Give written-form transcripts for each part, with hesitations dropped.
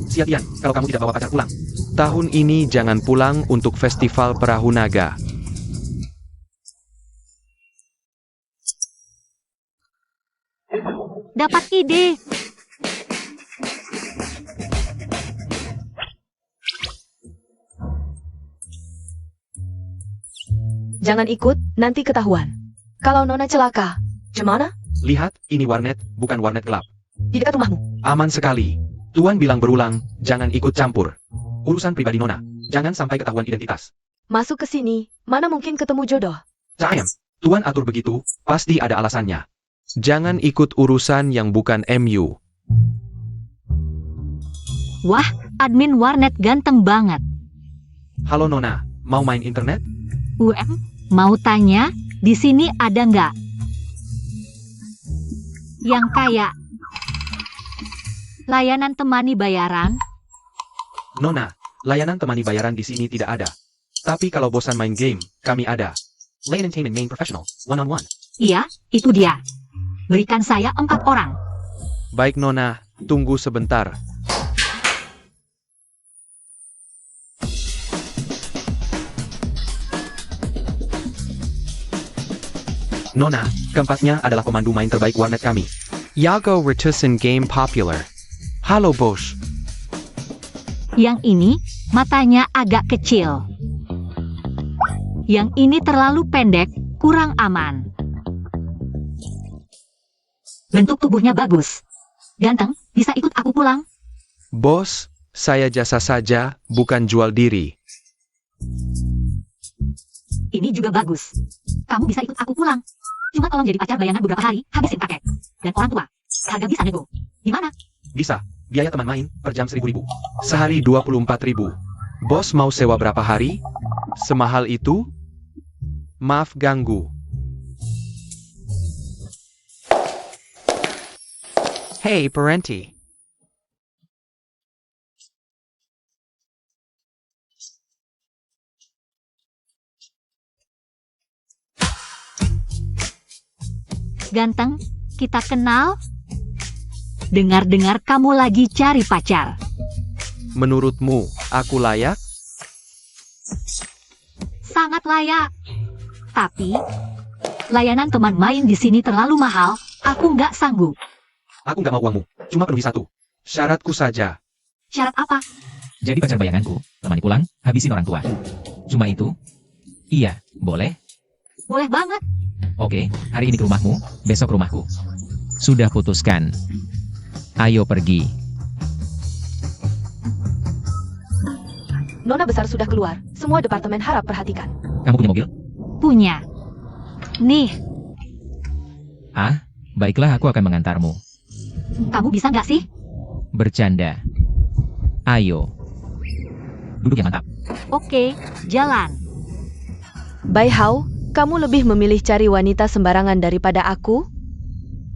Siap-siap, kalau kamu tidak bawa pacar pulang. Tahun ini jangan pulang untuk festival perahu naga. Dapat ide. Jangan ikut, nanti ketahuan. Kalau Nona celaka, gimana? Lihat, ini warnet, bukan warnet gelap. Di dekat rumahmu. Aman sekali. Tuan bilang berulang, jangan ikut campur. Urusan pribadi Nona, jangan sampai ketahuan identitas. Masuk ke sini, mana mungkin ketemu jodoh? Sayang, Tuan atur begitu, pasti ada alasannya. Jangan ikut urusan yang bukan MU. Wah, admin warnet ganteng banget. Halo Nona, mau main internet? Mau tanya, di sini ada nggak yang kayak layanan temani bayaran? Nona, layanan temani bayaran di sini tidak ada. Tapi kalau bosan main game, kami ada. Lane Entertainment Main Professional, one-on-one. Iya, itu dia. Berikan saya 4 orang. Baik Nona, tunggu sebentar. Nona, keempatnya adalah pemandu main terbaik warnet kami. Yago Ratusan Game Popular. Halo bos. Yang ini, matanya agak kecil. Yang ini terlalu pendek, kurang aman. Bentuk tubuhnya bagus. Ganteng, bisa ikut aku pulang? Bos, saya jasa saja, bukan jual diri. Ini juga bagus. Kamu bisa ikut aku pulang. Cuma tolong jadi pacar bayangan beberapa hari, habisin paket. Dan orang tua, harga bisa nego. Gimana? Bisa, biaya teman main, per jam 1.000. Sehari 24.000. Bos mau sewa berapa hari? Semahal itu? Maaf ganggu. Hey Parenti. Ganteng, kita kenal? Dengar-dengar kamu lagi cari pacar. Menurutmu, aku layak? Sangat layak. Tapi, layanan teman main di sini terlalu mahal, aku nggak sanggup. Aku nggak mau uangmu, cuma penuhi satu. Syaratku saja. Syarat apa? Jadi pacar bayanganku, temani pulang, habisin orang tua. Cuma itu? Iya, boleh? Boleh banget. Oke, hari ini ke rumahmu, besok rumahku. Sudah putuskan. Ayo pergi. Nona besar sudah keluar. Semua departemen harap perhatikan. Kamu punya mobil? Punya. Nih, Ah, baiklah aku akan mengantarmu. kamu bisa nggak sih? Bercanda. Ayo. Duduk yang mantap. Oke, jalan. Bai Hao, kamu lebih memilih cari wanita sembarangan daripada aku?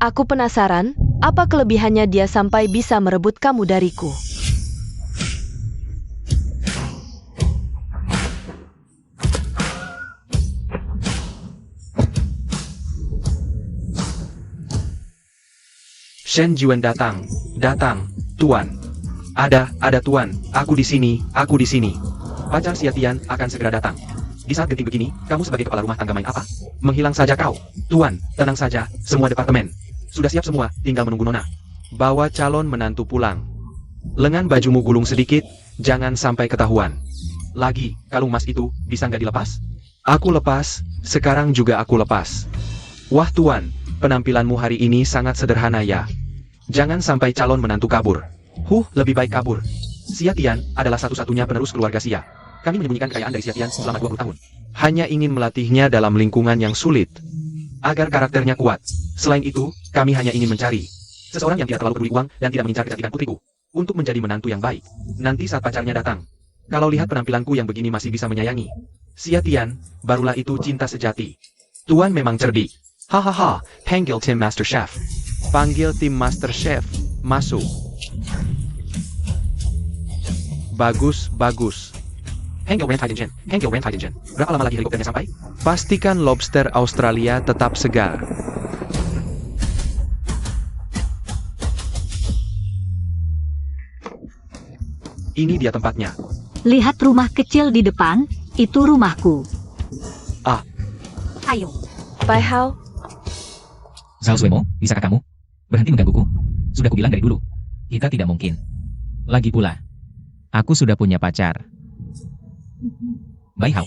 Aku penasaran, apa kelebihannya dia sampai bisa merebut kamu dariku? Shen Juan datang, Tuan. Ada Tuan, aku di sini. Pacar Siatian akan segera datang. Di saat genting begini, kamu sebagai kepala rumah tangga main apa? Menghilang saja kau. Tuan, tenang saja, semua departemen. Sudah siap semua, tinggal menunggu Nona. Bawa calon menantu pulang. Lengan bajumu gulung sedikit, jangan sampai ketahuan. Lagi, kalung emas itu, bisa nggak dilepas? Aku lepas, sekarang juga aku lepas. Wah Tuan, penampilanmu hari ini sangat sederhana ya. Jangan sampai calon menantu kabur. Lebih baik kabur. Siatian adalah satu-satunya penerus keluarga Sia. Kami menyembunyikan kekayaan dari Siatian selama 20 tahun. Hanya ingin melatihnya dalam lingkungan yang sulit. Agar karakternya kuat. Selain itu, kami hanya ingin mencari seseorang yang tidak terlalu peduli uang dan tidak mengincar kecantikan putriku. Untuk menjadi menantu yang baik. Nanti saat pacarnya datang. Kalau lihat penampilanku yang begini masih bisa menyayangi Siatian, barulah itu cinta sejati. Tuan memang cerdik. Hahaha, panggil tim Master Chef. Panggil tim Master Chef, masuk. Bagus. Hengkel Rand Hydingen. Berapa lama lagi helikopternya sampai? Pastikan lobster Australia tetap segar. Ini dia tempatnya. Lihat rumah kecil di depan, itu rumahku. Ah. Ayo. Bai Hao, Zhao Suemo, bisakah kamu berhenti menggangguku? Sudah kubilang dari dulu. Kita tidak mungkin. Lagi pula, aku sudah punya pacar. Bai Hao,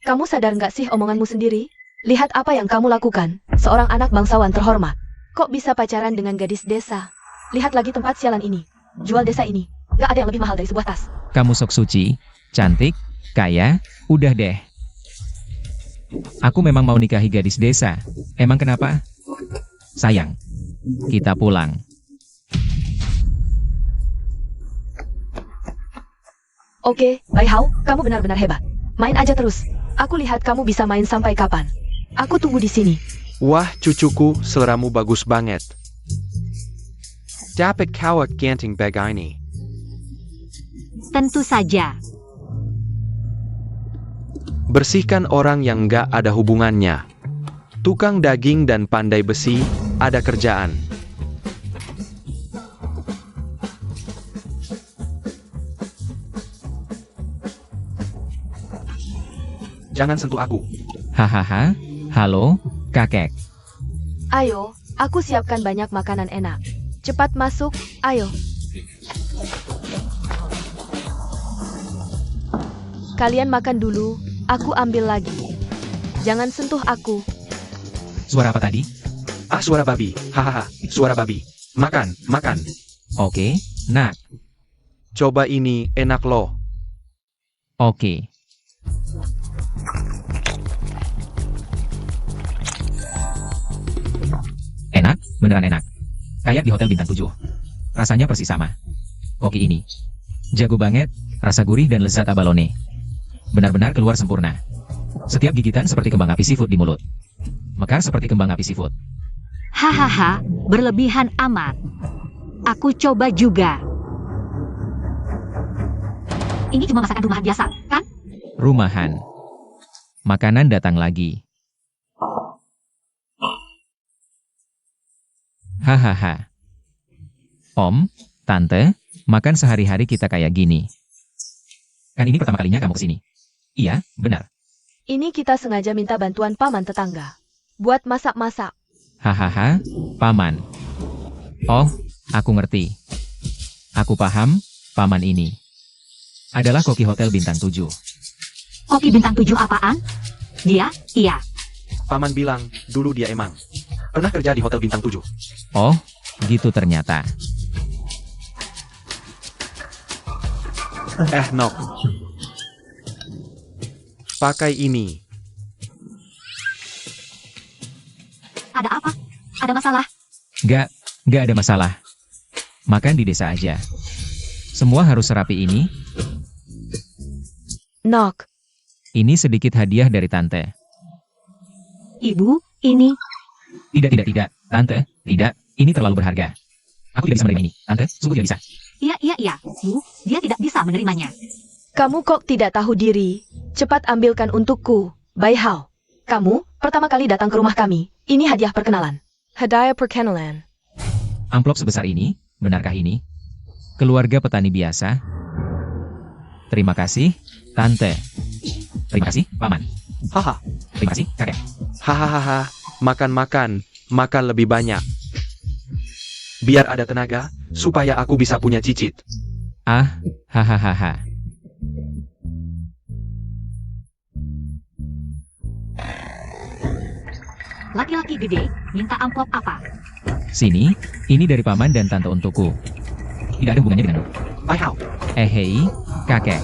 kamu sadar nggak sih omonganmu sendiri? Lihat apa yang kamu lakukan, seorang anak bangsawan terhormat. Kok bisa pacaran dengan gadis desa? Lihat lagi tempat sialan ini. Jual desa ini. Nggak ada yang lebih mahal dari sebuah tas. kamu sok suci, cantik, kaya, udah deh. Aku memang mau nikahi gadis desa. Emang kenapa? Sayang, kita pulang. Oke, Bai Hao, kamu benar-benar hebat. Main aja terus. Aku lihat kamu bisa main sampai kapan. Aku tunggu di sini. Wah cucuku, seleramu bagus banget. Dapat kau ganting begini. Tentu saja. Bersihkan orang yang nggak ada hubungannya. Tukang daging dan pandai besi, ada kerjaan. Jangan sentuh aku. Hahaha, halo, kakek. Ayo, aku siapkan banyak makanan enak. Cepat masuk, ayo. Kalian makan dulu, aku ambil lagi. Jangan sentuh aku. Suara apa tadi? Ah, suara babi. Hahaha, suara babi. Makan, makan. Oke, nak. Coba ini, enak loh. Oke. Enak, beneran enak. Kayak di Hotel Bintang 7. Rasanya persis sama. Koki ini jago banget, rasa gurih dan lezat abalone. Benar-benar keluar sempurna. Setiap gigitan seperti kembang api seafood di mulut. Mekar seperti kembang api seafood. Hahaha, berlebihan amat. Aku coba juga. Ini cuma masakan rumahan biasa, kan? Rumahan. Makanan datang lagi. Hahaha. Om, Tante, makan sehari-hari kita kayak gini. Kan ini pertama kalinya kamu kesini? Iya, benar. Ini kita sengaja minta bantuan paman tetangga. Buat masak-masak. Hahaha, paman. Oh, aku ngerti. Aku paham, paman ini adalah koki Hotel Bintang 7. Koki bintang 7 apaan? Dia? Iya. Paman bilang, dulu dia emang pernah kerja di Hotel Bintang 7. Oh, gitu ternyata. Nok. Pakai ini. Ada apa? Ada masalah? Gak ada masalah. Makan di desa aja. Semua harus serapi ini. Nok, Ini sedikit hadiah dari Tante. Ibu, ini. Tidak, Tante, tidak. Ini terlalu berharga. Aku tidak bisa menerima ini. Tante, sungguh tidak bisa. Iya. Bu, dia tidak bisa menerimanya. kamu kok tidak tahu diri? Cepat ambilkan untukku, Bai Hao. Kamu, pertama kali datang ke rumah kami. Ini hadiah perkenalan. Hadiah perkenalan. Amplop sebesar ini, benarkah ini? Keluarga petani biasa. Terima kasih, Tante. Terima kasih, Paman. Haha. Terima kasih, Kakek. Hahaha. Makan lebih banyak. Biar ada tenaga, supaya aku bisa punya cicit. Ah, hahaha. Laki-laki gede, minta amplop apa? Sini, ini dari Paman dan Tante untukku. Tidak ada hubungannya denganmu. Bai Hao, Hei, Kakek.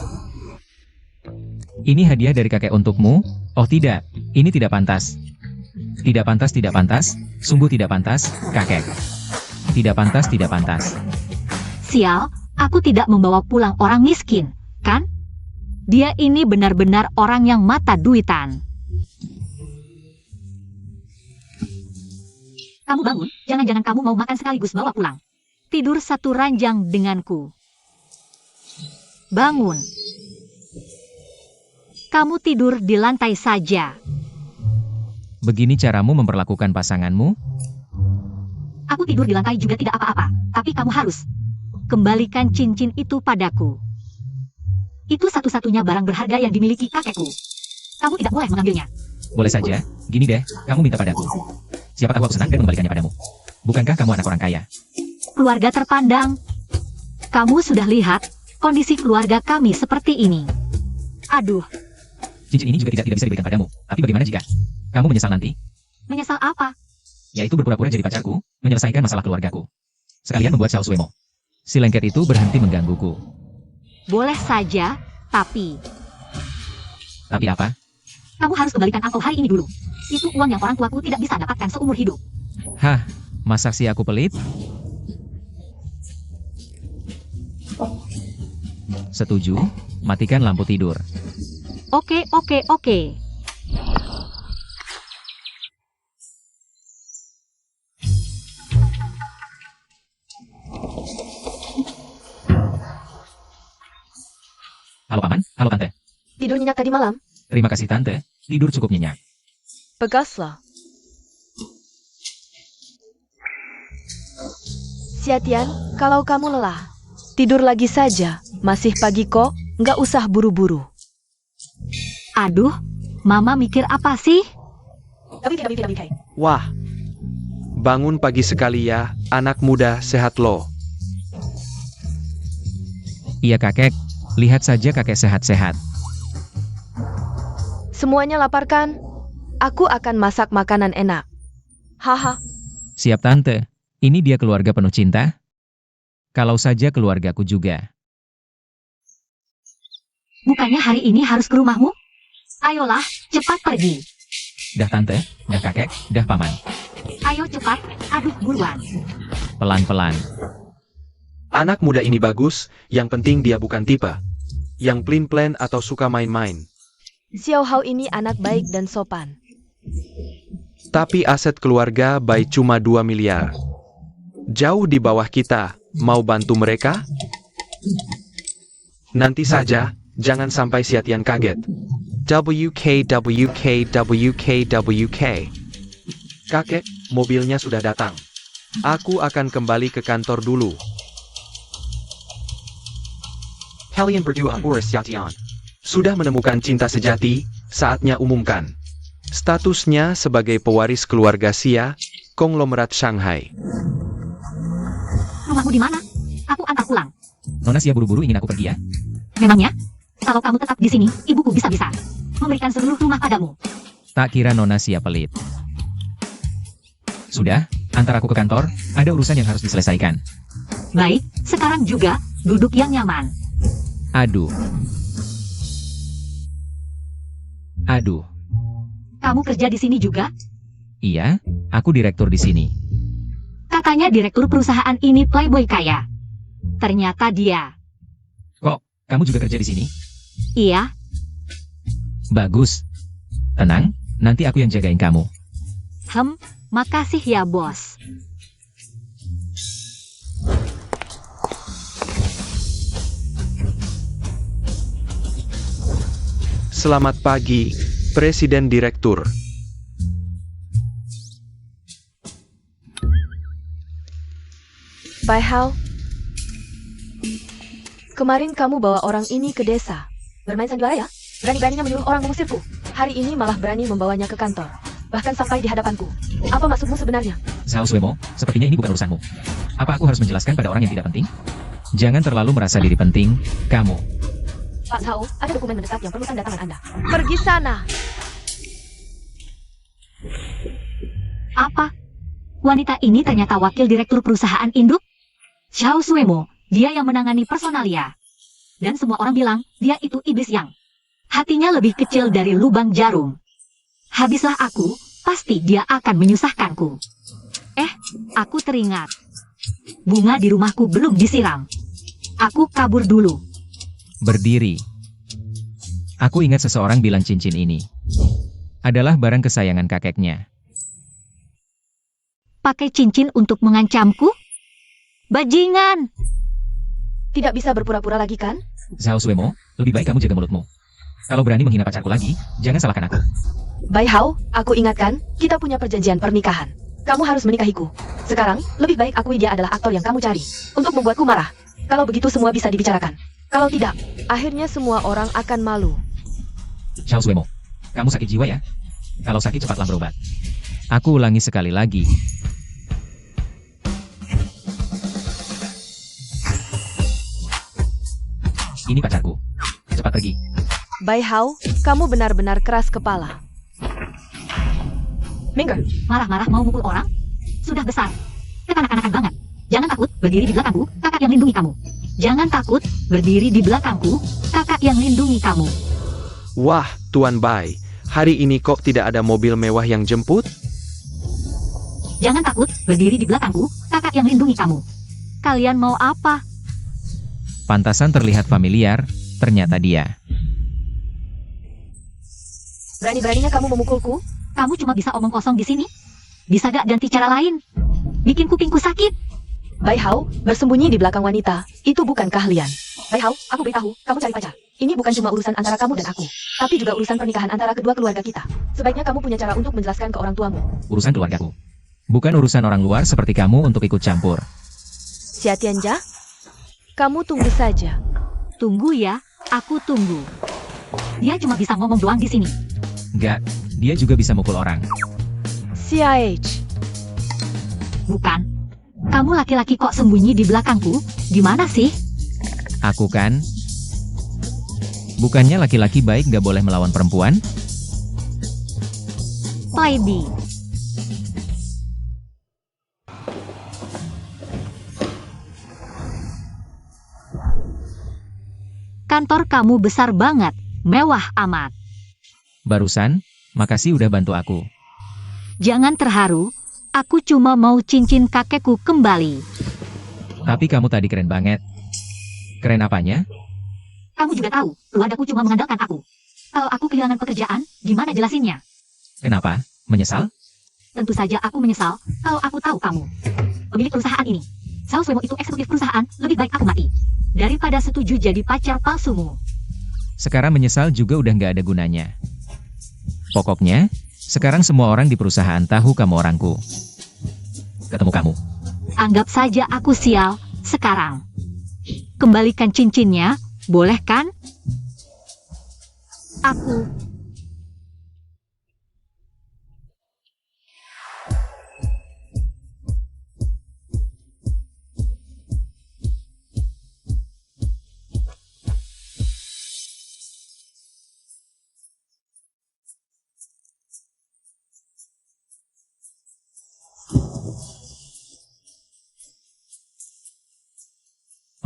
Ini hadiah dari kakek untukmu. Oh tidak, ini tidak pantas. Tidak pantas. Sungguh tidak pantas, kakek. Tidak pantas. Sial, aku tidak membawa pulang orang miskin, kan? Dia ini benar-benar orang yang mata duitan. Kamu bangun, jangan-jangan kamu mau makan sekaligus bawa pulang. Tidur satu ranjang denganku. Bangun. Kamu tidur di lantai saja. Begini caramu memperlakukan pasanganmu? Aku tidur di lantai juga tidak apa-apa, tapi kamu harus kembalikan cincin itu padaku. Itu satu-satunya barang berharga yang dimiliki kakekku. Kamu tidak boleh mengambilnya. Boleh saja. Gini deh, kamu minta padaku. Siapa tahu aku senang dan membalikannya padamu. Bukankah kamu anak orang kaya? Keluarga terpandang. Kamu sudah lihat kondisi keluarga kami seperti ini. Aduh, Cincin ini juga tidak bisa diberikan padamu. Tapi bagaimana jika kamu menyesal nanti? menyesal apa? Yaitu berpura-pura jadi pacarku, menyelesaikan masalah keluargaku. Sekalian membuat Xiao Suemo. Si lengket itu berhenti menggangguku. Boleh saja, tapi Tapi apa? kamu harus kembalikan angpau hari ini dulu. Itu uang yang orang tuaku tidak bisa dapatkan seumur hidup. Hah, masa si aku pelit? Setuju, matikan lampu tidur. Oke. Halo Paman, halo Tante. Tidur nyenyak tadi malam? Terima kasih Tante, tidur cukup nyenyak. Bekaslah. Xiatian, kalau kamu lelah, tidur lagi saja. Masih pagi kok, nggak usah buru-buru. Aduh, Mama mikir apa sih? Wah, bangun pagi sekali ya, anak muda sehat loh. Iya kakek, lihat saja kakek sehat-sehat. Semuanya lapar kan? Aku akan masak makanan enak. Haha, Siap Tante, ini dia keluarga penuh cinta? Kalau saja keluargaku juga. Bukannya hari ini harus ke rumahmu? Ayolah, cepat pergi. Dah Tante, dah kakek, dah Paman. Ayo cepat, aduh buruan. Pelan-pelan. Anak muda ini bagus, yang penting dia bukan tipe yang plan atau suka main-main. Xiao Hao ini anak baik dan sopan. Tapi aset keluarga baik cuma 2 miliar. Jauh di bawah kita, mau bantu mereka? Nanti saja, jangan sampai Xiatian kaget. WK. Kakek, mobilnya sudah datang. Aku akan kembali ke kantor dulu. Kalian berdua urus Xiatian. Sudah menemukan cinta sejati, saatnya umumkan. Statusnya sebagai pewaris keluarga Xia, konglomerat Shanghai. Rumahmu di mana? Aku antar pulang. Nona Xia buru-buru ingin aku pergi ya? Memangnya? Kalau kamu tetap di sini, ibuku bisa-bisa memberikan seluruh rumah padamu. Tak kira Nona Xia pelit. Sudah, antar aku ke kantor, ada urusan yang harus diselesaikan. Baik, sekarang juga duduk yang nyaman. Aduh. Kamu kerja di sini juga? Iya, aku direktur di sini. Katanya direktur perusahaan ini playboy kaya. Ternyata dia. Kok, kamu juga kerja di sini? Iya, Bagus. Tenang, nanti aku yang jagain kamu. makasih ya bos. Selamat pagi, Presiden Direktur. Bai Hao, kemarin kamu bawa orang ini ke desa. Bermain sandiwara ya? Berani-beraninya menyuruh orang mengusirku. Hari ini malah berani membawanya ke kantor. Bahkan sampai di hadapanku. Apa maksudmu sebenarnya? Xiao Suemo, sepertinya ini bukan urusanmu. Apa aku harus menjelaskan pada orang yang tidak penting? Jangan terlalu merasa diri penting, kamu. Pak Hao, ada dokumen mendesak yang perlu tanda tangan Anda. Pergi sana! Apa? Wanita ini ternyata wakil direktur perusahaan induk? Xiao Suemo, dia yang menangani personalia. Dan semua orang bilang, dia itu iblis yang hatinya lebih kecil dari lubang jarum. Habislah aku, pasti dia akan menyusahkanku. Aku teringat. Bunga di rumahku belum disiram. Aku kabur dulu. Berdiri. Aku ingat seseorang bilang cincin ini adalah barang kesayangan kakeknya. Pakai cincin untuk mengancamku? Bajingan! Tidak bisa berpura-pura lagi kan? Xiao Suemo, lebih baik kamu jaga mulutmu. Kalau berani menghina pacarku lagi, jangan salahkan aku. Bai Hao, aku ingatkan, kita punya perjanjian pernikahan. Kamu harus menikahiku. Sekarang, lebih baik akui dia adalah aktor yang kamu cari. Untuk membuatku marah. Kalau begitu semua bisa dibicarakan. Kalau tidak, Akhirnya semua orang akan malu. Xiao Suemo, kamu sakit jiwa ya? Kalau sakit cepatlah berobat. Aku ulangi sekali lagi. Ini pacarku. Cepat pergi. Bai Hao, kamu benar-benar keras kepala. Minggir. Marah-marah mau mukul orang? Sudah besar. Kekanak-kanakan banget. Jangan takut, berdiri di belakangku, kakak yang lindungi kamu. Jangan takut, berdiri di belakangku, kakak yang lindungi kamu. Wah, Tuan Bai, hari ini kok tidak ada mobil mewah yang jemput? Jangan takut, berdiri di belakangku, kakak yang lindungi kamu. Kalian mau apa? Pantasan terlihat familiar, ternyata dia. Berani-beraninya kamu memukulku? Kamu cuma bisa omong kosong di sini? Bisa gak ganti cara lain? Bikin kupingku sakit. Bai Hao, bersembunyi di belakang wanita, itu bukan keahlian. Bai Hao, aku beritahu, kamu cari pacar. Ini bukan cuma urusan antara kamu dan aku, tapi juga urusan pernikahan antara kedua keluarga kita. Sebaiknya kamu punya cara untuk menjelaskan ke orang tuamu. Urusan keluargaku. Bukan urusan orang luar seperti kamu untuk ikut campur. Xia Tianjia, kamu tunggu saja. Tunggu ya, aku tunggu. Dia cuma bisa ngomong doang di sini. Enggak, dia juga bisa mukul orang. Xia H. Bukan. Kamu laki-laki kok sembunyi di belakangku? Gimana sih? Aku kan? Bukannya laki-laki baik gak boleh melawan perempuan? Baby. Kantor kamu besar banget, mewah amat. Barusan, makasih udah bantu aku. Jangan terharu, aku cuma mau cincin kakekku kembali. Tapi kamu tadi keren banget. Keren apanya? Kamu juga tahu, keluargaku cuma mengandalkan aku. Kalau aku kehilangan pekerjaan, gimana jelasinnya? Kenapa? Menyesal? Tentu saja aku menyesal kalau aku tahu kamu pemilik perusahaan ini. Xiao Suemo itu eksekutif perusahaan, lebih baik aku mati daripada setuju jadi pacar palsumu. Sekarang menyesal juga udah gak ada gunanya. Pokoknya, sekarang semua orang di perusahaan tahu kamu orangku. Ketemu kamu. Anggap saja aku sial sekarang. Kembalikan cincinnya, boleh kan? Aku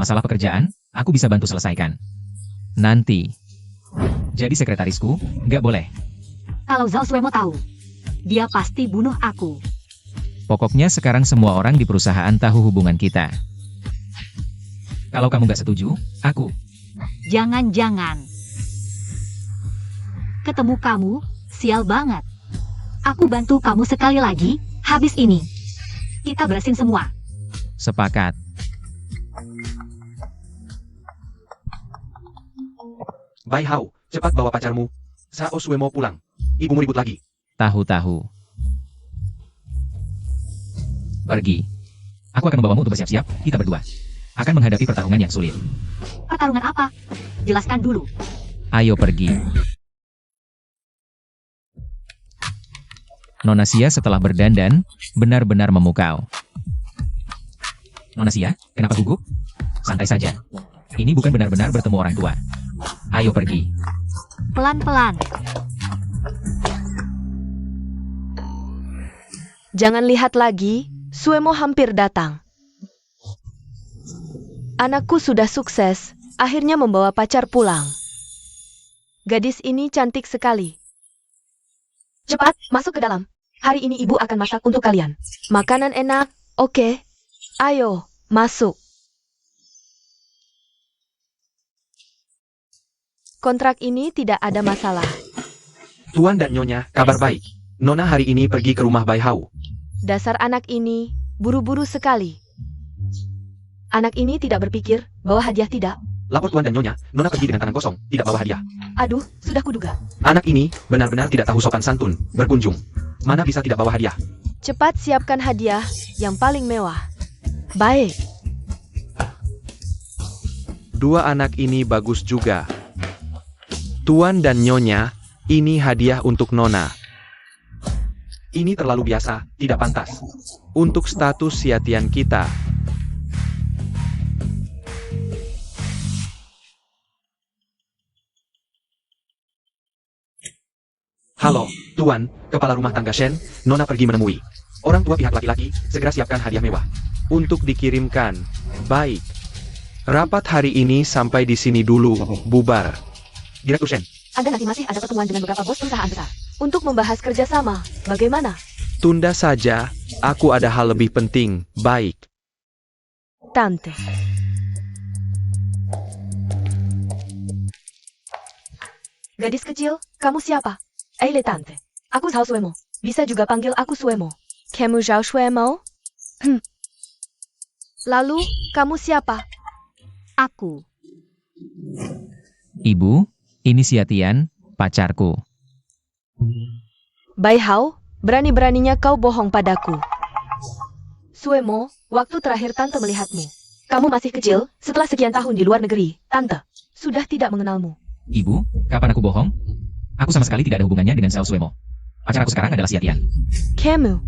Masalah pekerjaan, aku bisa bantu selesaikan. Nanti. Jadi sekretarisku, nggak boleh. Kalau Xiao Suemo tahu, dia pasti bunuh aku. Pokoknya sekarang semua orang di perusahaan tahu hubungan kita. Kalau kamu nggak setuju, aku. Jangan-jangan. Ketemu kamu, sial banget. Aku bantu kamu sekali lagi, habis ini. Kita berasin semua. Sepakat. Bai Hao, cepat bawa pacarmu. Xiao Suemo pulang. Ibumu ribut lagi. Tahu-tahu. Pergi. Aku akan membawamu untuk bersiap-siap, kita berdua akan menghadapi pertarungan yang sulit. Pertarungan apa? Jelaskan dulu. Ayo pergi. Nona Xia setelah berdandan, benar-benar memukau. Nona Xia, kenapa gugup? Santai saja. Ini bukan benar-benar bertemu orang tua. Ayo pergi. Pelan-pelan. Jangan lihat lagi, Suemo hampir datang. Anakku sudah sukses, akhirnya membawa pacar pulang. Gadis ini cantik sekali. Cepat, masuk ke dalam. Hari ini ibu akan masak untuk kalian. Makanan enak, oke. Ayo, masuk. Kontrak ini tidak ada masalah. Tuan dan Nyonya, kabar baik. Nona hari ini pergi ke rumah Bai Hao. Dasar anak ini, buru-buru sekali. Anak ini tidak berpikir, bawa hadiah tidak. Lapor Tuan dan Nyonya, Nona pergi dengan tangan kosong, tidak bawa hadiah. Aduh, sudah kuduga. Anak ini benar-benar tidak tahu sopan santun, berkunjung. Mana bisa tidak bawa hadiah? Cepat siapkan hadiah yang paling mewah. Baik. Dua anak ini bagus juga. Tuan dan Nyonya, ini hadiah untuk Nona. Ini terlalu biasa, tidak pantas. Untuk status Xiatian kita. Halo, Tuan, kepala rumah tangga Shen, Nona pergi menemui orang tua pihak laki-laki, segera siapkan hadiah mewah. Untuk dikirimkan. Baik. Rapat hari ini sampai di sini dulu, bubar. Direktur Shen, Anda nanti masih ada pertemuan dengan beberapa bos perusahaan besar. Untuk membahas kerjasama, bagaimana? Tunda saja, aku ada hal lebih penting. Baik. Tante. Gadis kecil, kamu siapa? Le Tante. Aku Zhao Suemo. Bisa juga panggil aku Suemo. Kamu Zhao Suemo? Lalu, kamu siapa? Aku. Ibu, ini Xiatian, pacarku. Bai Hao, berani-beraninya kau bohong padaku. Suemo, waktu terakhir Tante melihatmu. Kamu masih kecil, setelah sekian tahun di luar negeri, Tante sudah tidak mengenalmu. Ibu, kapan aku bohong? Aku sama sekali tidak ada hubungannya dengan Zhao Suemo. Pacar aku sekarang adalah Xiatian. Kamu.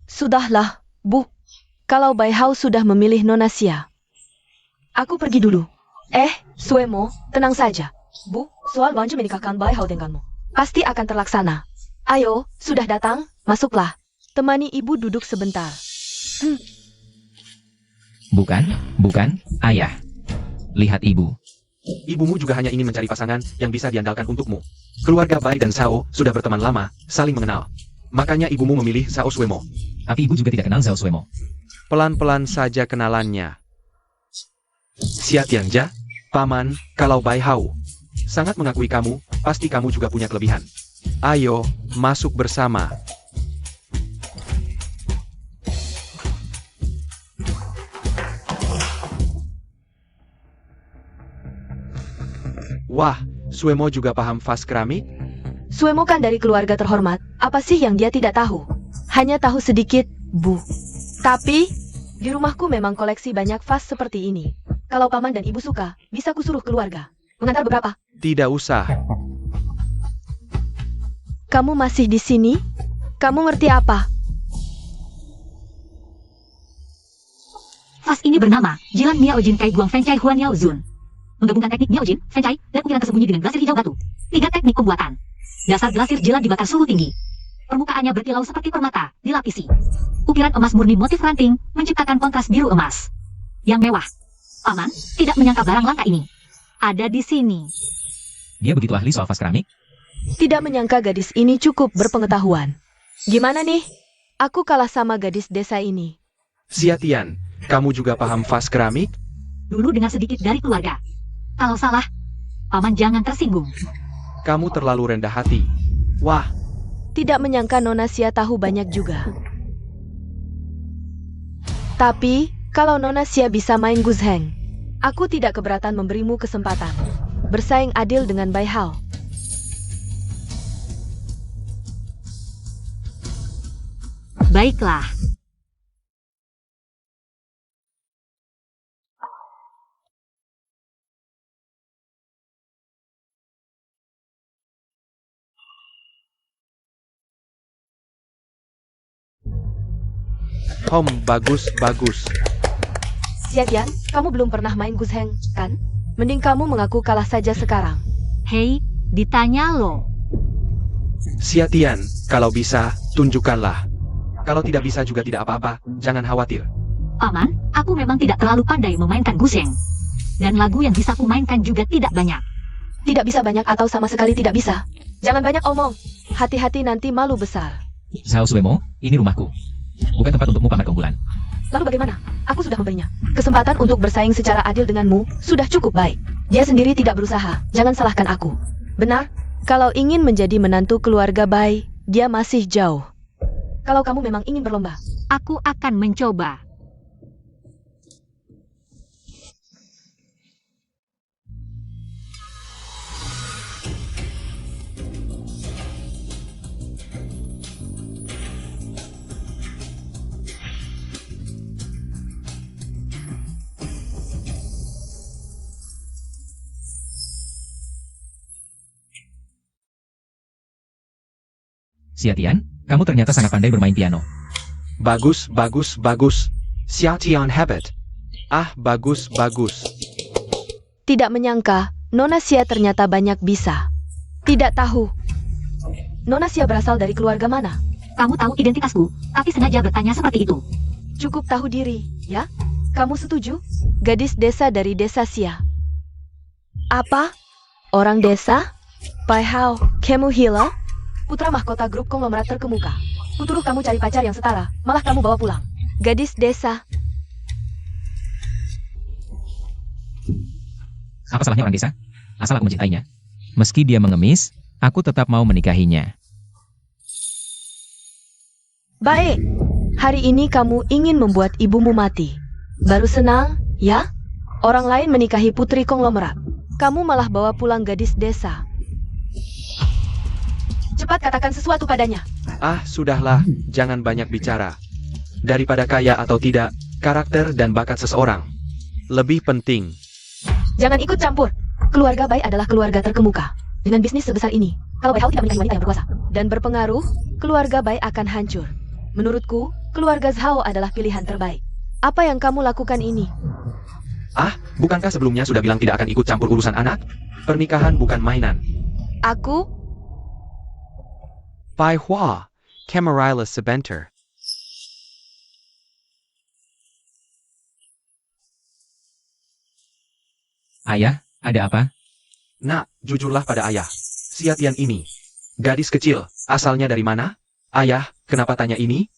Sudahlah, Bu. Kalau Bai Hao sudah memilih Nona Xia. Aku pergi dulu. Suemo, tenang saja. Bu, soal Wanju menikahkan Bai Hao denganmu pasti akan terlaksana. Ayo, sudah datang, masuklah. Temani ibu duduk sebentar. Bukan, ayah. Lihat ibu. ibumu juga hanya ingin mencari pasangan yang bisa diandalkan untukmu. Keluarga Bai dan Sao sudah berteman lama, saling mengenal. Makanya ibumu memilih Zhao Suemo. Tapi ibu juga tidak kenal Zhao Suemo. Pelan-pelan saja kenalannya. Xiatian Ja, Paman, kalau Bai Hao sangat mengakui kamu, pasti kamu juga punya kelebihan. Ayo, masuk bersama. Wah, Suemo juga paham vas keramik? Suemo kan dari keluarga terhormat, apa sih yang dia tidak tahu? Hanya tahu sedikit, Bu. Tapi, di rumahku memang koleksi banyak vas seperti ini. Kalau paman dan ibu suka, bisa kusuruh keluarga mengantar beberapa. Tidak usah. Kamu masih di sini? Kamu ngerti apa? Vas ini bernama Jilan Miaojin Kai Guang Fencai Huan Yao Zun. Menggabungkan teknik Miaojin, Fencai, dan ukiran tersembunyi dengan glasir hijau batu. 3 teknik pembuatan. Dasar glasir jilan dibakar suhu tinggi. Permukaannya berkilau seperti permata, dilapisi. Ukiran emas murni motif ranting, menciptakan kontras biru emas. Yang mewah. Paman, tidak menyangka barang langka ini ada di sini. Dia begitu ahli soal vas keramik? Tidak menyangka gadis ini cukup berpengetahuan. Gimana nih? Aku kalah sama gadis desa ini. Xiatian, kamu juga paham vas keramik? Dulu dengar sedikit dari keluarga. Kalau salah, paman jangan tersinggung. Kamu terlalu rendah hati. Wah, Tidak menyangka Nona Xia tahu banyak juga. Tapi, kalau Nona Xia bisa main Guzheng, aku tidak keberatan memberimu kesempatan bersaing adil dengan Bai Hao. Baiklah. bagus. Xiatian, kamu belum pernah main Guzheng, kan? Mending kamu mengaku kalah saja sekarang. Hei, ditanya lo. Xiatian, kalau bisa, tunjukkanlah. Kalau tidak bisa juga tidak apa-apa, jangan khawatir. Paman, aku memang tidak terlalu pandai memainkan guzheng. Dan lagu yang bisa ku mainkan juga tidak banyak. Tidak bisa banyak atau sama sekali tidak bisa. Jangan banyak omong. Hati-hati nanti malu besar. Zhao Suemo, ini rumahku. Bukan tempat untukmu pamer keunggulan. Lalu bagaimana? Aku sudah memberinya kesempatan untuk bersaing secara adil denganmu, sudah cukup baik. Dia sendiri tidak berusaha, jangan salahkan aku. Benar, kalau ingin menjadi menantu keluarga Bai, dia masih jauh. Kalau kamu memang ingin berlomba, Aku akan mencoba. Xiatian, kamu ternyata sangat pandai bermain piano. Bagus, bagus, bagus. Xiatian hebat. Ah, bagus, bagus. Tidak menyangka, Nona Xia ternyata banyak bisa. Tidak tahu. Nona Xia berasal dari keluarga mana? Kamu tahu identitasku, tapi sengaja bertanya seperti itu. Cukup tahu diri, ya? Kamu setuju? Gadis desa dari desa Xia. Apa? Orang desa? Pai Hao, kamu Hila? Putra mahkota grup konglomerat terkemuka. Kutuduh kamu cari pacar yang setara, malah kamu bawa pulang. Gadis desa. Apa salahnya orang desa? Asal aku mencintainya. Meski dia mengemis, aku tetap mau menikahinya. Baik, hari ini kamu ingin membuat ibumu mati. Baru senang, ya? Orang lain menikahi putri konglomerat. Kamu malah bawa pulang gadis desa. Cepat katakan sesuatu padanya. Ah, sudahlah, jangan banyak bicara. Daripada kaya atau tidak, karakter dan bakat seseorang lebih penting. Jangan ikut campur. Keluarga Bai adalah keluarga terkemuka. Dengan bisnis sebesar ini, kalau Bai Hao tidak menikahi wanita yang berkuasa dan berpengaruh, keluarga Bai akan hancur. Menurutku, keluarga Zhao adalah pilihan terbaik. Apa yang kamu lakukan ini? Ah, bukankah sebelumnya sudah bilang tidak akan ikut campur urusan anak? Pernikahan bukan mainan. Aku? Bai Hua, Camarilla Sebenter. Ayah, ada apa? Nak, jujurlah pada ayah. Xiatian ini, gadis kecil, asalnya dari mana? Ayah, kenapa tanya ini?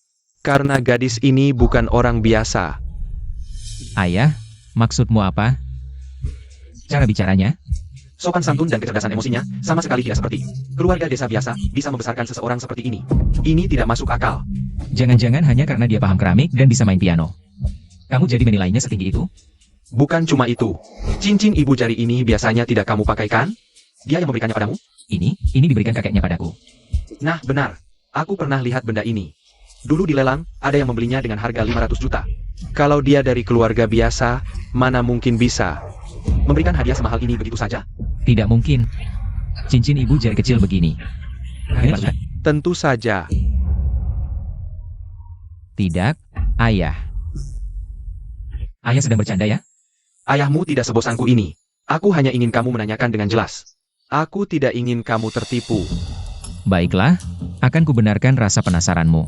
Karena gadis ini bukan orang biasa. Ayah, maksudmu apa? Cara bicaranya? Sopan santun dan kecerdasan emosinya sama sekali tidak seperti keluarga desa biasa bisa membesarkan seseorang seperti ini. Ini tidak masuk akal. Jangan-jangan hanya karena dia paham keramik dan bisa main piano. Kamu jadi menilainya setinggi itu? Bukan cuma itu. Cincin ibu jari ini biasanya tidak kamu pakaikan? Dia yang memberikannya padamu? Ini diberikan kakeknya padaku. Nah, benar. Aku pernah lihat benda ini. Dulu di lelang, ada yang membelinya dengan harga 500 juta. Kalau dia dari keluarga biasa, mana mungkin bisa? Memberikan hadiah semahal ini begitu saja? Tidak mungkin. Cincin ibu jari kecil begini. Ini sudah. Tentu saja. Tidak, ayah. Ayah sedang bercanda ya? Ayahmu tidak sebosanku ini. Aku hanya ingin kamu menanyakan dengan jelas. Aku tidak ingin kamu tertipu. Baiklah, akan kubenarkan rasa penasaranmu.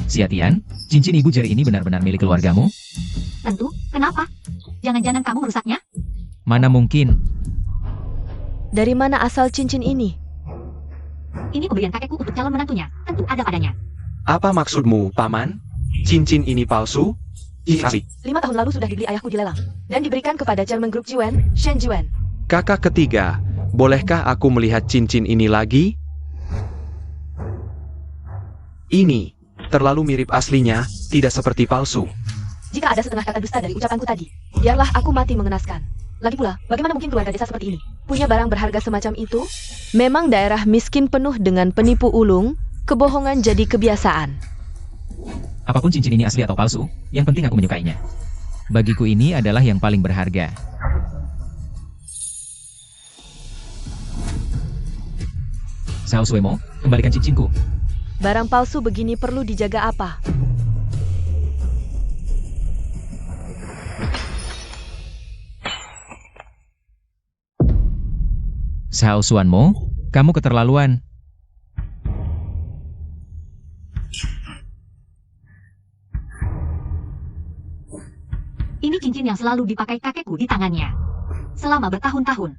Xiatian, cincin ibu jari ini benar-benar milik keluargamu? Tentu, kenapa? Jangan-jangan kamu merusaknya? Mana mungkin? Dari mana asal cincin ini? Ini pemberian kakekku untuk calon menantunya. Tentu ada padanya. Apa maksudmu, Paman? Cincin ini palsu? Ih, asli. 5 tahun lalu sudah dibeli ayahku di lelang dan diberikan kepada Chairman Group Jiwen, Shen Jiwen. Kakak ketiga, bolehkah aku melihat cincin ini lagi? Ini terlalu mirip aslinya, tidak seperti palsu. Jika ada setengah kata dusta dari ucapanku tadi, biarlah aku mati mengenaskan. Lagi pula, bagaimana mungkin keluarga desa seperti ini punya barang berharga semacam itu? Memang daerah miskin penuh dengan penipu ulung, kebohongan jadi kebiasaan. Apapun cincin ini asli atau palsu, yang penting aku menyukainya. Bagiku ini adalah yang paling berharga. Xiao Suemo, kembalikan cincinku. Barang palsu begini perlu dijaga apa? Xiao Suanmo, kamu keterlaluan. Ini cincin yang selalu dipakai kakekku di tangannya. Selama bertahun-tahun.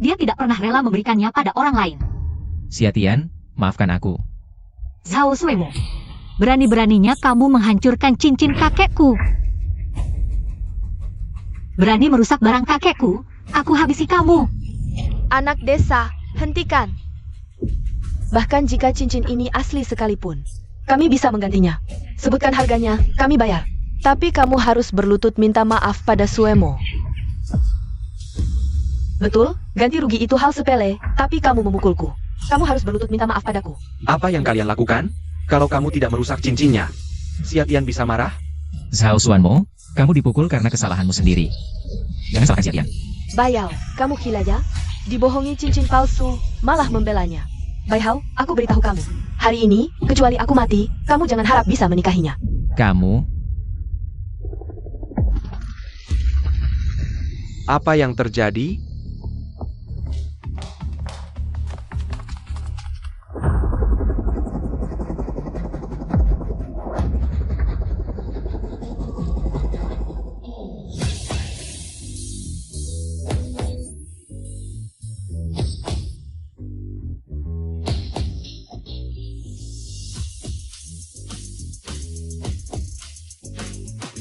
Dia tidak pernah rela memberikannya pada orang lain. Xiatian, maafkan aku. Zhao Suemo, berani-beraninya kamu menghancurkan cincin kakekku. Berani merusak barang kakekku, aku habisi kamu. Anak desa, hentikan. Bahkan jika cincin ini asli sekalipun, kami bisa menggantinya. Sebutkan harganya, kami bayar. Tapi kamu harus berlutut minta maaf pada Suemo. Betul, ganti rugi itu hal sepele, tapi kamu memukulku. Kamu harus berlutut minta maaf padaku. Apa yang kalian lakukan? Kalau kamu tidak merusak cincinnya, Xiatian bisa marah? Xiao Suanmo, kamu dipukul karena kesalahanmu sendiri. Jangan salahkan Xiatian. Bayau, kamu gila ya? Dibohongi cincin palsu, malah membelanya. Bai Hao, aku beritahu kamu. Hari ini, kecuali aku mati, kamu jangan harap bisa menikahinya. Kamu, Apa yang terjadi?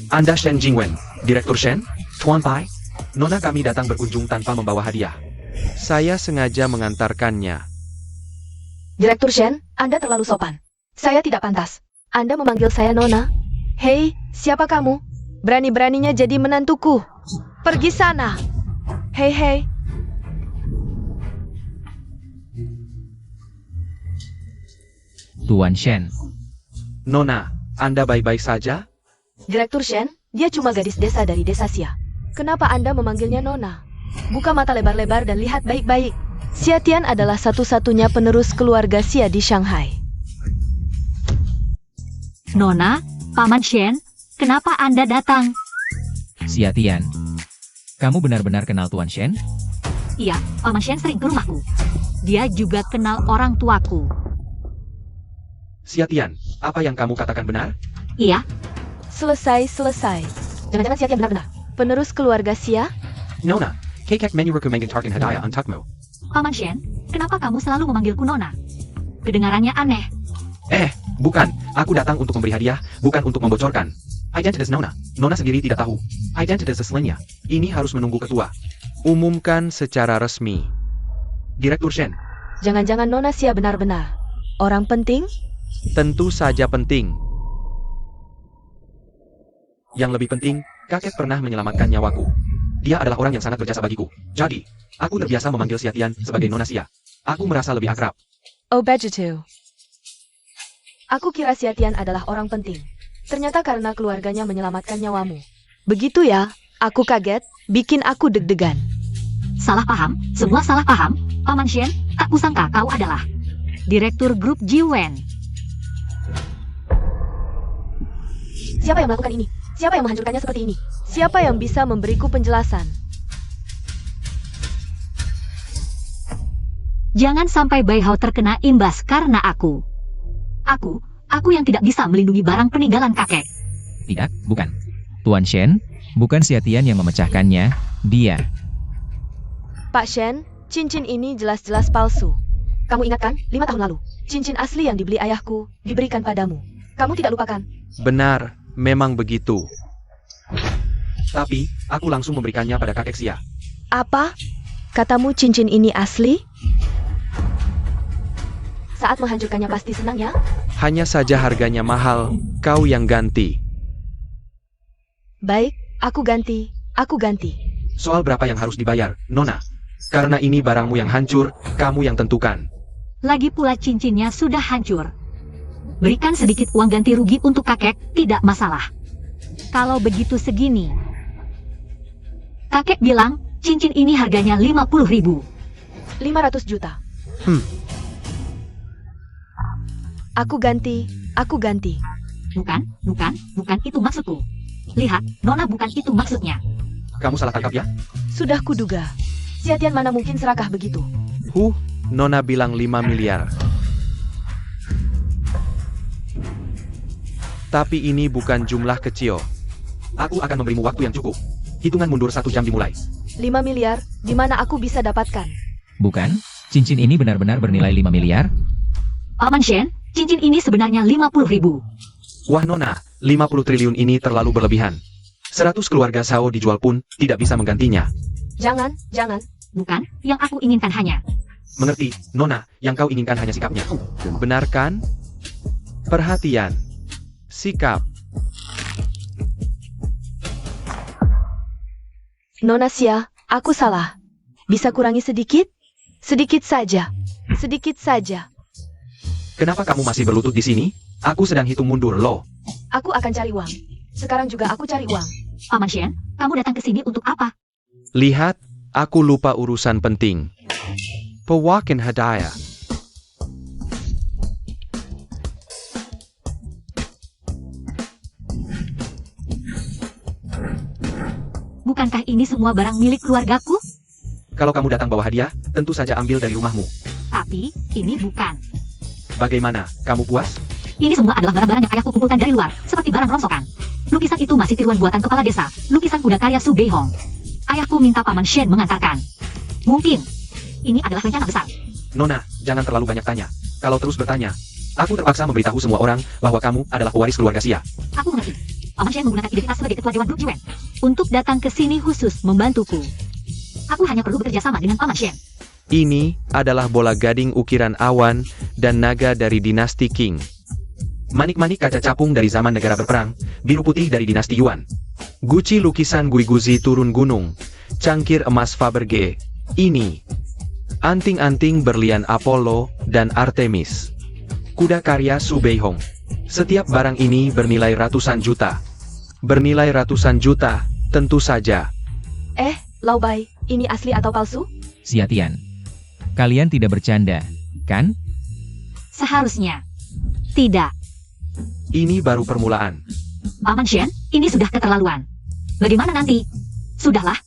Anda Shen Jingwen, Direktur Shen? Tuan Pai? Nona kami datang berkunjung tanpa membawa hadiah. Saya sengaja mengantarkannya. Direktur Shen, Anda terlalu sopan. Saya tidak pantas. Anda memanggil saya Nona. Hei, siapa kamu? Berani-beraninya jadi menantuku. Pergi sana. Hei, hei. Tuan Shen. Nona, Anda baik-baik saja? Direktur Shen, dia cuma gadis desa dari desa Xia. Kenapa Anda memanggilnya Nona? Buka mata lebar-lebar dan lihat baik-baik. Xia Tian adalah satu-satunya penerus keluarga Xia di Shanghai. Nona, Paman Shen, kenapa Anda datang? Xia Tian. Kamu benar-benar kenal Tuan Shen? Iya, Paman Shen sering ke rumahku. Dia juga kenal orang tuaku. Xia Tian, apa yang kamu katakan benar? Iya, Selesai. Jangan-jangan Xia Tian benar-benar penerus keluarga Xia? Nona, kakak menyuruhku mengantarkan hadiah untukmu. Paman Shen, kenapa kamu selalu memanggilku Nona? Kedengarannya aneh. Bukan. Aku datang untuk memberi hadiah, bukan untuk membocorkan. Identitas Nona. Nona sendiri tidak tahu. Identitas aslinya. Ini harus menunggu ketua. Umumkan secara resmi. Direktur Shen. Jangan-jangan Nona Xia benar-benar orang penting? Tentu saja penting. Yang lebih penting, kakek pernah menyelamatkan nyawaku. Dia adalah orang yang sangat berjasa bagiku. Jadi, aku terbiasa memanggil Xia Tian sebagai Nona Xia. Aku merasa lebih akrab. Oh begitu. Aku kira Xia Tian adalah orang penting. Ternyata karena keluarganya menyelamatkan nyawamu. Begitu ya, aku kaget, bikin aku deg-degan. Salah paham, semua salah paham. Paman Shen, tak kusangka kau adalah Direktur Grup Jiwen. Siapa yang melakukan ini? Siapa yang menghancurkannya seperti ini? Siapa yang bisa memberiku penjelasan? Jangan sampai Bai Hao terkena imbas karena aku. Aku yang tidak bisa melindungi barang peninggalan kakek. Tidak, bukan. Tuan Shen, bukan Xia Tian yang memecahkannya, dia. Pak Shen, cincin ini jelas-jelas palsu. Kamu ingat kan, 5 tahun lalu, cincin asli yang dibeli ayahku diberikan padamu. Kamu tidak lupakan? Benar, memang begitu. Tapi, aku langsung memberikannya pada kakek Xia. Apa? Katamu cincin ini asli? Saat menghancurkannya pasti senang ya? Hanya saja harganya mahal, kau yang ganti. Baik, aku ganti. Soal berapa yang harus dibayar, Nona? Karena ini barangmu yang hancur, kamu yang tentukan. Lagi pula cincinnya sudah hancur. Berikan sedikit uang ganti rugi untuk kakek, tidak masalah. Kalau begitu segini. Kakek bilang, cincin ini harganya 50.000. 500 juta. Aku ganti. Bukan itu maksudku. Lihat, Nona bukan itu maksudnya. Kamu salah tangkap ya? Sudah kuduga. Xia Tian mana mungkin serakah begitu? Nona bilang 5 miliar. Tapi ini bukan jumlah kecil. Aku akan memberimu waktu yang cukup. Hitungan mundur 1 jam dimulai. 5 miliar, di mana aku bisa dapatkan? Bukan, cincin ini benar-benar bernilai 5 miliar? Paman Shen, cincin ini sebenarnya 50.000. Wah Nona, 50 triliun ini terlalu berlebihan. 100 keluarga Sao dijual pun tidak bisa menggantinya. Jangan. Bukan, yang aku inginkan hanya. Mengerti, Nona, yang kau inginkan hanya sikapnya. Benar kan? Perhatian. Sikap. Nona Xia, aku salah. Bisa kurangi sedikit? Sedikit saja. Kenapa kamu masih berlutut di sini? Aku sedang hitung mundur, loh. Aku akan cari uang. Sekarang juga aku cari uang. Paman Shen, kamu datang ke sini untuk apa? Lihat, aku lupa urusan penting. Pewakin hadiah. Bukankah ini semua barang milik keluargaku? Kalau kamu datang bawa hadiah, tentu saja ambil dari rumahmu. Tapi, ini bukan. Bagaimana, kamu puas? Ini semua adalah barang-barang yang ayahku kumpulkan dari luar, seperti barang rongsokan. Lukisan itu masih tiruan buatan kepala desa, lukisan kuda karya Su Beihong. Ayahku minta Paman Shen mengantarkan. Mungkin, ini adalah rencana besar. Nona, jangan terlalu banyak tanya. Kalau terus bertanya, aku terpaksa memberitahu semua orang bahwa kamu adalah pewaris keluarga Xia. Aku mengerti. Paman Shen menggunakan identitas sebagai ketua Dewan Grup Jiwen untuk datang ke sini khusus membantuku. Aku hanya perlu bekerja sama dengan Paman Shen. Ini adalah bola gading ukiran awan dan naga dari dinasti Qing. Manik-manik kaca capung dari zaman negara berperang, biru putih dari dinasti Yuan. Guci lukisan Guiguzi turun gunung, cangkir emas Fabergé. Ini anting-anting berlian Apollo dan Artemis. Kuda karya Su Beihong. Setiap barang ini bernilai ratusan juta. Bernilai ratusan juta, tentu saja. Lao Bai, ini asli atau palsu? Xia Tian, kalian tidak bercanda, kan? Seharusnya. Tidak. Ini baru permulaan. Paman Shen, ini sudah keterlaluan. Bagaimana nanti? Sudahlah.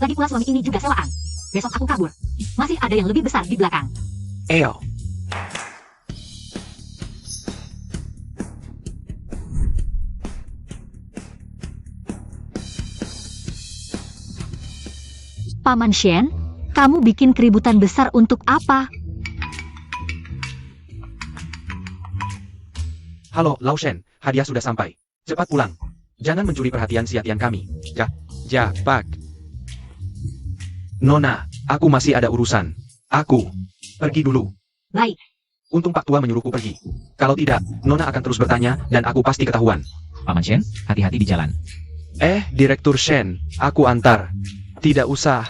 Lagi pula suami ini juga sewaan. Besok aku kabur. Masih ada yang lebih besar di belakang. Eo. Paman Shen, kamu bikin keributan besar untuk apa? Halo, Lao Shen, hadiah sudah sampai. Cepat pulang. Jangan mencuri perhatian Xia Tian kami. Pak. Nona, aku masih ada urusan. Aku pergi dulu. Baik. Untung Pak Tua menyuruhku pergi. Kalau tidak, Nona akan terus bertanya dan aku pasti ketahuan. Paman Shen, hati-hati di jalan. Direktur Shen, aku antar. Tidak usah.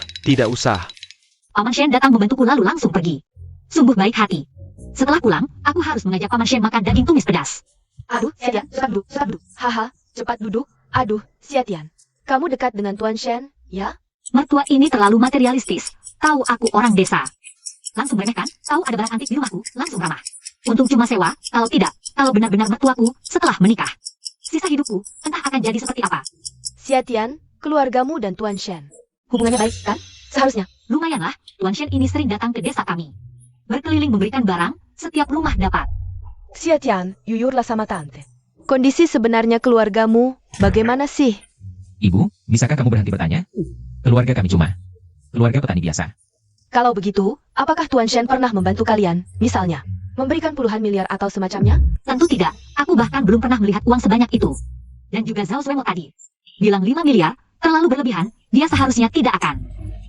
Paman Shen datang membantuku lalu langsung pergi. Sungguh baik hati. Setelah pulang, aku harus mengajak Paman Shen makan daging tumis pedas. Aduh, Xia Tian, cepat duduk. Haha, cepat duduk. Aduh, Xia Tian, kamu dekat dengan Tuan Shen, ya? Mertua ini terlalu materialistis. Tahu aku orang desa. Langsung meremehkan, tahu ada barang antik di rumahku, langsung ramah. Untung cuma sewa, kalau benar-benar mertuaku setelah menikah. Sisa hidupku, entah akan jadi seperti apa. Xia Tian, keluargamu dan Tuan Shen. Hubungannya baik, kan? Seharusnya. Lumayanlah, Tuan Shen ini sering datang ke desa kami. Berkeliling memberikan barang, setiap rumah dapat. Xia Tian, yuyurlah sama tante. Kondisi sebenarnya keluargamu, bagaimana sih? Ibu, bisakah kamu berhenti bertanya? Keluarga kami cuma keluarga petani biasa. Kalau begitu, apakah Tuan Shen pernah membantu kalian, misalnya, memberikan puluhan miliar atau semacamnya? Tentu tidak, aku bahkan belum pernah melihat uang sebanyak itu. Dan juga Zhao Zuemo tadi. Bilang 5 miliar, terlalu berlebihan, dia seharusnya tidak akan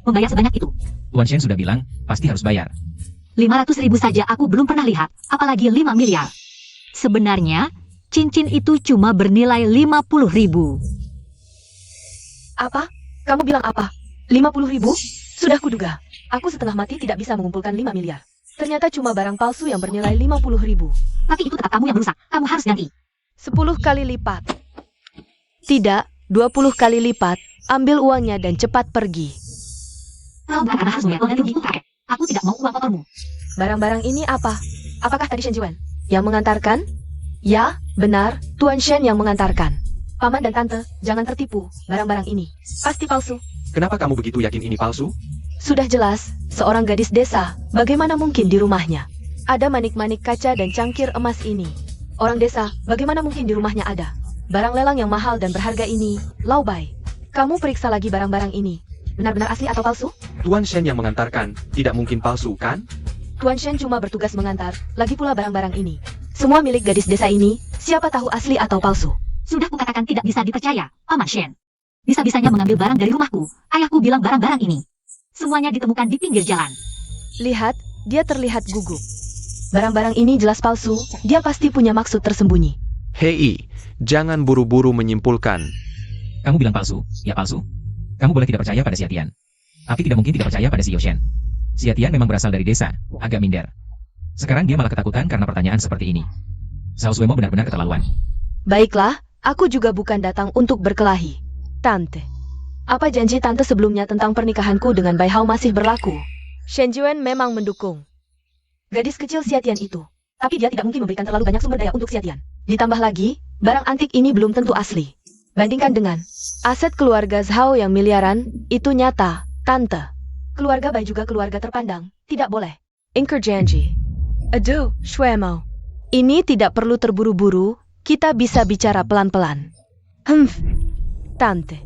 membayar sebanyak itu. Tuan Shen sudah bilang, pasti harus bayar. 500.000 saja aku belum pernah lihat, apalagi 5 miliar. Sebenarnya, cincin itu cuma bernilai 50.000. Apa? Kamu bilang apa? 50.000? Sudah kuduga. Aku setengah mati tidak bisa mengumpulkan 5 miliar. Ternyata cuma barang palsu yang bernilai 50.000. Tapi itu tetap kamu yang merusak, kamu harus ganti. 10 kali lipat. Tidak, 20 kali lipat. Ambil uangnya dan cepat pergi. Kau bukan harus membayar ganti untukku, kakek. Aku tidak mau uang kotormu. Barang-barang ini apa? Apakah tadi Shen Jiwen yang mengantarkan? Ya, benar, Tuan Shen yang mengantarkan. Paman dan Tante, jangan tertipu. Barang-barang ini pasti palsu. Kenapa kamu begitu yakin ini palsu? Sudah jelas, seorang gadis desa, bagaimana mungkin di rumahnya ada manik-manik kaca dan cangkir emas ini? Orang desa, bagaimana mungkin di rumahnya ada barang lelang yang mahal dan berharga ini? Lao Bai, kamu periksa lagi barang-barang ini. Benar-benar asli atau palsu? Tuan Shen yang mengantarkan, tidak mungkin palsu, kan? Tuan Shen cuma bertugas mengantar, lagi pula barang-barang ini semua milik gadis desa ini, siapa tahu asli atau palsu. Sudah kukatakan tidak bisa dipercaya, Paman Shen. Bisa-bisanya mengambil barang dari rumahku, ayahku bilang barang-barang ini semuanya ditemukan di pinggir jalan. Lihat, dia terlihat gugup. Barang-barang ini jelas palsu, dia pasti punya maksud tersembunyi. Hei, jangan buru-buru menyimpulkan. Kamu bilang palsu, ya palsu. Kamu boleh tidak percaya pada Xia Tian. Tapi tidak mungkin tidak percaya pada si Yoshen. Xia Tian memang berasal dari desa, agak minder. Sekarang dia malah ketakutan karena pertanyaan seperti ini. Zhao Zuemo benar-benar keterlaluan. Baiklah, aku juga bukan datang untuk berkelahi. Tante, apa janji Tante sebelumnya tentang pernikahanku dengan Bai Hao masih berlaku? Shen Juen memang mendukung gadis kecil Xiatian itu. Tapi dia tidak mungkin memberikan terlalu banyak sumber daya untuk Xiatian. Ditambah lagi, barang antik ini belum tentu asli. Bandingkan dengan aset keluarga Zhao yang miliaran, itu nyata, Tante. Keluarga Bai juga keluarga terpandang, tidak boleh. Ingkar janji. Aduh, Shuemo. Ini tidak perlu terburu-buru, kita bisa bicara pelan-pelan. Tante.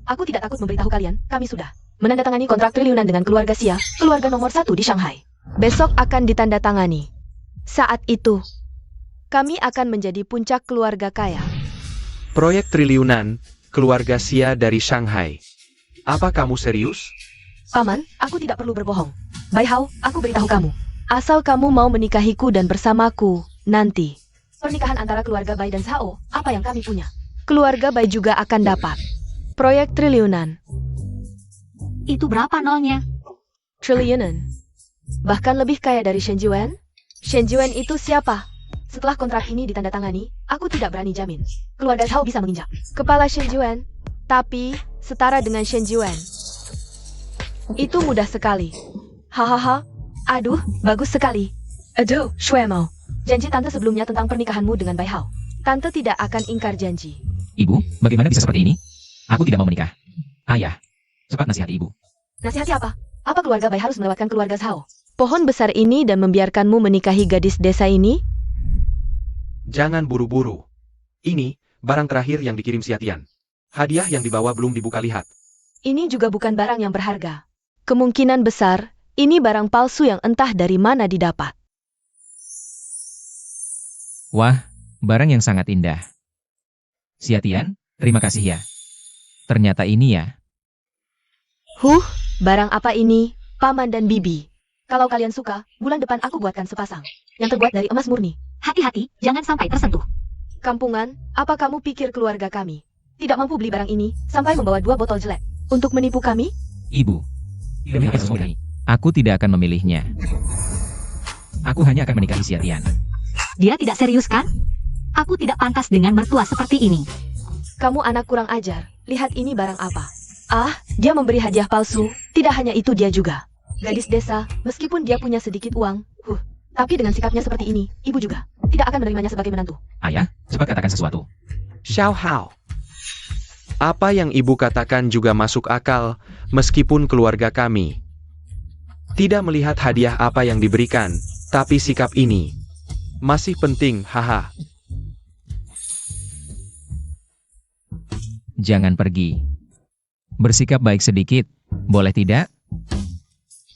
Aku tidak takut memberitahu kalian, kami sudah menandatangani kontrak triliunan dengan keluarga Xia, keluarga nomor 1 di Shanghai. Besok akan ditandatangani. Saat itu, kami akan menjadi puncak keluarga kaya. Proyek triliunan, keluarga Xia dari Shanghai. Apa kamu serius? Paman, aku tidak perlu berbohong. Bai Hao, aku beritahu kamu. Asal kamu mau menikahiku dan bersamaku, nanti. Pernikahan antara keluarga Bai dan Zhao, apa yang kami punya? Keluarga Bai juga akan dapat. Proyek triliunan. Itu berapa nolnya? Triliunan. Bahkan lebih kaya dari Shen Juen. Shen Juen itu siapa? Setelah kontrak ini ditandatangani, aku tidak berani jamin keluarga Zhao bisa menginjak kepala Shen Juen. Tapi, setara dengan Shen Juen. Itu mudah sekali. Hahaha. Aduh, bagus sekali. Aduh, Shuemo. Janji Tante sebelumnya tentang pernikahanmu dengan Bai Hao. Tante tidak akan ingkar janji. Ibu, bagaimana bisa seperti ini? Aku tidak mau menikah. Ayah, cepat nasihati ibu. Nasihati apa? Apa keluarga Bai harus melewatkan keluarga Zhao? Pohon besar ini dan membiarkanmu menikahi gadis desa ini? Jangan buru-buru. Ini, barang terakhir yang dikirim Xiatian. Hadiah yang dibawa belum dibuka lihat. Ini juga bukan barang yang berharga. Kemungkinan besar, ini barang palsu yang entah dari mana didapat. Wah, barang yang sangat indah. Xiatian, terima kasih ya. Ternyata ini ya. Barang apa ini, Paman dan Bibi? Kalau kalian suka, bulan depan aku buatkan sepasang. Yang terbuat dari emas murni. Hati-hati, jangan sampai tersentuh. Kampungan, apa kamu pikir keluarga kami tidak mampu beli barang ini sampai membawa 2 botol jelek untuk menipu kami? Ibu, demi apa semua ini? Aku tidak akan memilihnya. Aku hanya akan menikahi Xiatian. Dia tidak serius kan? Aku tidak pantas dengan mertua seperti ini. Kamu anak kurang ajar. Lihat ini barang apa. Dia memberi hadiah palsu. Tidak hanya itu, dia juga gadis desa, meskipun dia punya sedikit uang. Tapi dengan sikapnya seperti ini, ibu juga tidak akan menerimanya sebagai menantu. Ayah, cepat katakan sesuatu. Xiao Hao. Apa yang ibu katakan juga masuk akal, meskipun keluarga kami tidak melihat hadiah apa yang diberikan, tapi sikap ini masih penting, haha. Jangan pergi. Bersikap baik sedikit, boleh tidak?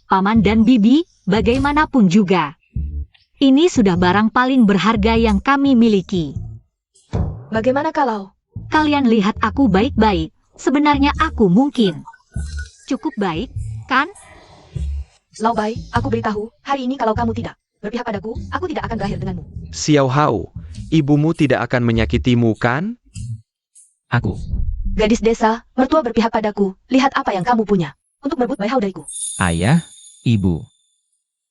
Paman dan Bibi, bagaimanapun juga. Ini sudah barang paling berharga yang kami miliki. Bagaimana kalau Kalian lihat aku baik-baik. Sebenarnya aku mungkin cukup baik, kan? Lao Bai, aku beritahu, hari ini kalau kamu tidak berpihak padaku, aku tidak akan berakhir denganmu. Xiao Hao, ibumu tidak akan menyakitimu, kan? Aku. Gadis desa, mertua berpihak padaku, lihat apa yang kamu punya untuk merebut Bai Hao dariku. Ayah, ibu.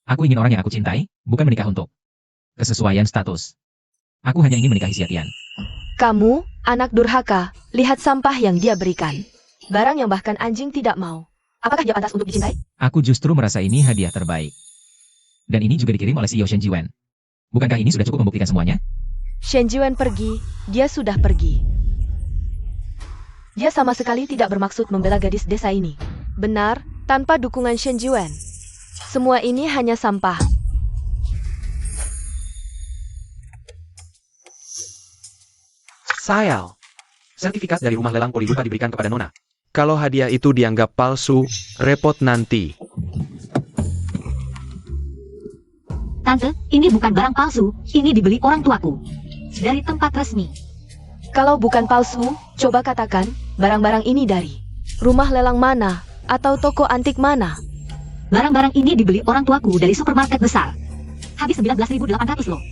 Aku ingin orang yang aku cintai, bukan menikah untuk kesesuaian status. Aku hanya ingin menikahi Xiatian. Kamu, anak durhaka, lihat sampah yang dia berikan. Barang yang bahkan anjing tidak mau. Apakah dia pantas untuk dicintai? Aku justru merasa ini hadiah terbaik. Dan ini juga dikirim oleh CEO Shen Jiwen. Bukankah ini sudah cukup membuktikan semuanya? Shen Jiwen pergi, dia sudah pergi. Dia sama sekali tidak bermaksud membela gadis desa ini. Benar, tanpa dukungan Shen Jiwen. Semua ini hanya sampah. Sayal. Sertifikat dari rumah lelang Polilupa diberikan kepada Nona. Kalau hadiah itu dianggap palsu, repot nanti. Tante, ini bukan barang palsu, ini dibeli orang tuaku. Dari tempat resmi. Kalau bukan palsu, coba katakan, barang-barang ini dari rumah lelang mana, atau toko antik mana? Barang-barang ini dibeli orang tuaku dari supermarket besar. Habis 19.800 loh.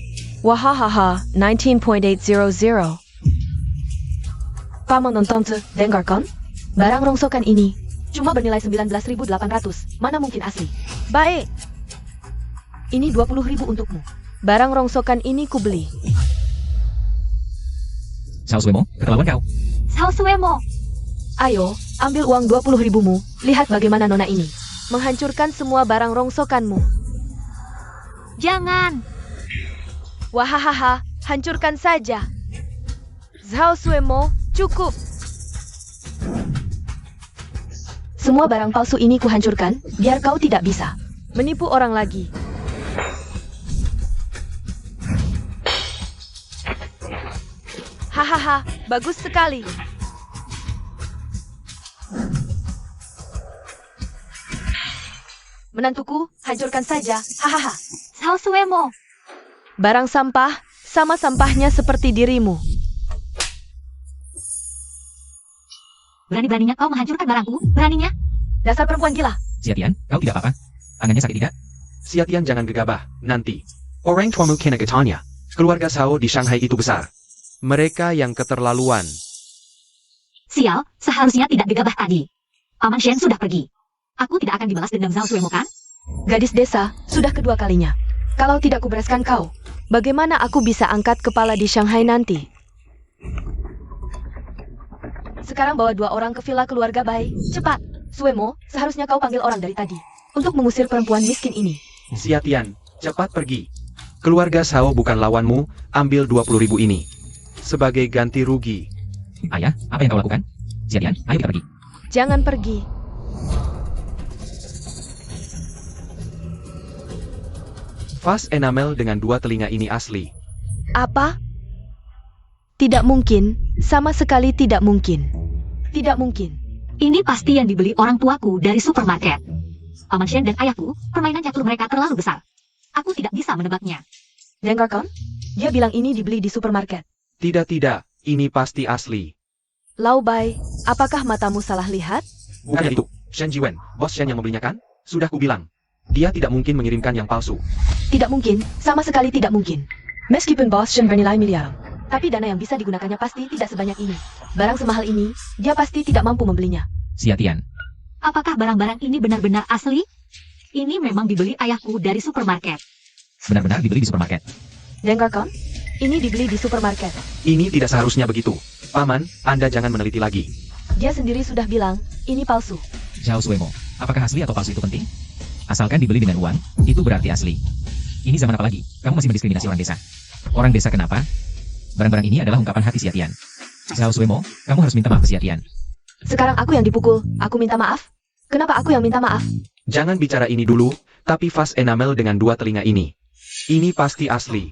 Wahahaha, 19.800. Paman dan Tante, dengarkan? Barang rongsokan ini cuma bernilai 19.800. Mana mungkin asli? Baik. Ini 20.000 untukmu. Barang rongsokan ini kubeli. Sao Suemo, keterlaluan kau. Sao Suemo. Ayo, ambil uang 20.000-mu. Lihat bagaimana nona ini. menghancurkan semua barang rongsokanmu. Jangan. Wahahaha, hancurkan saja. Zhao Suemo, cukup. Semua barang palsu ini kuhancurkan, biar kau tidak bisa menipu orang lagi. Hahaha, bagus sekali. Menantuku, hancurkan saja. Hahaha. Zhao Suemo. Barang sampah, sama sampahnya seperti dirimu. Berani-beraninya kau menghancurkan barangku? Beraninya? Dasar perempuan gila. Xiatian, kau tidak apa-apa? Tangannya sakit tidak? Xiatian jangan gegabah, nanti. Orang tuamu kena getahnya. Keluarga Sao di Shanghai itu besar. Mereka yang keterlaluan. Sial, seharusnya tidak gegabah tadi. Paman Shen sudah pergi. Aku tidak akan dibalas dendam Zhao Suemo kan? Gadis desa, sudah kedua kalinya. Kalau tidak kubereskan kau, bagaimana aku bisa angkat kepala di Shanghai nanti? Sekarang bawa 2 orang ke villa keluarga Bai. Cepat. Suemo, seharusnya kau panggil orang dari tadi untuk mengusir perempuan miskin ini. Xiatian, cepat pergi. Keluarga Sao bukan lawanmu, ambil 20.000 ini. Sebagai ganti rugi. Ayah, apa yang kau lakukan? Xiatian, ayo kita pergi. Jangan pergi. Vas enamel dengan 2 telinga ini asli. Apa? Tidak mungkin, sama sekali tidak mungkin. Tidak mungkin. Ini pasti yang dibeli orang tuaku dari supermarket. Paman Shen dan ayahku, permainan catur mereka terlalu besar. Aku tidak bisa menebaknya. Dengarkan? Dia bilang ini dibeli di supermarket. Tidak, ini pasti asli. Lau Bai, apakah matamu salah lihat? Bukannya itu, Shen Jiwen, bos Shen yang membelinya kan? Sudah kubilang. Dia tidak mungkin mengirimkan yang palsu. Tidak mungkin, sama sekali tidak mungkin. Meskipun bos Shen bernilai miliaran, tapi dana yang bisa digunakannya pasti tidak sebanyak ini. Barang semahal ini, dia pasti tidak mampu membelinya. Xiatian, Apakah barang-barang ini benar-benar asli? Ini memang dibeli ayahku dari supermarket. benar-benar dibeli di supermarket. Dengarkan? Ini dibeli di supermarket. Ini tidak seharusnya begitu. Paman, Anda jangan meneliti lagi. Dia sendiri sudah bilang, ini palsu. Zhao Suemo, apakah asli atau palsu itu penting? Asalkan dibeli dengan uang, itu berarti asli. Ini zaman apa lagi? Kamu masih mendiskriminasi orang desa. Orang desa kenapa? Barang-barang ini adalah ungkapan hati Xiatian. Zhao Suemo, kamu harus minta maaf ke Xiatian. Sekarang aku yang dipukul, aku minta maaf? Kenapa aku yang minta maaf? Jangan bicara ini dulu, tapi vas enamel dengan 2 telinga ini. Ini pasti asli.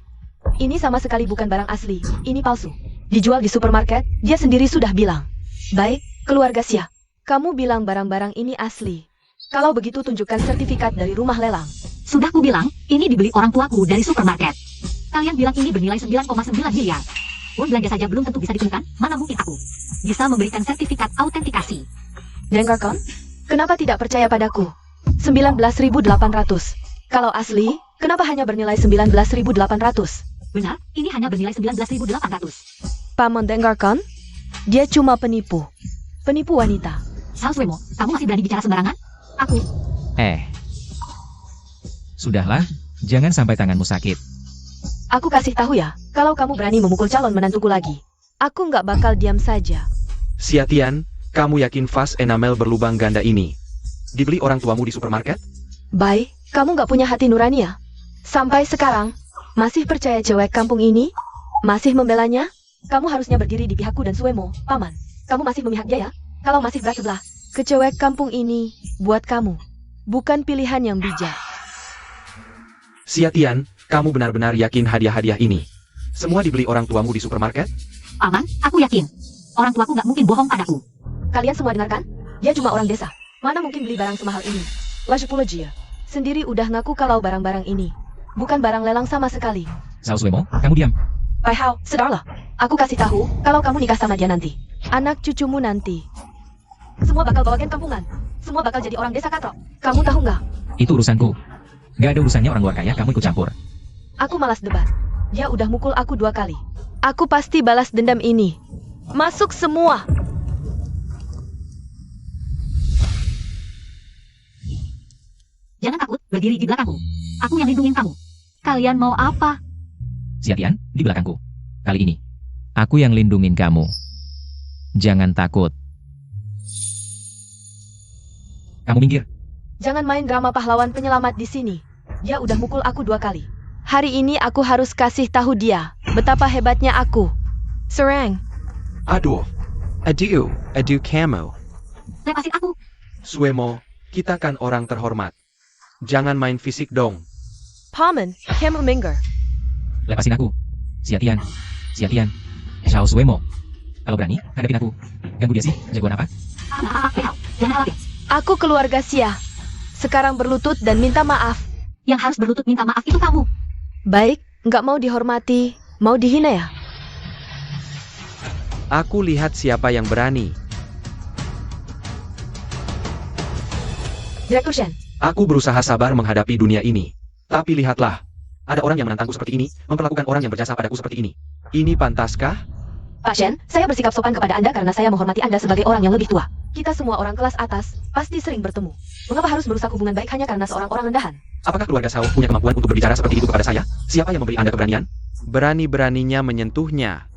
Ini sama sekali bukan barang asli, ini palsu. Dijual di supermarket, dia sendiri sudah bilang. Baik, keluarga Xia. Kamu bilang barang-barang ini asli. Kalau begitu tunjukkan sertifikat dari rumah lelang. Sudah ku bilang, ini dibeli orang tuaku dari supermarket. Kalian bilang ini bernilai 9,9 miliar. Uang belanja saja belum tentu bisa ditemukan, mana mungkin aku bisa memberikan sertifikat autentikasi. Dengarkan? Kenapa tidak percaya padaku? 19.800. Kalau asli, kenapa hanya bernilai 19.800? Benar, ini hanya bernilai 19.800. Paman dengarkan? Dia cuma penipu. Penipu wanita. Zhao Suemo, kamu masih berani bicara sembarangan? Aku, Sudahlah, jangan sampai tanganmu sakit. Aku kasih tahu ya, kalau kamu berani memukul calon menantuku lagi, aku nggak bakal diam saja. Xiatian, kamu yakin vas enamel berlubang ganda ini dibeli orang tuamu di supermarket? Bai, kamu nggak punya hati nurani ya? Sampai sekarang, masih percaya cewek kampung ini? Masih membelanya? Kamu harusnya berdiri di pihakku dan Suemo, paman. Kamu masih memihak dia ya? Kalau masih berat sebelah, ke cewek kampung ini, buat kamu. Bukan pilihan yang bijak. Xiatian, kamu benar-benar yakin hadiah-hadiah ini semua dibeli orang tuamu di supermarket? paman, aku yakin. Orang tuaku nggak mungkin bohong padaku. Kalian semua dengarkan? Dia cuma orang desa. Mana mungkin beli barang semahal ini? Lajepulojia sendiri udah ngaku kalau barang-barang ini bukan barang lelang sama sekali. Zhao Suemo, kamu diam. Pai Hao, sedarlah. Aku kasih tahu kalau kamu nikah sama dia nanti. Anak cucumu nanti. Semua bakal bawa geng kampungan. Semua bakal jadi orang desa katrok. Kamu tahu nggak? Itu urusanku. Gak ada urusannya orang luar kaya, kamu ikut campur. Aku malas debat. Dia udah mukul aku 2 kali. Aku pasti balas dendam ini. Masuk semua. Jangan takut, berdiri di belakangku. Aku yang lindungin kamu. Kalian mau apa? Xiatian, di belakangku. Kali ini, aku yang lindungin kamu. Jangan takut. Kamu minggir. Jangan main drama pahlawan penyelamat di sini. Dia udah mukul aku 2 kali. Hari ini aku harus kasih tahu dia betapa hebatnya aku. Serang. Aduh, Adu kamu. Lepasin aku. Suemo, kita kan orang terhormat. Jangan main fisik dong. Paman, kamu minggir. Lepasin aku. Siatian. Xiao Suemo. Kalau berani, hadapin aku. Ganggu dia sih, jagoan apa? Jangan khawatir. Aku keluarga Xia. Sekarang berlutut dan minta maaf. Yang harus berlutut minta maaf itu kamu. Baik, nggak mau dihormati, mau dihina ya? Aku lihat siapa yang berani. Direktur Shen, Aku berusaha sabar menghadapi dunia ini. Tapi lihatlah, ada orang yang menantangku seperti ini, memperlakukan orang yang berjasa padaku seperti ini. Ini pantaskah? Pak Shen, saya bersikap sopan kepada Anda karena saya menghormati Anda sebagai orang yang lebih tua. Kita semua orang kelas atas, pasti sering bertemu. Mengapa harus merusak hubungan baik hanya karena seorang orang rendahan? Apakah keluarga Shao punya kemampuan untuk berbicara seperti itu kepada saya? Siapa yang memberi Anda keberanian? Berani-beraninya menyentuhnya.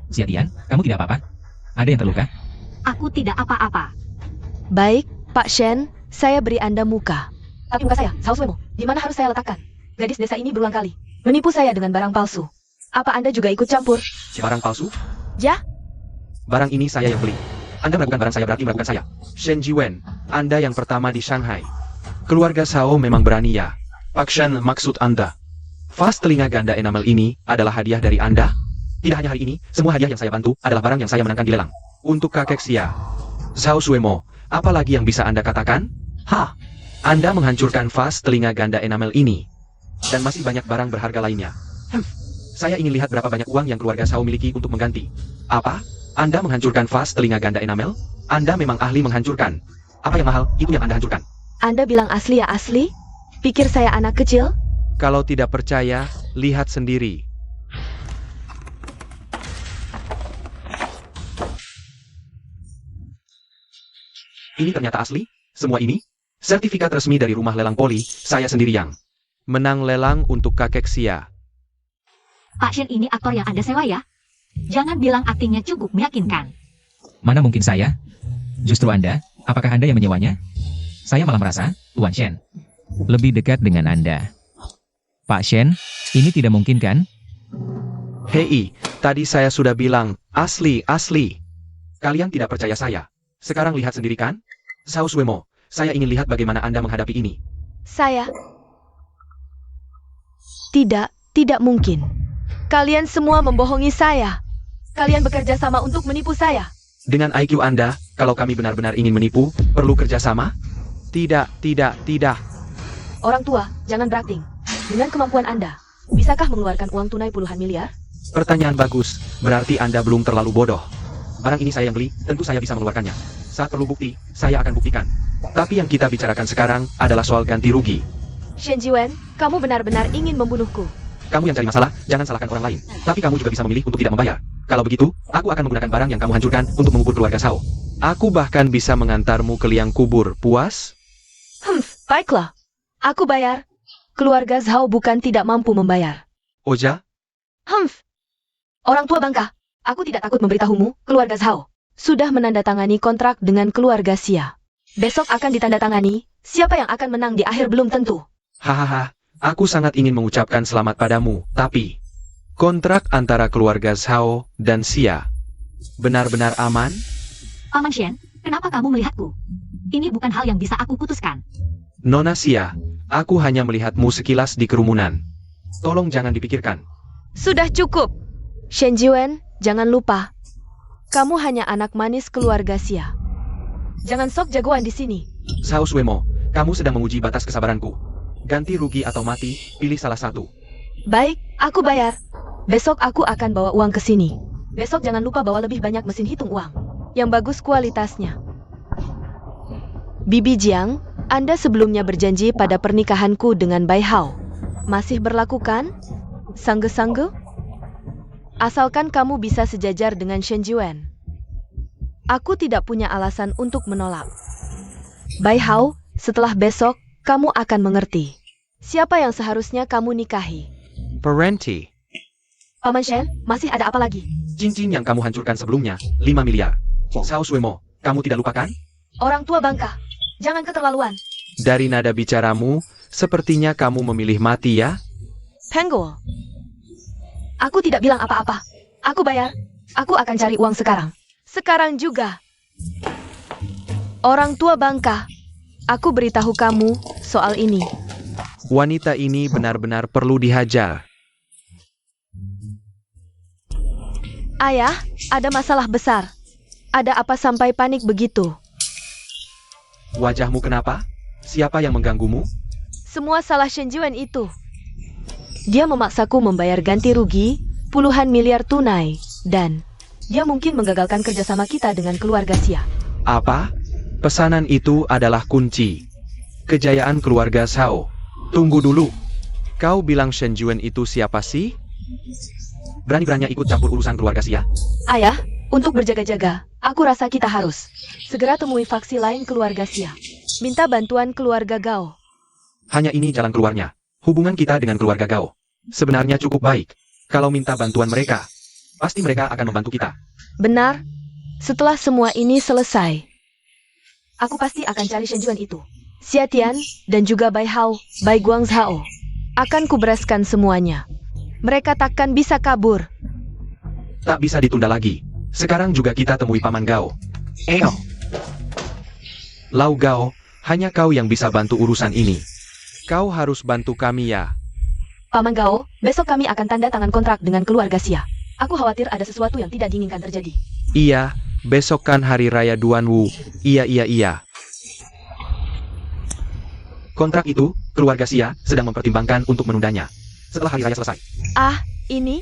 Siatian, kamu tidak apa-apa? Ada yang terluka? Aku tidak apa-apa. Baik, Pak Shen, saya beri Anda muka. Tapi muka saya, Xiao Suemo, di mana harus saya letakkan? Gadis desa ini berulang kali menipu saya dengan barang palsu. Apa Anda juga ikut campur? Barang palsu? Ya? Barang ini saya yang beli. Anda meragukan barang saya berarti meragukan saya. Shen Jiwen, Anda yang pertama di Shanghai. Keluarga Shao memang berani ya. Pak Shen, maksud Anda? Vas telinga ganda enamel ini adalah hadiah dari Anda? Tidak hanya hari ini, semua hadiah yang saya bantu adalah barang yang saya menangkan di lelang. Untuk kakek Xia. Zhao Suemo, apa lagi yang bisa Anda katakan? Hah? Anda menghancurkan vas telinga ganda enamel ini. Dan masih banyak barang berharga lainnya. Saya ingin lihat berapa banyak uang yang keluarga Shao miliki untuk mengganti. Apa? Anda menghancurkan vas telinga ganda enamel? Anda memang ahli menghancurkan. Apa yang mahal, itu yang Anda hancurkan. Anda bilang asli ya asli? Pikir saya anak kecil? Kalau tidak percaya, lihat sendiri. Ini ternyata asli? Semua ini? Sertifikat resmi dari rumah lelang poli, saya sendiri yang Menang lelang untuk kakek Xia. Pak Shen ini aktor yang Anda sewa ya? Jangan bilang aktingnya cukup meyakinkan. Mana mungkin saya? Justru Anda? Apakah Anda yang menyewanya? Saya malah merasa, Tuan Shen, lebih dekat dengan Anda. Pak Shen, ini tidak mungkin kan? Hei, tadi saya sudah bilang, asli. Kalian tidak percaya saya. Sekarang lihat sendiri kan? Zhao Suemo, saya ingin lihat bagaimana Anda menghadapi ini. Saya? Tidak mungkin. Kalian semua membohongi saya. Kalian bekerja sama untuk menipu saya. Dengan IQ Anda, kalau kami benar-benar ingin menipu, perlu kerjasama? Tidak. Orang tua, jangan berakting. Dengan kemampuan Anda, bisakah mengeluarkan uang tunai puluhan miliar? Pertanyaan bagus, berarti Anda belum terlalu bodoh. Barang ini saya yang beli, tentu saya bisa mengeluarkannya. Saat perlu bukti, saya akan buktikan. Tapi yang kita bicarakan sekarang adalah soal ganti rugi. Shen Jiwen, kamu benar-benar ingin membunuhku. Kamu yang cari masalah, jangan salahkan orang lain. Tapi kamu juga bisa memilih untuk tidak membayar. Kalau begitu, aku akan menggunakan barang yang kamu hancurkan untuk mengubur keluarga Shao. Aku bahkan bisa mengantarmu ke liang kubur. Puas? Baiklah. Aku bayar. Keluarga Zhao bukan tidak mampu membayar. Oja, Orang tua bangka, aku tidak takut memberitahumu, keluarga Zhao sudah menandatangani kontrak dengan keluarga Xia. Besok akan ditandatangani, siapa yang akan menang di akhir belum tentu. hahaha, aku sangat ingin mengucapkan selamat padamu, tapi Kontrak antara keluarga Shao dan Xia benar-benar aman? Paman Shen, kenapa kamu melihatku? Ini bukan hal yang bisa aku putuskan. Nona Xia, aku hanya melihatmu sekilas di kerumunan. tolong jangan dipikirkan. Sudah cukup. Shen Jiwen, jangan lupa. Kamu hanya anak manis keluarga Xia. Jangan sok jagoan di sini. Zhao Suemo, kamu sedang menguji batas kesabaranku. Ganti rugi atau mati, pilih salah satu. Baik, aku bayar. Besok aku akan bawa uang ke sini. Besok jangan lupa bawa lebih banyak mesin hitung uang. Yang bagus kualitasnya. Bibi Jiang, Anda sebelumnya berjanji pada pernikahanku dengan Bai Hao. Masih berlaku kan? Sangge-sangge? Asalkan kamu bisa sejajar dengan Shen Jiwen. Aku tidak punya alasan untuk menolak. Bai Hao, setelah besok, kamu akan mengerti. Siapa yang seharusnya kamu nikahi? Parenti. Paman Shen, masih ada apa lagi? Cincin yang kamu hancurkan sebelumnya, 5 miliar. Zhao Suemo, kamu tidak lupakan? Orang tua bangka, jangan keterlaluan. Dari nada bicaramu, sepertinya kamu memilih mati ya? Penggol. Aku tidak bilang apa-apa. Aku bayar. Aku akan cari uang sekarang. Sekarang juga. Orang tua bangka, aku beritahu kamu soal ini. Wanita ini benar-benar perlu dihajar. Ayah, ada masalah besar. Ada apa sampai panik begitu? Wajahmu kenapa? Siapa yang mengganggumu? Semua salah Shen Juan itu. Dia memaksaku membayar ganti rugi puluhan miliar tunai, dan dia mungkin menggagalkan kerjasama kita dengan keluarga Xia. Apa? Pesanan itu adalah kunci kejayaan keluarga Shao. Tunggu dulu. Kau bilang Shen Juan itu siapa sih? Berani-beraninya ikut campur urusan keluarga Xia? Ayah, untuk berjaga-jaga, aku rasa kita harus segera temui faksi lain keluarga Xia. Minta bantuan keluarga Gao. Hanya ini jalan keluarnya. Hubungan kita dengan keluarga Gao sebenarnya cukup baik. Kalau minta bantuan mereka, pasti mereka akan membantu kita. Benar. Setelah semua ini selesai, aku pasti akan cari Shen Juan itu. Xia Tian dan juga Bai Hao, Bai Guangzhao. Akan kubereskan semuanya. Mereka takkan bisa kabur. Tak bisa ditunda lagi. Sekarang juga kita temui Paman Gao. Eo. Lau Gao, hanya kau yang bisa bantu urusan ini. Kau harus bantu kami ya. Paman Gao, besok kami akan tanda tangan kontrak dengan keluarga Xia. Aku khawatir ada sesuatu yang tidak diinginkan terjadi. Iya, besok kan hari raya Duanwu. Iya. Kontrak itu, keluarga Xia sedang mempertimbangkan untuk menundanya. Setelah hari raya selesai. Ah, ini?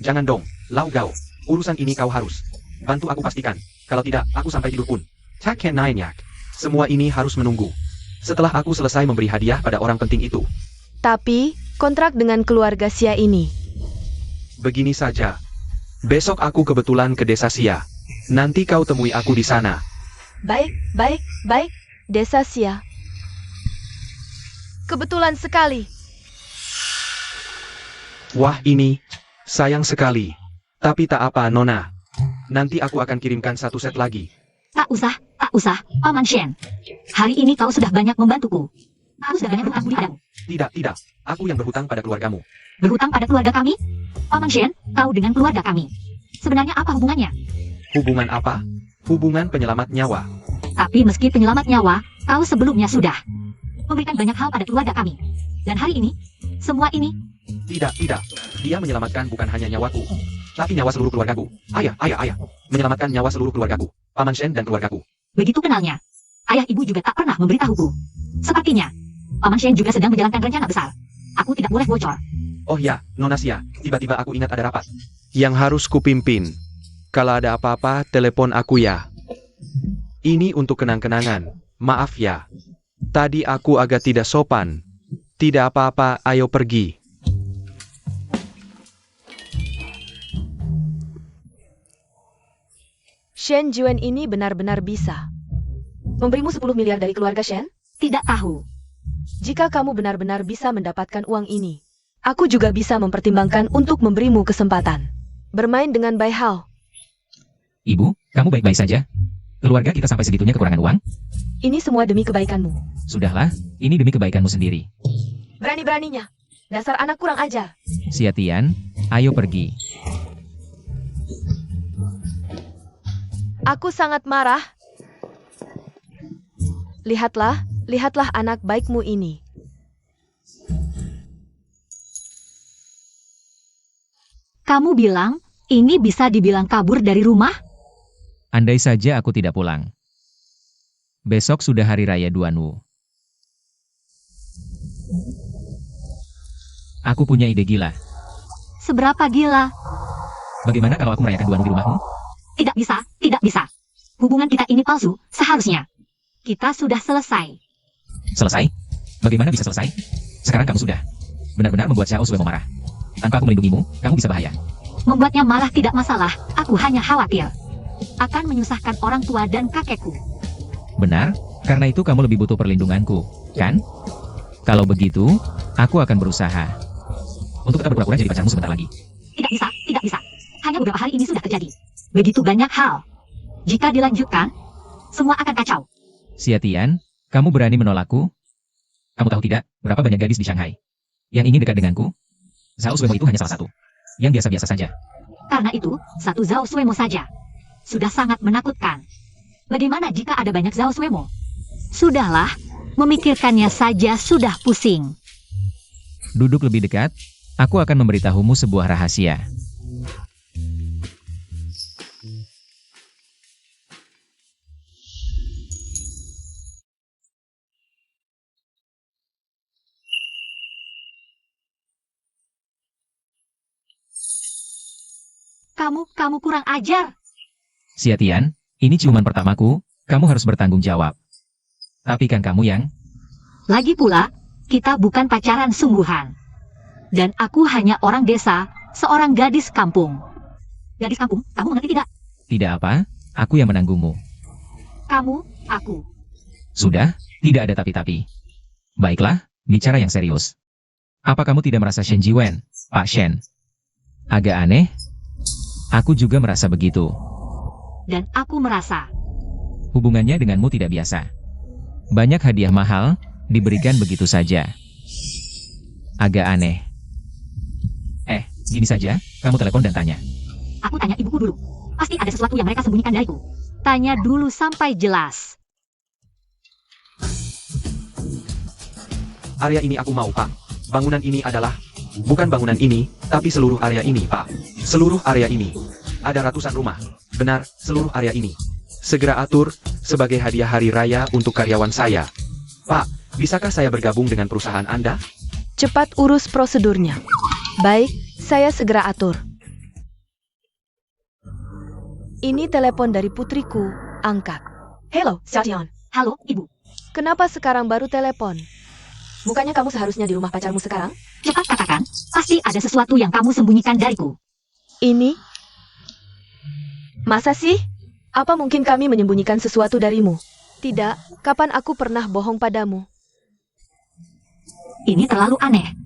Jangan dong, Lau Gao. Urusan ini kau harus bantu aku pastikan. Kalau tidak, aku sampai tidur pun. Tak kenainya. Semua ini harus menunggu. Setelah aku selesai memberi hadiah pada orang penting itu. Tapi, kontrak dengan keluarga Xia ini. Begini saja. Besok aku kebetulan ke desa Xia. Nanti kau temui aku di sana. Baik. Desa Xia. Kebetulan sekali. Wah ini, sayang sekali. Tapi tak apa Nona. Nanti aku akan kirimkan satu set lagi. Tak usah, Paman Shen. Hari ini kau sudah banyak membantuku. Kau sudah banyak berhutang budi padamu. Tidak. Aku yang berhutang pada keluargamu. Berhutang pada keluarga kami? Paman Shen, kau dengan keluarga kami. Sebenarnya apa hubungannya? Hubungan apa? Hubungan penyelamat nyawa. Tapi meski penyelamat nyawa, kau sebelumnya sudah memberikan banyak hal pada keluarga kami. Dan hari ini, semua ini... Tidak. Dia menyelamatkan bukan hanya nyawaku, tapi nyawa seluruh keluargaku. Ayah. Menyelamatkan nyawa seluruh keluargaku. Paman Shen dan keluargaku. Begitu kenalnya. Ayah ibu juga tak pernah memberitahuku. Sepertinya, Paman Shen juga sedang menjalankan rencana besar. Aku tidak boleh bocor. Oh ya, Nona Xia, tiba-tiba aku ingat ada rapat. Yang harus kupimpin. Kalau ada apa-apa, telepon aku ya. Ini untuk kenang-kenangan. Maaf ya. Tadi aku agak tidak sopan. Tidak apa-apa, ayo pergi. Shen Juan ini benar-benar bisa memberimu 10 miliar dari keluarga Shen? Tidak tahu. Jika kamu benar-benar bisa mendapatkan uang ini, aku juga bisa mempertimbangkan untuk memberimu kesempatan bermain dengan Bai Hao. Ibu, kamu baik-baik saja? Keluarga kita sampai segitunya kekurangan uang? Ini semua demi kebaikanmu. Sudahlah, ini demi kebaikanmu sendiri. Berani-beraninya. Dasar anak kurang ajar. Xia Tian, ayo pergi. Aku sangat marah. Lihatlah anak baikmu ini. Kamu bilang, ini bisa dibilang kabur dari rumah? Andai saja aku tidak pulang. Besok sudah hari raya Duanwu. Aku punya ide gila. Seberapa gila? Bagaimana kalau aku merayakan Duanwu di rumahmu? Tidak bisa. Hubungan kita ini palsu, seharusnya. Kita sudah selesai. Selesai? Bagaimana bisa selesai? Sekarang kamu sudah benar-benar membuat Xiao Suemo marah. Tanpa aku melindungimu, kamu bisa bahaya. Membuatnya marah tidak masalah, aku hanya khawatir akan menyusahkan orang tua dan kakekku. Benar, karena itu kamu lebih butuh perlindunganku, kan? Kalau begitu, aku akan berusaha untuk tetap berpura-pura jadi pacarmu sebentar lagi. Tidak bisa. Hanya beberapa hari ini sudah terjadi begitu banyak hal. Jika dilanjutkan, semua akan kacau. Xiatian, kamu berani menolakku? Kamu tahu tidak, berapa banyak gadis di Shanghai yang ingin dekat denganku? Zhao Suemo itu hanya salah satu, yang biasa-biasa saja. Karena itu, satu Zhao Suemo saja. Sudah sangat menakutkan. Bagaimana jika ada banyak Zhao Suemo? Sudahlah, memikirkannya saja sudah pusing. Duduk lebih dekat, aku akan memberitahumu sebuah rahasia. Kamu kurang ajar. Xiatian, ini ciuman pertamaku, kamu harus bertanggung jawab. Tapi kan kamu yang... Lagi pula, kita bukan pacaran sungguhan. Dan aku hanya orang desa, seorang gadis kampung. Gadis kampung, kamu mengerti tidak? Tidak apa, aku yang menanggungmu. Kamu, aku. Sudah, tidak ada tapi-tapi. Baiklah, bicara yang serius. Apa kamu tidak merasa Shen Jiwen, Pak Shen? Agak aneh? Aku juga merasa begitu. Dan aku merasa. Hubungannya denganmu tidak biasa. Banyak hadiah mahal, diberikan begitu saja. Agak aneh. Gini saja, kamu telepon dan tanya. Aku tanya ibuku dulu. Pasti ada sesuatu yang mereka sembunyikan dariku. Tanya dulu sampai jelas. Area ini aku mau, Pak. Bangunan ini adalah... Bukan bangunan ini, tapi seluruh area ini, Pak. Seluruh area ini. Ada ratusan rumah. Benar, seluruh area ini. Segera atur, sebagai hadiah hari raya untuk karyawan saya. Pak, bisakah saya bergabung dengan perusahaan Anda? Cepat urus prosedurnya. Baik, saya segera atur. Ini telepon dari putriku, angkat. Hello, Xiatian. Halo, ibu. Kenapa sekarang baru telepon? Bukannya kamu seharusnya di rumah pacarmu sekarang? Cepat katakan, pasti ada sesuatu yang kamu sembunyikan dariku. Ini? Masa sih? Apa mungkin kami menyembunyikan sesuatu darimu? Tidak, kapan aku pernah bohong padamu? Ini terlalu aneh.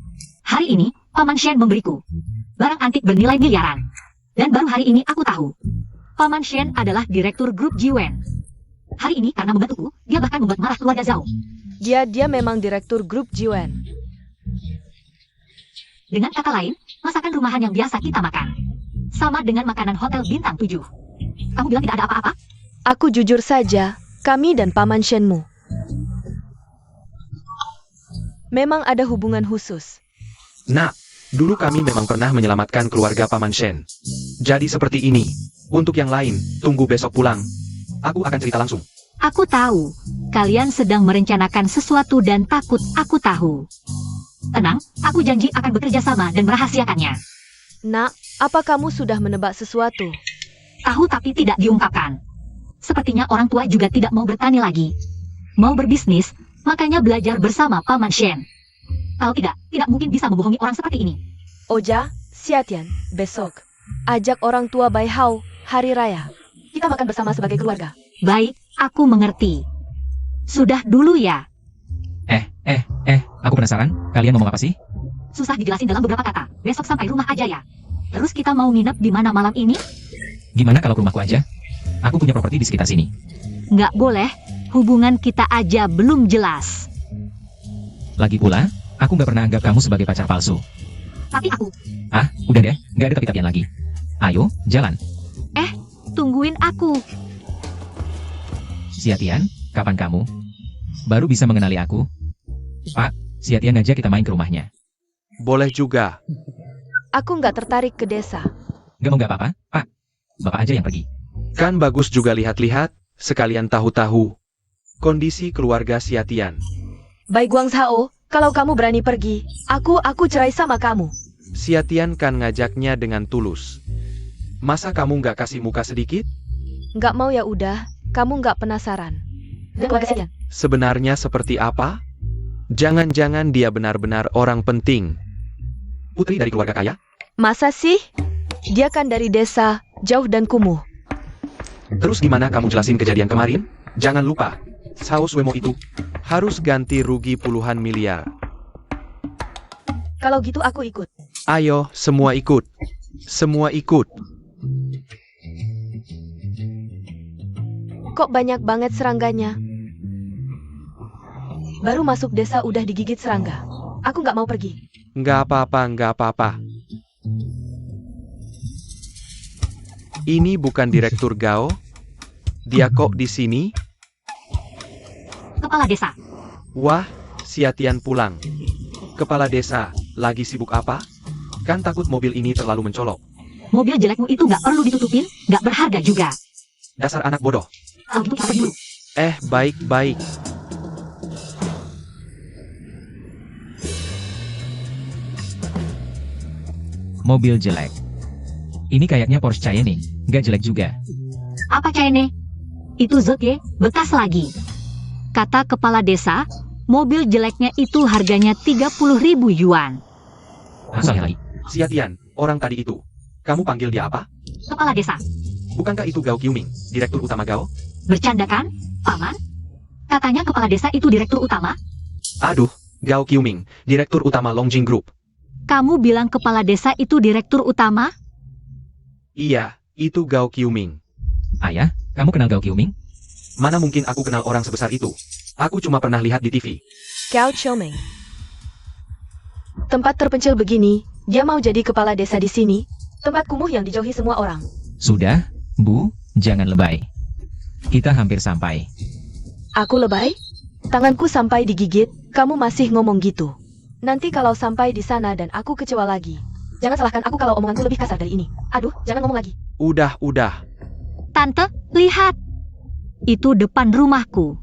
Hari ini, Paman Shen memberiku barang antik bernilai miliaran. Dan baru hari ini aku tahu. Paman Shen adalah direktur grup Jiwen. Hari ini karena membantuku, dia bahkan membuat marah keluarga Zhao. Dia memang direktur grup Jiwen. Dengan kata lain, masakan rumahan yang biasa kita makan. Sama dengan makanan hotel bintang 7. Kamu bilang tidak ada apa-apa? Aku jujur saja, kami dan Paman Shenmu memang ada hubungan khusus. Nak, dulu kami memang pernah menyelamatkan keluarga Paman Shen. Jadi seperti ini. Untuk yang lain, tunggu besok pulang. Aku akan cerita langsung. Aku tahu, kalian sedang merencanakan sesuatu dan takut aku tahu. Tenang, aku janji akan bekerja sama dan merahasiakannya. Nak, apa kamu sudah menebak sesuatu? Tahu tapi tidak diungkapkan. Sepertinya orang tua juga tidak mau bertani lagi. Mau berbisnis, makanya belajar bersama Paman Shen. Kalau tidak mungkin bisa membohongi orang seperti ini. Oja, Xiatian, besok ajak orang tua Bai Hao hari raya. Kita makan bersama sebagai keluarga. Baik, aku mengerti. Sudah dulu ya. Aku penasaran, kalian ngomong apa sih? Susah dijelasin dalam beberapa kata. Besok sampai rumah aja ya. Terus kita mau nginep di mana malam ini? Gimana kalau ke rumahku aja? Aku punya properti di sekitar sini. Nggak boleh. Hubungan kita aja belum jelas. Lagi pula, aku nggak pernah anggap kamu sebagai pacar palsu. Tapi aku... Udah deh, nggak ada tapi-tapian lagi. Ayo, jalan. Tungguin aku. Xiatian, kapan kamu baru bisa mengenali aku? Pak, Xiatian aja kita main ke rumahnya. Boleh juga. Aku nggak tertarik ke desa. Nggak apa-apa, Pak. Bapak aja yang pergi. Kan bagus juga lihat-lihat, sekalian tahu-tahu kondisi keluarga Xiatian. Bai Guangzhao, kalau kamu berani pergi, aku cerai sama kamu. Xiatian kan ngajaknya dengan tulus. Masa kamu nggak kasih muka sedikit? Nggak mau ya udah, kamu nggak penasaran. Dan keluarga Xiatian. Sebenarnya seperti apa? Jangan-jangan dia benar-benar orang penting. Putri dari keluarga kaya? Masa sih? Dia kan dari desa, jauh dan kumuh. Terus gimana kamu jelasin kejadian kemarin? Jangan lupa, Zhao Suemo itu Harus ganti rugi puluhan miliar. Kalau gitu aku ikut. Ayo, semua ikut. Semua ikut. Kok banyak banget serangganya? Baru masuk desa udah digigit serangga. Aku nggak mau pergi. Nggak apa-apa, nggak apa-apa. Ini bukan Direktur Gao? Dia kok di sini? Kepala desa. Wah, Siatian pulang. Kepala desa, lagi sibuk apa? Kan takut mobil ini terlalu mencolok. Mobil jelekmu itu nggak perlu ditutupin, nggak berharga juga. Dasar anak bodoh. Kalau gitu kita pergi dulu. Baik-baik. Mobil jelek. Ini kayaknya Porsche Cayenne, nggak jelek juga. Apa Cayenne? Itu Zoge, bekas lagi. Kata kepala desa, mobil jeleknya itu harganya 30.000 yuan. Masa lagi? Siatian, orang tadi itu. Kamu panggil dia apa? Kepala desa. Bukankah itu Gao Qiuming, Direktur Utama Gao? Bercanda kan, Paman? Katanya kepala desa itu direktur utama? Aduh, Gao Qiuming, Direktur Utama Longjing Group. Kamu bilang kepala desa itu direktur utama? Iya, itu Gao Qiuming. Ayah, kamu kenal Gao Qiuming? Mana mungkin aku kenal orang sebesar itu. Aku cuma pernah lihat di TV. Gao Qiuming. Tempat terpencil begini, dia mau jadi kepala desa di sini. Tempat kumuh yang dijauhi semua orang. Sudah, Bu, jangan lebay. Kita hampir sampai. Aku lebay? Tanganku sampai digigit, kamu masih ngomong gitu. Nanti kalau sampai di sana dan aku kecewa lagi. Jangan salahkan aku kalau omonganku lebih kasar dari ini. Aduh, jangan ngomong lagi. Udah. Tante, lihat. Itu depan rumahku.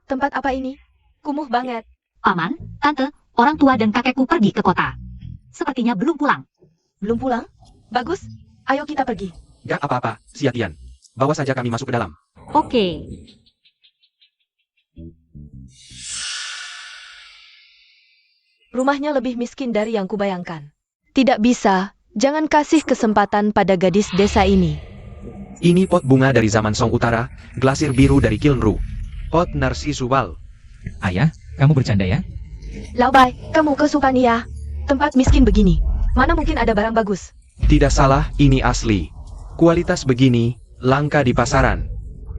Tempat apa ini? Kumuh banget. Paman, tante, orang tua dan kakekku pergi ke kota. Sepertinya belum pulang. Belum pulang? Bagus. Ayo kita pergi. Gak apa-apa, Siatian. Bawa saja kami masuk ke dalam. Oke. Rumahnya lebih miskin dari yang kubayangkan. Tidak bisa, jangan kasih kesempatan pada gadis desa ini. Ini pot bunga dari zaman Song Utara, glasir biru dari Kilnru. Pot Narsisuwal. Ayah, kamu bercanda ya? Laubai, kamu kesukaan ya? Tempat miskin begini. Mana mungkin ada barang bagus? Tidak salah, ini asli. Kualitas begini, langka di pasaran.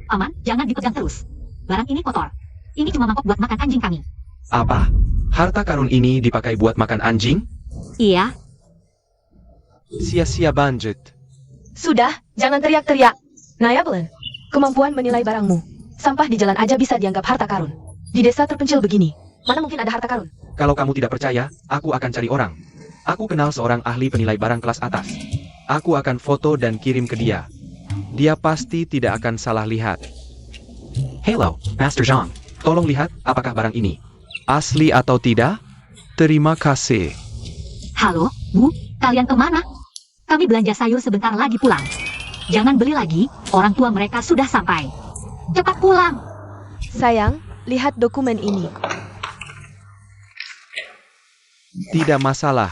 Paman, jangan dipegang terus. Barang ini kotor. Ini cuma mangkok buat makan anjing kami. Apa? Harta karun ini dipakai buat makan anjing? Iya, Sia-sia banget. Sudah, jangan teriak-teriak. Naya Belen, kemampuan menilai barangmu. Sampah di jalan aja bisa dianggap harta karun. Di desa terpencil begini, mana mungkin ada harta karun? Kalau kamu tidak percaya, aku akan cari orang. Aku kenal seorang ahli penilai barang kelas atas. Aku akan foto dan kirim ke dia. Dia pasti tidak akan salah lihat. Hello, Master Zhang. Tolong lihat, apakah barang ini Asli atau tidak? Terima kasih. halo, Bu, kalian kemana? Kami belanja sayur sebentar lagi pulang. Jangan beli lagi, orang tua mereka sudah sampai. Cepat pulang. Sayang, lihat dokumen ini. Tidak masalah.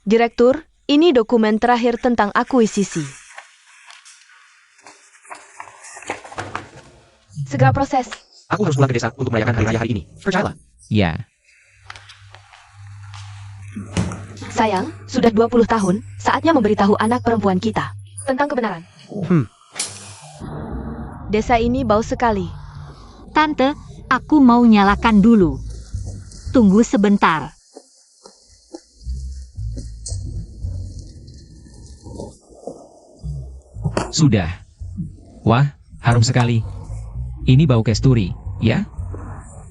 Direktur, ini dokumen terakhir tentang akuisisi. Segera proses. Aku harus pulang ke desa untuk merayakan hari raya hari ini. Percayalah. Ya. Sayang, sudah 20 tahun, saatnya memberitahu anak perempuan kita tentang kebenaran. Desa ini bau sekali. Tante, aku mau nyalakan dulu. Tunggu sebentar. Sudah. Wah, harum sekali. Ini bau kesturi, ya?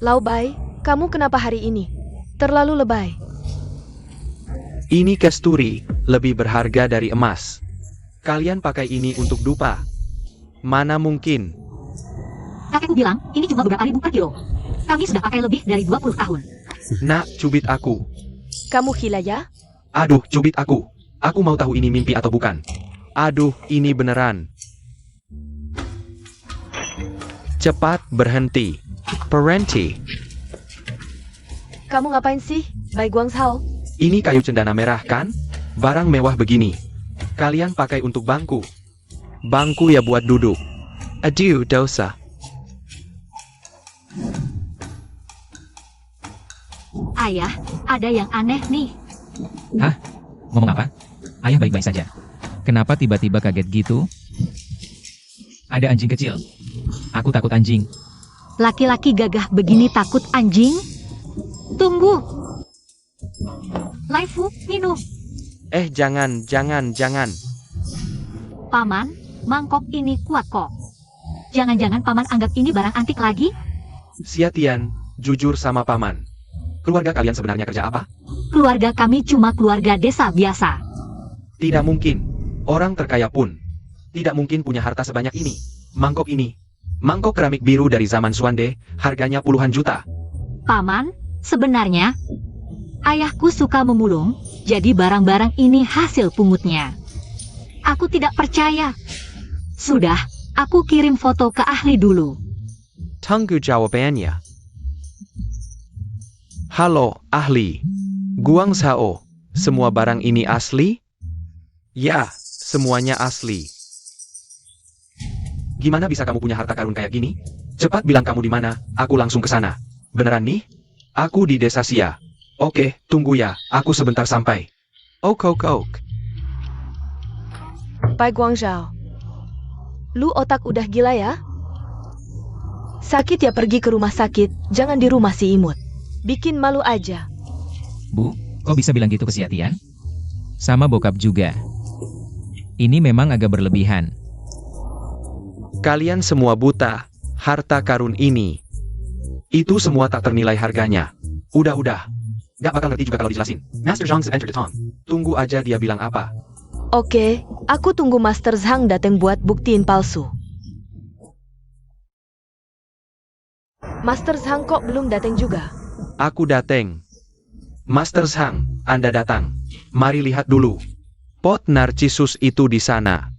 Laubai, kamu kenapa hari ini? Terlalu lebay. Ini kasturi, lebih berharga dari emas. Kalian pakai ini untuk dupa. Mana mungkin? Kakekku bilang, ini cuma beberapa ribu per kilo. Kami sudah pakai lebih dari 20 tahun. Nak, cubit aku. Kamu gila ya? Aduh, cubit aku. Aku mau tahu ini mimpi atau bukan. Aduh, ini beneran. Cepat berhenti. Berhenti. Kamu ngapain sih, Bai Guangzhao? Ini kayu cendana merah kan? Barang mewah begini. Kalian pakai untuk bangku. Bangku ya buat duduk. Aduh, dosa. Ayah, ada yang aneh nih. Ngomong apa? Ayah baik-baik saja. Kenapa tiba-tiba kaget gitu? Ada anjing kecil. Aku takut anjing. Laki-laki gagah begini takut anjing? Tunggu. Laifu, minum. Jangan. Paman, mangkok ini kuat kok. Jangan-jangan paman anggap ini barang antik lagi? Xiatian, jujur sama paman. Keluarga kalian sebenarnya kerja apa? Keluarga kami cuma keluarga desa biasa. Tidak mungkin. Orang terkaya pun tidak mungkin punya harta sebanyak ini. Mangkok ini. Mangkok keramik biru dari zaman Suande, harganya puluhan juta. Paman, sebenarnya ayahku suka memulung, jadi barang-barang ini hasil pungutnya. Aku tidak percaya. Sudah, aku kirim foto ke ahli dulu. Tunggu jawabannya. Halo, ahli. Guang Sao, semua barang ini asli? Ya, semuanya asli. Gimana bisa kamu punya harta karun kayak gini? Cepat bilang kamu di mana, aku langsung ke sana. Beneran nih? Aku di desa Xia. Oke, tunggu ya, aku sebentar sampai. Ok. Pai Guangzhao. Lu otak udah gila ya? Sakit ya pergi ke rumah sakit, jangan di rumah si imut. Bikin malu aja. Bu, kok bisa bilang gitu ke Xiatian? Sama bokap juga. Ini memang agak berlebihan. Kalian semua buta, harta karun ini. Itu semua tak ternilai harganya. Udah. Gak bakal ngerti juga kalau dijelasin. Master Zhang entered the town. Tunggu aja dia bilang apa. Oke, aku tunggu Master Zhang datang buat buktiin palsu. Master Zhang kok belum datang juga? Aku dateng. Master Zhang, Anda datang. Mari lihat dulu. Pot narcisus itu di sana.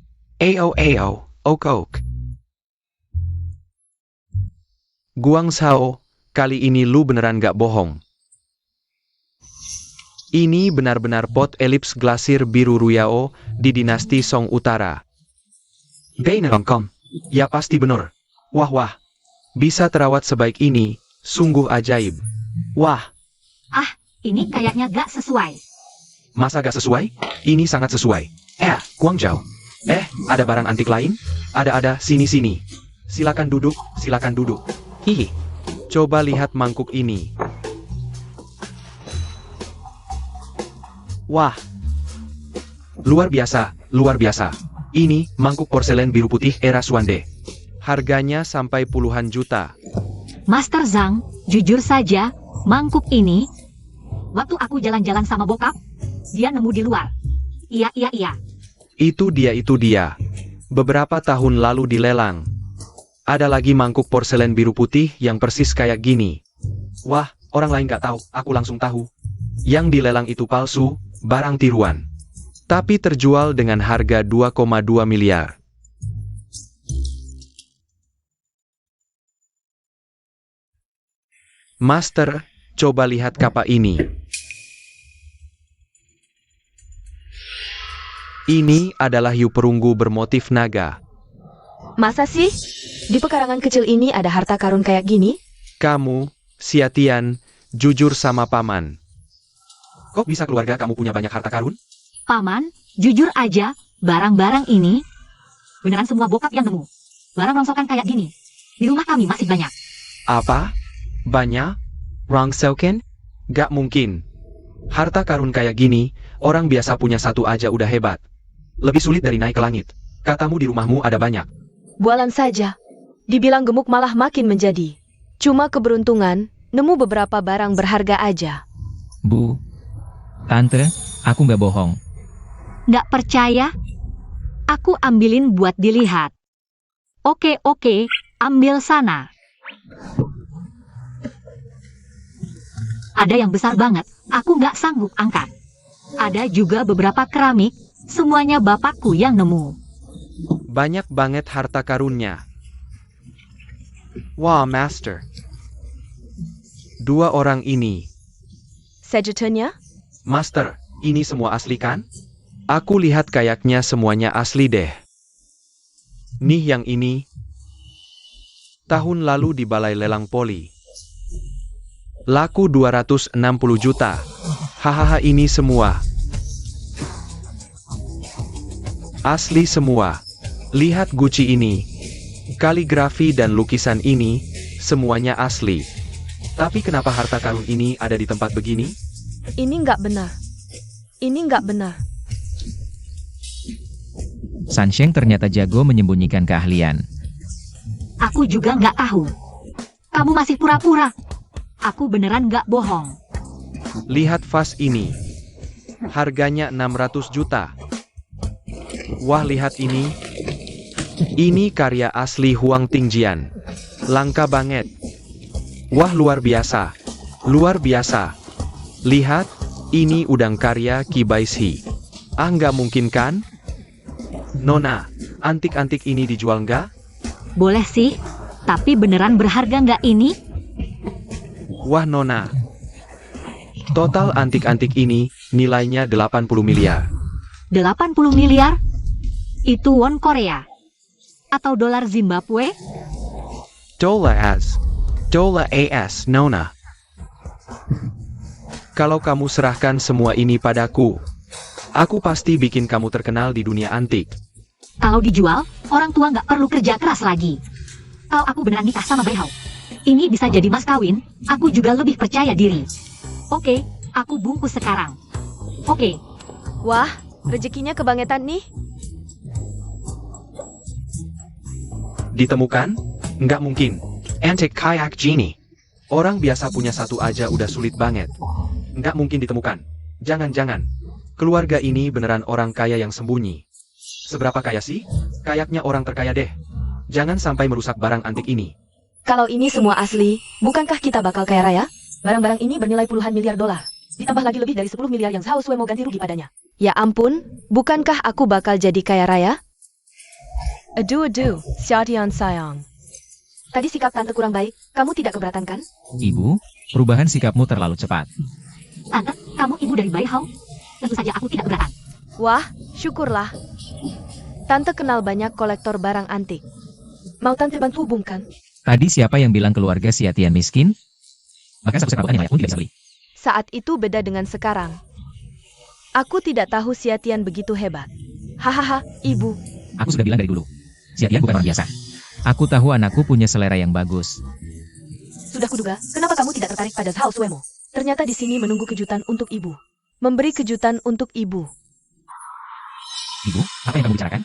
Ok. Guang Sao, kali ini lu beneran gak bohong. Ini benar-benar pot elips glasir biru Ruyao di dinasti Song Utara. Beneran. Ya pasti bener. Wah. Bisa terawat sebaik ini, sungguh ajaib. Wah, Ini kayaknya gak sesuai. Masa gak sesuai? Ini sangat sesuai. Guangzhou. Ada barang antik lain? Ada, sini. Silakan duduk. hihi. Coba lihat mangkuk ini. Wah, Luar biasa. Ini mangkuk porselen biru putih era Suande. harganya sampai puluhan juta. Master Zhang, jujur saja, mangkuk ini, waktu aku jalan-jalan sama bokap, dia nemu di luar. Iya. Itu dia. Beberapa tahun lalu dilelang. Ada lagi mangkuk porselen biru putih yang persis kayak gini. Wah, orang lain gak tahu, aku langsung tahu. Yang dilelang itu palsu, barang tiruan. Tapi terjual dengan harga 2,2 miliar. Master, coba lihat kapak ini. Ini adalah hiu perunggu bermotif naga. Masa sih? Di pekarangan kecil ini ada harta karun kayak gini? Kamu, Xiatian, jujur sama paman. Kok bisa keluarga kamu punya banyak harta karun? Paman, jujur aja, barang-barang ini, beneran semua bokap yang nemu. Barang rongsokan kayak gini, di rumah kami masih banyak. Apa? Banyak? Rongsokan? Gak mungkin. Harta karun kayak gini, orang biasa punya satu aja udah hebat. Lebih sulit dari naik ke langit. Katamu di rumahmu ada banyak. Bualan saja. Dibilang gemuk malah makin menjadi. Cuma keberuntungan, nemu beberapa barang berharga aja. Bu, Tante, aku nggak bohong. Nggak percaya? Aku ambilin buat dilihat. Oke, ambil sana. Ada yang besar banget, aku nggak sanggup angkat. Ada juga beberapa keramik, semuanya bapakku yang nemu. Banyak banget harta karunnya. Wah, Master. Dua orang ini. Sejutannya? Master, ini semua asli kan? Aku lihat kayaknya semuanya asli deh. Nih yang ini. Tahun lalu di balai lelang poli. Laku 260 juta. Hahaha, ini semua asli semua. Lihat Gucci ini. Kaligrafi dan lukisan ini, semuanya asli. Tapi kenapa harta karun ini ada di tempat begini? Ini nggak benar. Ini nggak benar. Sansheng ternyata jago menyembunyikan keahlian. Aku juga nggak tahu. Kamu masih pura-pura. Aku beneran nggak bohong. Lihat vas ini. Harganya 600 juta. Wah, lihat ini. Ini karya asli Huang Tingjian. Langka banget. Wah, luar biasa. Luar biasa. Lihat, ini udang karya Qi Baishi. Ah, nggak mungkin kan? Nona, antik-antik ini dijual nggak? Boleh sih, tapi beneran berharga nggak ini? Wah Nona. Total antik-antik ini nilainya 80 miliar. 80 miliar? Itu won Korea? Atau dolar Zimbabwe? Dola AS, Nona. Kalau kamu serahkan semua ini padaku, aku pasti bikin kamu terkenal di dunia antik. Kalau dijual, orang tua nggak perlu kerja keras lagi. Kalau aku beneran nikah sama Bai Hao, ini bisa jadi mas kawin, aku juga lebih percaya diri. Oke, aku bungkus sekarang. Oke, Wah, rezekinya kebangetan nih. Ditemukan? Nggak mungkin. Antique kayak genie. Orang biasa punya satu aja udah sulit banget. Nggak mungkin ditemukan. Jangan-jangan. Keluarga ini beneran orang kaya yang sembunyi. Seberapa kaya sih? Kayaknya orang terkaya deh. Jangan sampai merusak barang antik ini. Kalau ini semua asli, bukankah kita bakal kaya raya? Barang-barang ini bernilai puluhan miliar dolar. Ditambah lagi lebih dari 10 miliar yang Zhao Sui mau ganti rugi padanya. Ya ampun, bukankah aku bakal jadi kaya raya? Aduh, Xiaotian sayang. Tadi sikap tante kurang baik, kamu tidak keberatan kan? Ibu, perubahan sikapmu terlalu cepat. tante, kamu ibu dari Bai Hao? Tentu saja aku tidak keberatan. Wah, syukurlah. Tante kenal banyak kolektor barang antik. Mau tante bantu hubungkan? Tadi siapa yang bilang keluarga Xiatian miskin? Bahkan satu perabotan yang layak pun tidak bisa beli. Saat itu beda dengan sekarang. Aku tidak tahu Xiatian begitu hebat. Hahaha, ibu. Aku sudah bilang dari dulu. Xiatian bukan orang biasa. Aku tahu anakku punya selera yang bagus. Sudah kuduga, kenapa kamu tidak tertarik pada Zhao Suemo? Ternyata di sini menunggu kejutan untuk ibu. Memberi kejutan untuk ibu. Ibu, apa yang kamu bicarakan?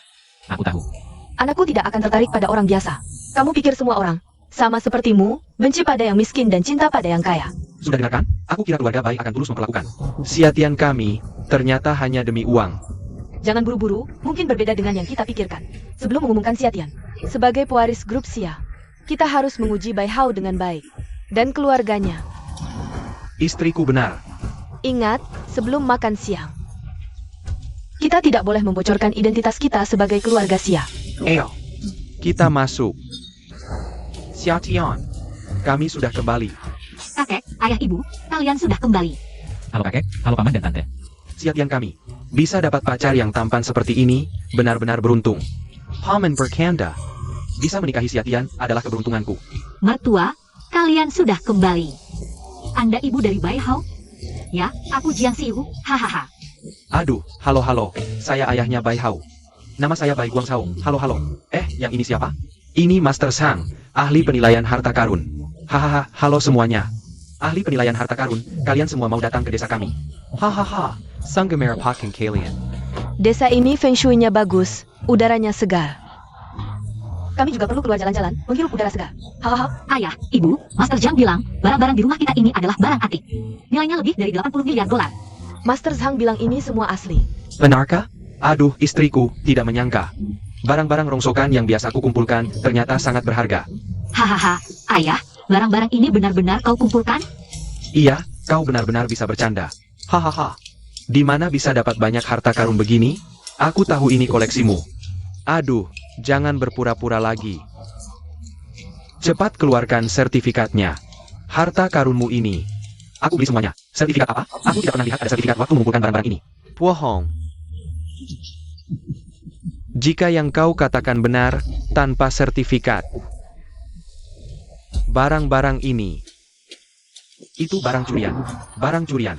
Aku tahu. Anakku tidak akan tertarik pada orang biasa. Kamu pikir semua orang, sama sepertimu, benci pada yang miskin dan cinta pada yang kaya. Sudah dengarkan? Aku kira keluarga baik akan tulus memperlakukan. Xiatian kami, ternyata hanya demi uang. Jangan buru-buru, mungkin berbeda dengan yang kita pikirkan. Sebelum mengumumkan Xiatian, sebagai pewaris grup Xia, kita harus menguji Bai Hao dengan baik. Dan keluarganya. Istriku benar. Ingat, sebelum makan siang. Kita tidak boleh membocorkan identitas kita sebagai keluarga Xia. Ayo, kita masuk. Xiatian, kami sudah kembali. Kakek, ayah ibu, kalian sudah kembali. Halo kakek, halo paman dan tante. Xiatian kami, bisa dapat pacar yang tampan seperti ini, benar-benar beruntung. Paman bercanda. Bisa menikahi Xiatian adalah keberuntunganku. Mertua, kalian sudah kembali. Anda ibu dari Bai Hao? Ya, aku Jiang Siu, hahaha. Aduh, halo, saya ayahnya Bai Hao. Nama saya Bai Guangzhou, halo. Yang ini siapa? Ini Master Sang, ahli penilaian harta karun. Hahaha, halo semuanya. Ahli penilaian harta karun, kalian semua mau datang ke desa kami. Hahaha, Sanggemer Paking kalian. Desa ini feng shui-nya bagus, udaranya segar. Kami juga perlu keluar jalan-jalan, menghirup udara segar. Hahaha. Ayah, ibu, Master Zhang bilang, barang-barang di rumah kita ini adalah barang antik. Nilainya lebih dari 80 miliar dolar. Master Zhang bilang ini semua asli. Benarkah? Aduh, istriku, tidak menyangka. Barang-barang rongsokan yang biasa aku kumpulkan ternyata sangat berharga. Hahaha, ayah, barang-barang ini benar-benar kau kumpulkan? Iya, kau benar-benar bisa bercanda. Hahaha. Di mana bisa dapat banyak harta karun begini? Aku tahu ini koleksimu. Aduh, jangan berpura-pura lagi. Cepat keluarkan sertifikatnya. Harta karunmu ini. Aku beli semuanya. Sertifikat apa? Aku tidak pernah lihat ada sertifikat waktu mengumpulkan barang-barang ini. Bohong. Jika yang kau katakan benar, tanpa sertifikat. Barang-barang ini Itu barang curian. Barang curian.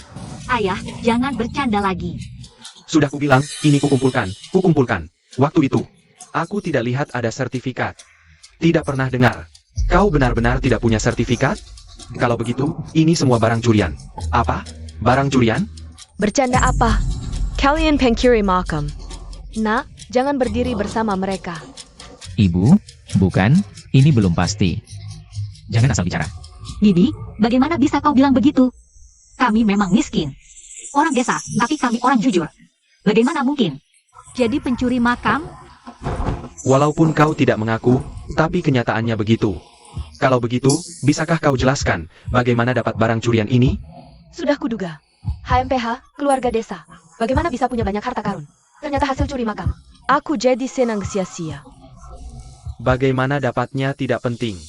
Ayah, jangan bercanda lagi. Sudah kubilang, ini kukumpulkan. Kukumpulkan. Waktu itu, aku tidak lihat ada sertifikat. Tidak pernah dengar. Kau benar-benar tidak punya sertifikat? Kalau begitu, ini semua barang curian. Apa? Barang curian? Bercanda apa? Kalian pencuri makam. Nak, jangan berdiri bersama mereka. Ibu, bukan, ini belum pasti. Jangan asal bicara. Bibi, bagaimana bisa kau bilang begitu? Kami memang miskin. Orang desa, tapi kami orang jujur. Bagaimana mungkin? Jadi pencuri makam? Walaupun kau tidak mengaku, tapi kenyataannya begitu. Kalau begitu, bisakah kau jelaskan bagaimana dapat barang curian ini? Sudah kuduga. HMPH, keluarga desa. Bagaimana bisa punya banyak harta karun? Ternyata hasil curi makam. Aku jadi senang sia-sia. Bagaimana dapatnya tidak penting.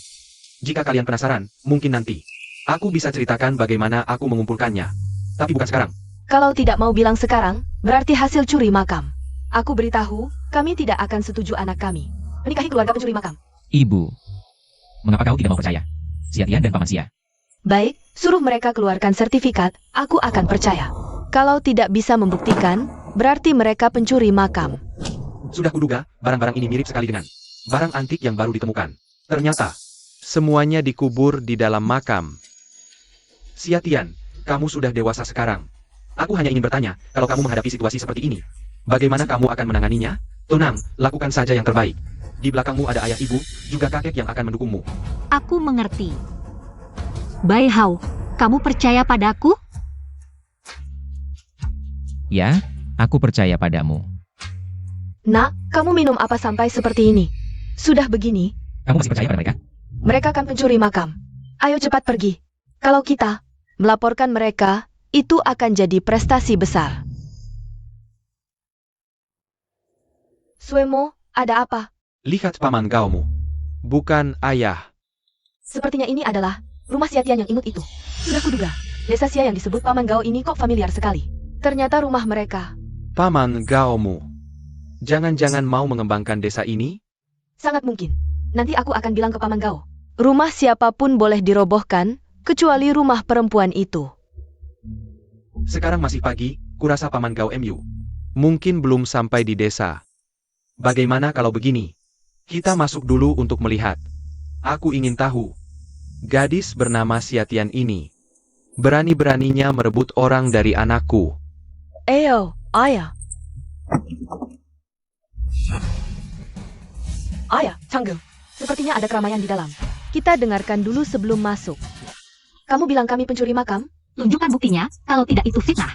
Jika kalian penasaran, mungkin nanti. Aku bisa ceritakan bagaimana aku mengumpulkannya. Tapi bukan sekarang. Kalau tidak mau bilang sekarang, berarti hasil curi makam. Aku beritahu, kami tidak akan setuju anak kami menikahi keluarga pencuri makam. Ibu, mengapa kau tidak mau percaya? Siatian dan Paman Sia. Baik, suruh mereka keluarkan sertifikat, aku akan percaya. Kalau tidak bisa membuktikan, berarti mereka pencuri makam. Sudah kuduga, barang-barang ini mirip sekali dengan barang antik yang baru ditemukan. Ternyata, Semuanya dikubur di dalam makam. Siatian, kamu sudah dewasa sekarang. Aku hanya ingin bertanya, kalau kamu menghadapi situasi seperti ini, bagaimana kamu akan menanganinya? Tenang, lakukan saja yang terbaik. Di belakangmu ada ayah ibu, juga kakek yang akan mendukungmu. Aku mengerti. Bai Hao, kamu percaya padaku? Ya, aku percaya padamu. Nak, kamu minum apa sampai seperti ini? Sudah begini, Kamu masih percaya pada mereka? mereka kan pencuri makam. Ayo cepat pergi. Kalau kita melaporkan mereka, itu akan jadi prestasi besar. Suemo, ada apa? Lihat paman gaomu. Bukan ayah. Sepertinya ini adalah rumah Siatian yang imut itu. Sudah kuduga, desa Sia yang disebut Paman Gao ini kok familiar sekali. Ternyata rumah mereka. Paman Gaomu. Jangan-jangan mau mengembangkan desa ini? Sangat mungkin. Nanti aku akan bilang ke Paman Gao. Rumah siapapun boleh dirobohkan, kecuali rumah perempuan itu. Sekarang masih pagi, kurasa paman Gao MU. Mungkin belum sampai di desa. Bagaimana kalau begini? Kita masuk dulu untuk melihat. Aku ingin tahu. Gadis bernama Siatian ini berani-beraninya merebut orang dari anakku. Eyo, ayah. Ayah, Changgel. Sepertinya ada keramaian di dalam. Kita dengarkan dulu sebelum masuk. Kamu bilang kami pencuri makam? Tunjukkan buktinya, kalau tidak itu fitnah.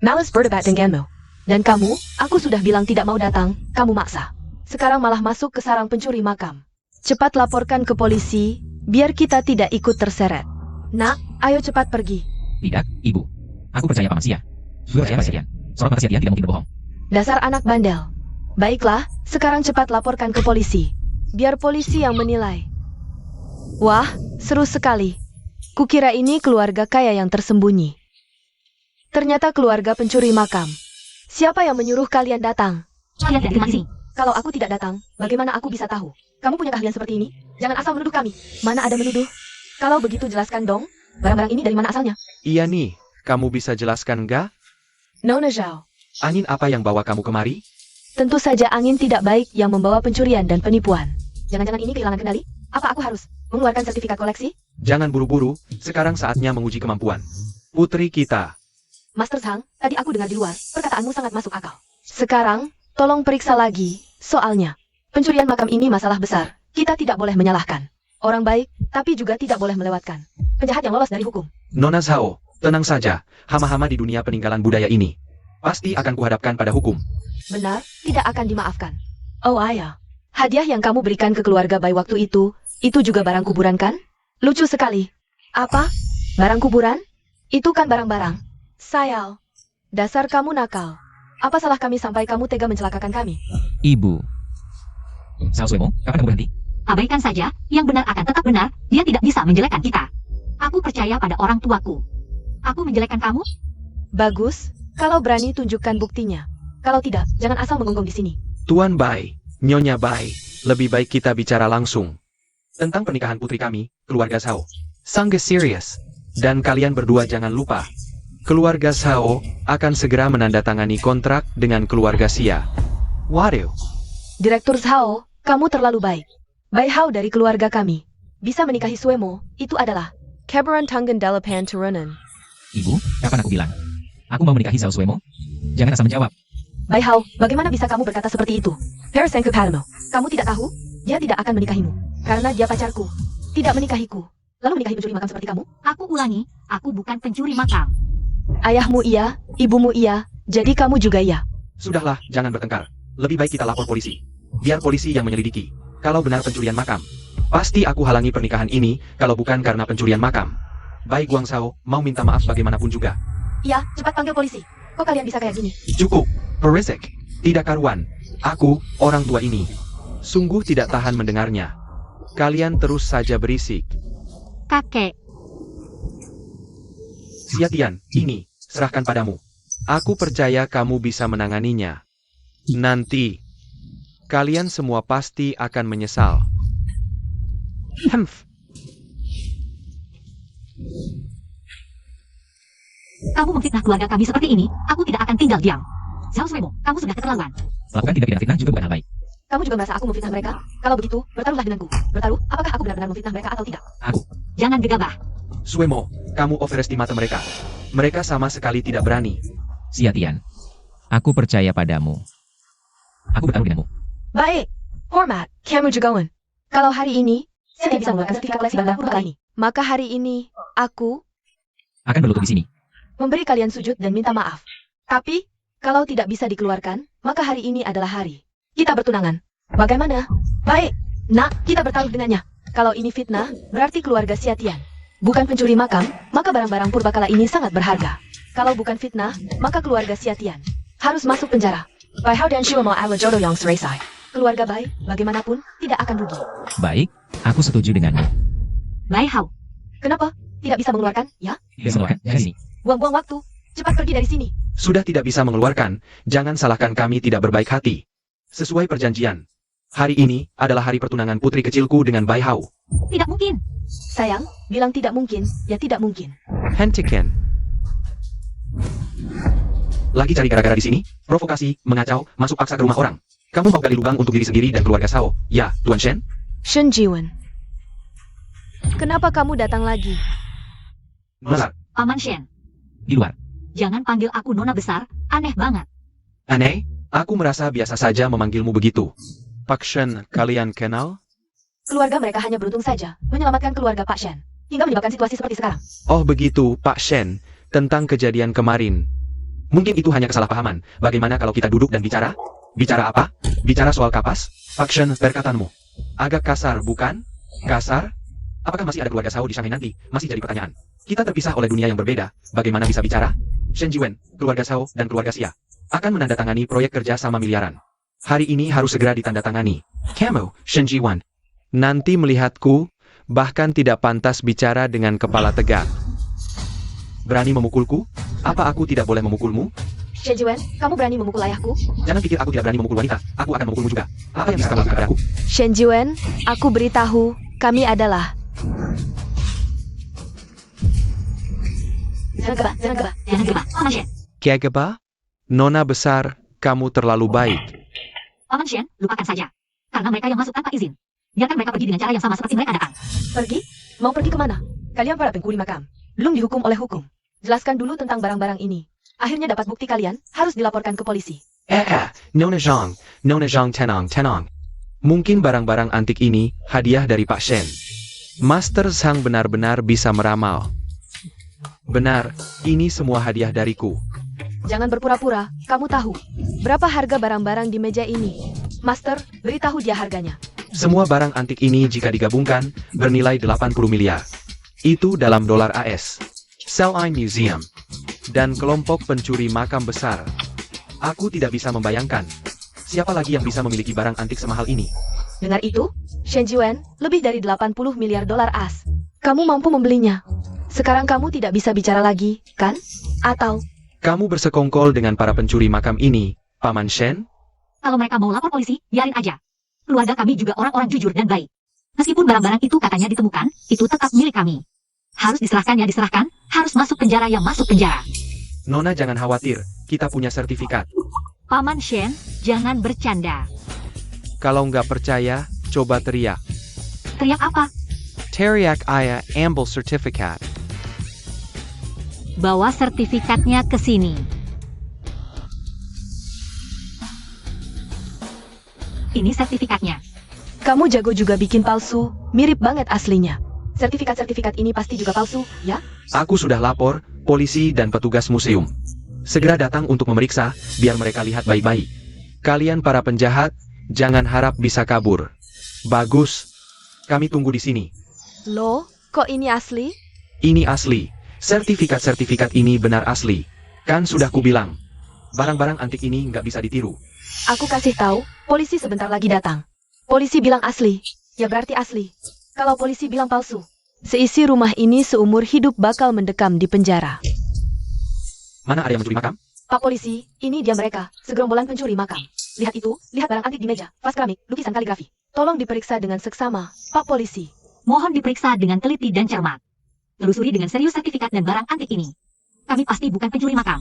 Males berdebat denganmu. Dan kamu, aku sudah bilang tidak mau datang, kamu maksa. Sekarang malah masuk ke sarang pencuri makam. Cepat laporkan ke polisi, biar kita tidak ikut terseret. Nak, ayo cepat pergi. Tidak, Ibu. Aku percaya Paman Sia. Juga percaya pada Siatian. Seorang mata Siatian tidak mungkin berbohong. Dasar anak bandel. Baiklah, sekarang cepat laporkan ke polisi. Biar polisi yang menilai. Wah, seru sekali. Kukira ini keluarga kaya yang tersembunyi. Ternyata keluarga pencuri makam. Siapa yang menyuruh kalian datang? Kalian dari masing. Kalau aku tidak datang, bagaimana aku bisa tahu? Kamu punya keahlian seperti ini? Jangan asal menuduh kami. Mana ada menuduh? Kalau begitu jelaskan dong, barang-barang ini dari mana asalnya? Iya nih, kamu bisa jelaskan nggak? Nona Zhao. Angin apa yang bawa kamu kemari? Tentu saja angin tidak baik yang membawa pencurian dan penipuan. Jangan-jangan ini kehilangan kendali? Apa aku harus mengeluarkan sertifikat koleksi? Jangan buru-buru, sekarang saatnya menguji kemampuan. Putri kita. Master Zhang, tadi aku dengar di luar, perkataanmu sangat masuk akal. Sekarang, tolong periksa lagi, soalnya. Pencurian makam ini masalah besar, kita tidak boleh menyalahkan. Orang baik, tapi juga tidak boleh melewatkan. Penjahat yang lolos dari hukum. Nona Zhao, tenang saja, hama-hama di dunia peninggalan budaya ini. Pasti akan kuhadapkan pada hukum. Benar, tidak akan dimaafkan. Oh ayah, hadiah yang kamu berikan ke keluarga Bai waktu itu juga barang kuburan kan? Lucu sekali. Apa? Barang kuburan? Itu kan barang-barang. Sayal, dasar kamu nakal. Apa salah kami sampai kamu tega mencelakakan kami? Ibu. Sao Suemo, kapan kamu berhenti? Abaikan saja, yang benar akan tetap benar, dia tidak bisa menjelekkan kita. Aku percaya pada orang tuaku. Aku menjelekkan kamu? Bagus, kalau berani tunjukkan buktinya. Kalau tidak, jangan asal menggonggong di sini. Tuan Bai, Nyonya Bai, lebih baik kita bicara langsung. Tentang pernikahan putri kami, keluarga Zhao. Sangge serius. Dan kalian berdua jangan lupa, keluarga Shao akan segera menandatangani kontrak dengan keluarga Xia. Waduh, Direktur Zhao, kamu terlalu baik. Bai Hao dari keluarga kami. Bisa menikahi Suemo, itu adalah Keberan Tanggan Dalapan Turunan. Ibu, kapan aku bilang? Aku mau menikahi Zhao Suemo? Jangan asal menjawab. Bai Hao, bagaimana bisa kamu berkata seperti itu? Paris Padmo, kamu tidak tahu? Dia tidak akan menikahimu. Karena dia pacarku. Tidak menikahiku. Lalu menikahi pencuri makam seperti kamu? Aku ulangi, aku bukan pencuri makam. Ayahmu iya, ibumu iya, jadi kamu juga iya. Sudahlah, jangan bertengkar. Lebih baik kita lapor polisi. Biar polisi yang menyelidiki. Kalau benar pencurian makam, pasti aku halangi pernikahan ini kalau bukan karena pencurian makam. Baik Guang Shao, mau minta maaf bagaimanapun juga. Iya, cepat panggil polisi. Kok kalian bisa kayak gini? Cukup, berisik. Tidak karuan. Aku, orang tua ini. sungguh tidak tahan mendengarnya. Kalian terus saja berisik. Kakek, Xia Tian, ini, serahkan padamu. Aku percaya kamu bisa menanganinya. Nanti, kalian semua pasti akan menyesal. Humph. kamu memfitnah keluarga kami seperti ini, aku tidak akan tinggal diam. Zhao Suemo, kamu sudah keterlaluan. Melakukan tindak pidana fitnah juga bukan hal baik. Kamu juga merasa aku memfitnah mereka? Kalau begitu, bertaruhlah denganku. Bertaruh, apakah aku benar-benar memfitnah mereka atau tidak? Aku, Jangan gegabah. Suemo, kamu overestimate mereka. Mereka sama sekali tidak berani. Xia Tian. Aku percaya padamu. Aku bertaruh denganmu. Baik, hormat, kamu jagoan. Kalau hari ini, saya tidak bisa mengeluarkan sertifikat koleksi bangga purba ini. Maka hari ini, aku Akan berlutut di sini. memberi kalian sujud dan minta maaf. Tapi, kalau tidak bisa dikeluarkan, maka hari ini adalah hari kita bertunangan. Bagaimana? Baik, nak, kita bertaruh dengannya. Kalau ini fitnah, berarti keluarga Xia Tian bukan pencuri makam, maka barang-barang purbakala ini sangat berharga. Kalau bukan fitnah, maka keluarga Xia Tian harus masuk penjara. Bai Hao dan Shimo ala jodoh yang seresai. Keluarga Bai, bagaimanapun, tidak akan rugi. Baik, aku setuju denganmu. Bai Hao, Kenapa? Tidak bisa mengeluarkan, ya? Tidak mengeluarkan dari sini. Buang-buang waktu. Cepat pergi dari sini. Sudah tidak bisa mengeluarkan, jangan salahkan kami tidak berbaik hati. Sesuai perjanjian, hari ini adalah hari pertunangan putri kecilku dengan Bai Hao. tidak mungkin. Sayang, bilang tidak mungkin, ya tidak mungkin. Hentikan. Lagi cari gara-gara di sini, provokasi, mengacau, masuk paksa ke rumah orang. Kamu mau gali lubang untuk diri sendiri dan keluarga Shao? Ya, Tuan Shen? Shen Jiwen. Kenapa kamu datang lagi? Besar. Paman Shen, Di luar. jangan panggil aku nona besar, aneh banget. Aneh, aku merasa biasa saja memanggilmu begitu. Pak Shen, kalian kenal? Keluarga mereka hanya beruntung saja menyelamatkan keluarga Pak Shen hingga menyebabkan situasi seperti sekarang. Oh begitu, Pak Shen. Tentang kejadian kemarin. Mungkin itu hanya kesalahpahaman. Bagaimana kalau kita duduk dan bicara? Bicara apa? Bicara soal kapas? Pak Shen, perkataanmu agak kasar, bukan? Kasar? Apakah masih ada keluarga Shao di Shanghai nanti? Masih jadi pertanyaan. Kita terpisah oleh dunia yang berbeda. Bagaimana bisa bicara? Shen Jiwen, keluarga Shao, dan keluarga Xia akan menandatangani proyek kerja sama miliaran. Hari ini harus segera ditandatangani. Kamu, Shen Jiwen. Nanti melihatku, bahkan tidak pantas bicara dengan kepala tegak. Berani memukulku? Apa aku tidak boleh memukulmu? Shen Jiwen, kamu berani memukul ayahku? Jangan pikir aku tidak berani memukul wanita. Aku akan memukulmu juga. Apa yang bisa kamu lakukan padaku? Shen Jiwen, aku beritahu, kami adalah... Jangan gebah, Paman Shen. Kiagaba? Nona besar, kamu terlalu baik. Paman Shen, lupakan saja. Karena mereka yang masuk tanpa izin. Biarkan mereka pergi dengan cara yang sama seperti mereka datang. Pergi? Mau pergi kemana? Kalian para pencuri makam. Belum dihukum oleh hukum. Jelaskan dulu tentang barang-barang ini. Akhirnya dapat bukti kalian, harus dilaporkan ke polisi. Nona Zhang tenang. Mungkin barang-barang antik ini hadiah dari Pak Shen. Master Zhang benar-benar bisa meramal. Benar, ini semua hadiah dariku. Jangan berpura-pura, kamu tahu. Berapa harga barang-barang di meja ini? Master, beritahu dia harganya. Semua barang antik ini jika digabungkan bernilai 80 miliar. Itu dalam dolar AS. Sell-Eye Museum. Dan kelompok pencuri makam besar. Aku tidak bisa membayangkan. Siapa lagi yang bisa memiliki barang antik semahal ini? Dengar itu? Shen Jiwen, lebih dari 80 miliar dolar AS. Kamu mampu membelinya. Sekarang kamu tidak bisa bicara lagi, kan? Atau, Kamu bersekongkol dengan para pencuri makam ini, Paman Shen? Kalau mereka mau lapor polisi, biarin aja. Keluarga kami juga orang-orang jujur dan baik. Meskipun barang-barang itu katanya ditemukan, itu tetap milik kami. Harus diserahkan ya diserahkan, harus masuk penjara ya masuk penjara. Nona jangan khawatir, kita punya sertifikat. Paman Shen, jangan bercanda. Kalau nggak percaya, coba teriak. Teriak apa? Teriak ayah ambil sertifikat. Bawa sertifikatnya ke sini. Ini sertifikatnya. Kamu jago juga bikin palsu, mirip banget aslinya. Sertifikat-sertifikat ini pasti juga palsu, ya? Aku sudah lapor, polisi dan petugas museum. Segera datang untuk memeriksa, biar mereka lihat baik-baik. Kalian para penjahat, jangan harap bisa kabur. Bagus. Kami tunggu di sini. Loh, kok ini asli? Ini asli. Sertifikat-sertifikat ini benar asli. Kan sudah kubilang. Barang-barang antik ini nggak bisa ditiru. Aku kasih tahu, polisi sebentar lagi datang. Polisi bilang asli, ya berarti asli. Kalau polisi bilang palsu, seisi rumah ini seumur hidup bakal mendekam di penjara. Mana ada yang mencuri makam? Pak polisi, ini dia mereka, segerombolan pencuri makam. Lihat itu, lihat barang antik di meja, vas keramik, lukisan kaligrafi. Tolong diperiksa dengan seksama, Pak polisi. Mohon diperiksa dengan teliti dan cermat. Telusuri dengan serius sertifikat dan barang antik ini. Kami pasti bukan pencuri makam.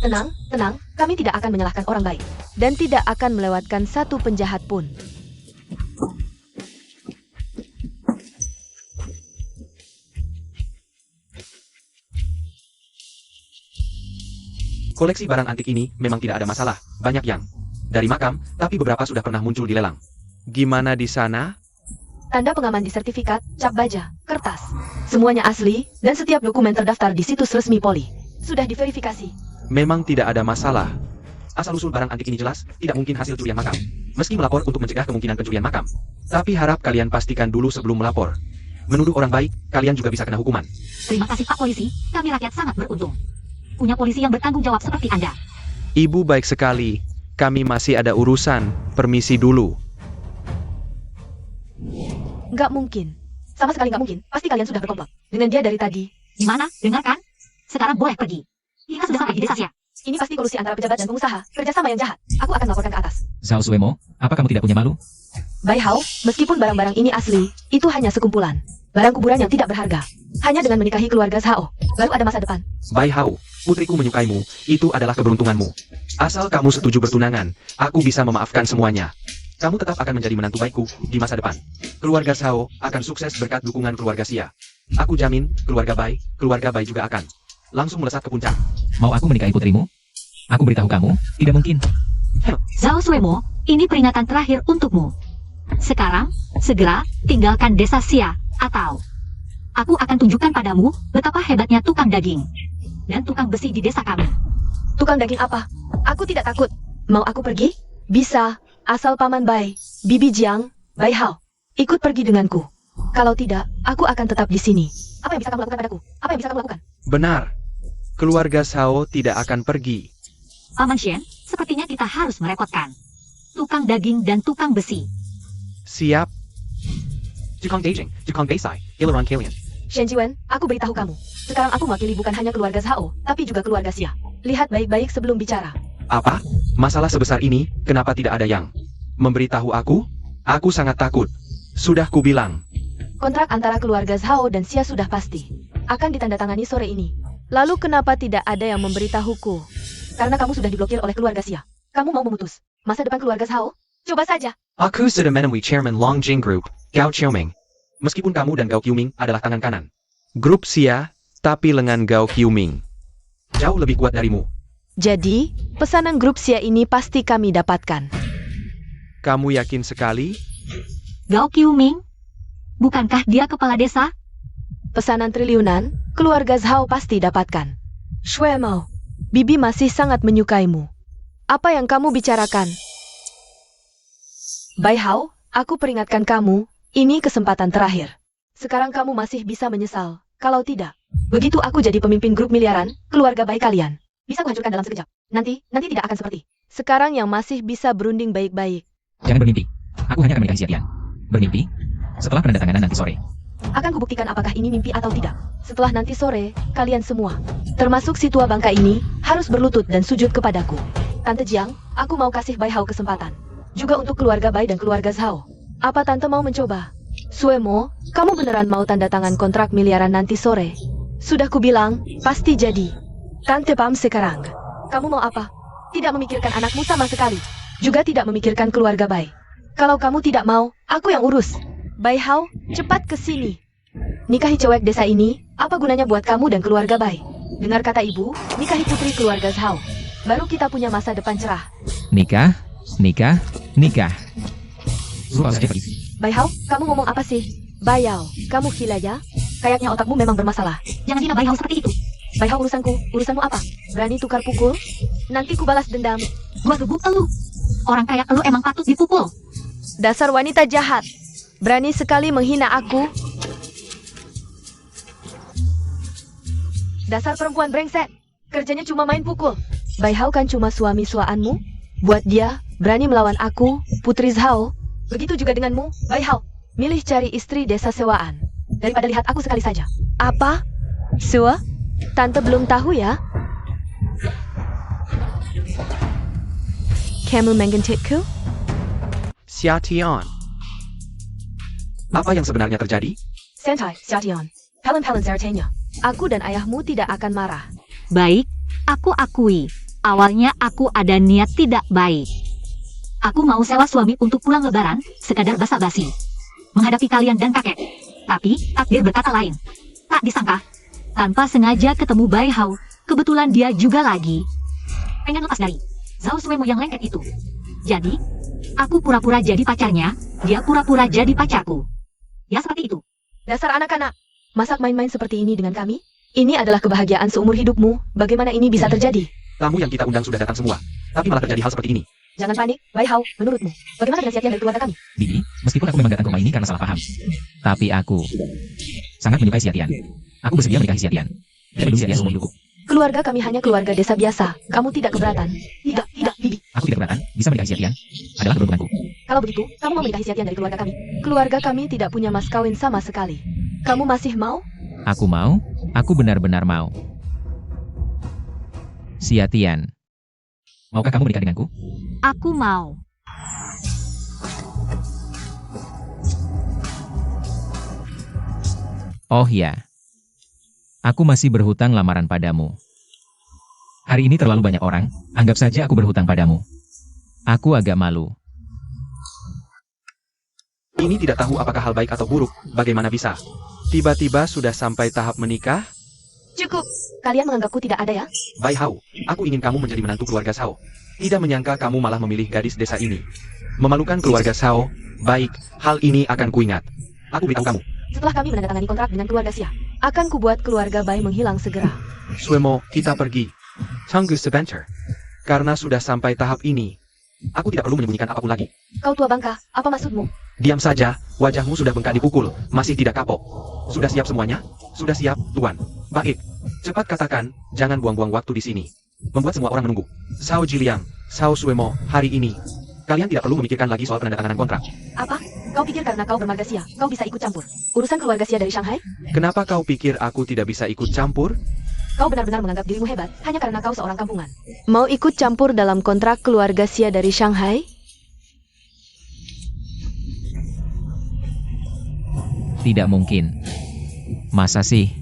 Tenang, tenang, kami tidak akan menyalahkan orang baik. Dan tidak akan melewatkan satu penjahat pun. Koleksi barang antik ini memang tidak ada masalah, banyak yang dari makam, tapi beberapa sudah pernah muncul di lelang. Gimana di sana? Tanda pengaman di sertifikat, cap baja, kertas. Semuanya asli, dan setiap dokumen terdaftar di situs resmi Poli. Sudah diverifikasi. Memang tidak ada masalah. Asal-usul barang antik ini jelas, tidak mungkin hasil curian makam. Meski melapor untuk mencegah kemungkinan pencurian makam. Tapi harap kalian pastikan dulu sebelum melapor. Menuduh orang baik, kalian juga bisa kena hukuman. Terima kasih Pak Polisi, kami rakyat sangat beruntung. Punya polisi yang bertanggung jawab seperti Anda. Ibu baik sekali. Kami masih ada urusan. Permisi dulu. Nggak mungkin. Sama sekali nggak mungkin. Pasti kalian sudah berkomplot. Dengan dia dari tadi. Gimana? Dengarkan? Sekarang boleh pergi. Kita sudah sampai di desa Xia. Ini pasti kolusi antara pejabat dan pengusaha. Kerjasama yang jahat. Aku akan laporkan ke atas. Zhao Suemo, apa kamu tidak punya malu? Bai Hao, meskipun barang-barang ini asli, itu hanya sekumpulan. Barang kuburan yang tidak berharga. Hanya dengan menikahi keluarga Zhao, baru ada masa depan. Bai Hao, putriku menyukaimu, itu adalah keberuntunganmu. Asal kamu setuju bertunangan, aku bisa memaafkan semuanya. Kamu tetap akan menjadi menantu baikku di masa depan. Keluarga Zhao akan sukses berkat dukungan keluarga Xia. Aku jamin, keluarga Bai juga akan langsung melesat ke puncak. Mau aku menikahi putrimu? Aku beritahu kamu, tidak mungkin. Zhao Suemo, ini peringatan terakhir untukmu. Sekarang, segera tinggalkan desa Xia, atau aku akan tunjukkan padamu betapa hebatnya tukang daging dan tukang besi di desa kami. Tukang daging apa? Aku tidak takut. Mau aku pergi? Bisa, asal Paman Bai, Bibi Jiang, Bai Hao, ikut pergi denganku. Kalau tidak, aku akan tetap di sini. Apa yang bisa kamu lakukan padaku? Apa yang bisa kamu lakukan? Benar. Keluarga Zhao tidak akan pergi. Paman Shen, sepertinya kita harus merepotkan tukang daging dan tukang besi. Siap. Tukang Daging, tukang Baisai, Ilaron Kalian. Shen Jiwen, aku beritahu kamu. Sekarang aku mewakili bukan hanya keluarga Zhao, tapi juga keluarga Xia. Lihat baik-baik sebelum bicara. Apa? Masalah sebesar ini, kenapa tidak ada yang Memberitahu aku? Aku sangat takut. Sudah kubilang. Kontrak antara keluarga Zhao dan Xia sudah pasti. Akan ditandatangani sore ini. Lalu kenapa tidak ada yang memberitahuku? Karena kamu sudah diblokir oleh keluarga Xia. Kamu mau memutus masa depan keluarga Zhao? Coba saja. Aku sudah menemui Chairman Long Jing Group, Gao Xiaoming. Meskipun kamu dan Gao Qiuming adalah tangan kanan, Grup Xia, tapi lengan Gao Qiuming. jauh lebih kuat darimu. Jadi, pesanan grup Xia ini pasti kami dapatkan. Kamu yakin sekali? Gao Qiuming? Bukankah dia kepala desa? Pesanan triliunan, keluarga Zhao pasti dapatkan. Shui Mao, Bibi masih sangat menyukaimu. Apa yang kamu bicarakan? Bai Hao, aku peringatkan kamu, ini kesempatan terakhir. Sekarang kamu masih bisa menyesal. Kalau tidak, begitu aku jadi pemimpin grup miliaran, keluarga baik kalian bisa kuhancurkan dalam sekejap. Nanti tidak akan seperti sekarang yang masih bisa berunding baik-baik. Jangan bermimpi. Aku hanya akan menikahi Xia Tian. Bermimpi? Setelah penandatanganan nanti sore. Akan kubuktikan apakah ini mimpi atau tidak. Setelah nanti sore, kalian semua, termasuk si tua bangka ini, harus berlutut dan sujud kepadaku. Tante Jiang, aku mau kasih Bai Hao kesempatan. Juga untuk keluarga Bai dan keluarga Zhao. Apa Tante mau mencoba? Suemo, kamu beneran mau tanda tangan kontrak miliaran nanti sore? Sudah kubilang, pasti jadi. Tante paham sekarang. Kamu mau apa? Tidak memikirkan anakmu sama sekali. Juga tidak memikirkan keluarga Bai. Kalau kamu tidak mau, aku yang urus. Bai Hao, cepat ke sini. Nikahi cewek desa ini, apa gunanya buat kamu dan keluarga Bai? Dengar kata ibu, nikahi putri keluarga Zhao. Baru kita punya masa depan cerah. Nikah, nikah, nikah. Suruh saja pergi. Bai Hao, kamu ngomong apa sih? Bai Hao, kamu gila ya? Kayaknya otakmu memang bermasalah. Jangan hina Bai Hao seperti itu. Bai Hao urusanku, urusanmu apa? Berani tukar pukul? Nanti ku balas dendam. Gua gebuk elu. Orang kayak elu emang patut dipukul. Dasar wanita jahat. Berani sekali menghina aku. Dasar perempuan brengsek. Kerjanya cuma main pukul. Bai Hao kan cuma suami suaanmu. Buat dia, berani melawan aku, Putri Zhao. Begitu juga denganmu, Bai Hao. Milih cari istri desa sewaan. Daripada lihat aku sekali saja. Apa? Sewa? Tante belum tahu ya? Kamu menggentitku? Xia Tian. Apa yang sebenarnya terjadi? Santai, Xiaotian. Palin-palin Zaratanya. Aku dan ayahmu tidak akan marah. Baik, aku akui. Awalnya aku ada niat tidak baik. Aku mau sewa suami untuk pulang lebaran, sekadar basa-basi. Menghadapi kalian dan kakek. Tapi, takdir berkata lain. Tak disangka, tanpa sengaja ketemu Bai Hao, kebetulan dia juga lagi pengen lepas dari Zhao Suemo yang lengket itu. Jadi, aku pura-pura jadi pacarnya, dia pura-pura jadi pacarku. Ya seperti itu. Dasar anak-anak. Masak main-main seperti ini dengan kami? Ini adalah kebahagiaan seumur hidupmu. Bagaimana ini bisa terjadi? Tamu yang kita undang sudah datang semua. Tapi malah terjadi hal seperti ini. Jangan panik, Bai Hao. Menurutmu, bagaimana dengan Xiaotian dari keluarga kami? Bibi, meskipun aku memang datang ke rumah ini karena salah paham. Tapi aku sangat menyukai Xiaotian. Aku bersedia menikahi Xiaotian. Jadi dulu Xiaotian seumur hidupku. Keluarga kami hanya keluarga desa biasa. Kamu tidak keberatan? Tidak, Bibi. Aku tidak keberatan, bisa menikahi Xiaotian. Adalah keberuntunganku. Kalau begitu, kamu mau menikahi Xiaotian dari keluarga kami? Keluarga kami tidak punya mas kawin sama sekali. Kamu masih mau? Aku mau, aku benar-benar mau. Xiaotian, maukah kamu menikah denganku? Aku mau. Oh ya, aku masih berhutang lamaran padamu. Hari ini terlalu banyak orang, anggap saja aku berhutang padamu. Aku agak malu. Ini tidak tahu apakah hal baik atau buruk, bagaimana bisa? Tiba-tiba sudah sampai tahap menikah? Cukup. Kalian menganggapku tidak ada ya? Bai Hao, aku ingin kamu menjadi menantu keluarga Zhao. Tidak menyangka kamu malah memilih gadis desa ini. Memalukan keluarga Zhao. Baik, hal ini akan kuingat. Aku beritahu kamu. Setelah kami menandatangani kontrak dengan keluarga Xia, akan kubuat keluarga Bai menghilang segera. Suemo, kita pergi. Tunggu sebentar. Karena sudah sampai tahap ini. Aku tidak perlu menyembunyikan apapun lagi. Kau tua bangka, apa maksudmu? Diam saja, wajahmu sudah bengkak dipukul, masih tidak kapok. Sudah siap semuanya? Sudah siap, Tuan. Baik, cepat katakan, jangan buang-buang waktu di sini. Membuat semua orang menunggu. Zhao Jiliang, Zhao Suemo, hari ini. Kalian tidak perlu memikirkan lagi soal penandatanganan kontrak. Apa? Kau pikir karena kau bermarga Xia, kau bisa ikut campur urusan keluarga Xia dari Shanghai? Kenapa kau pikir aku tidak bisa ikut campur? Kau benar-benar menganggap dirimu hebat, hanya karena kau seorang kampungan. Mau ikut campur dalam kontrak keluarga Xia dari Shanghai? Tidak mungkin. Masa sih?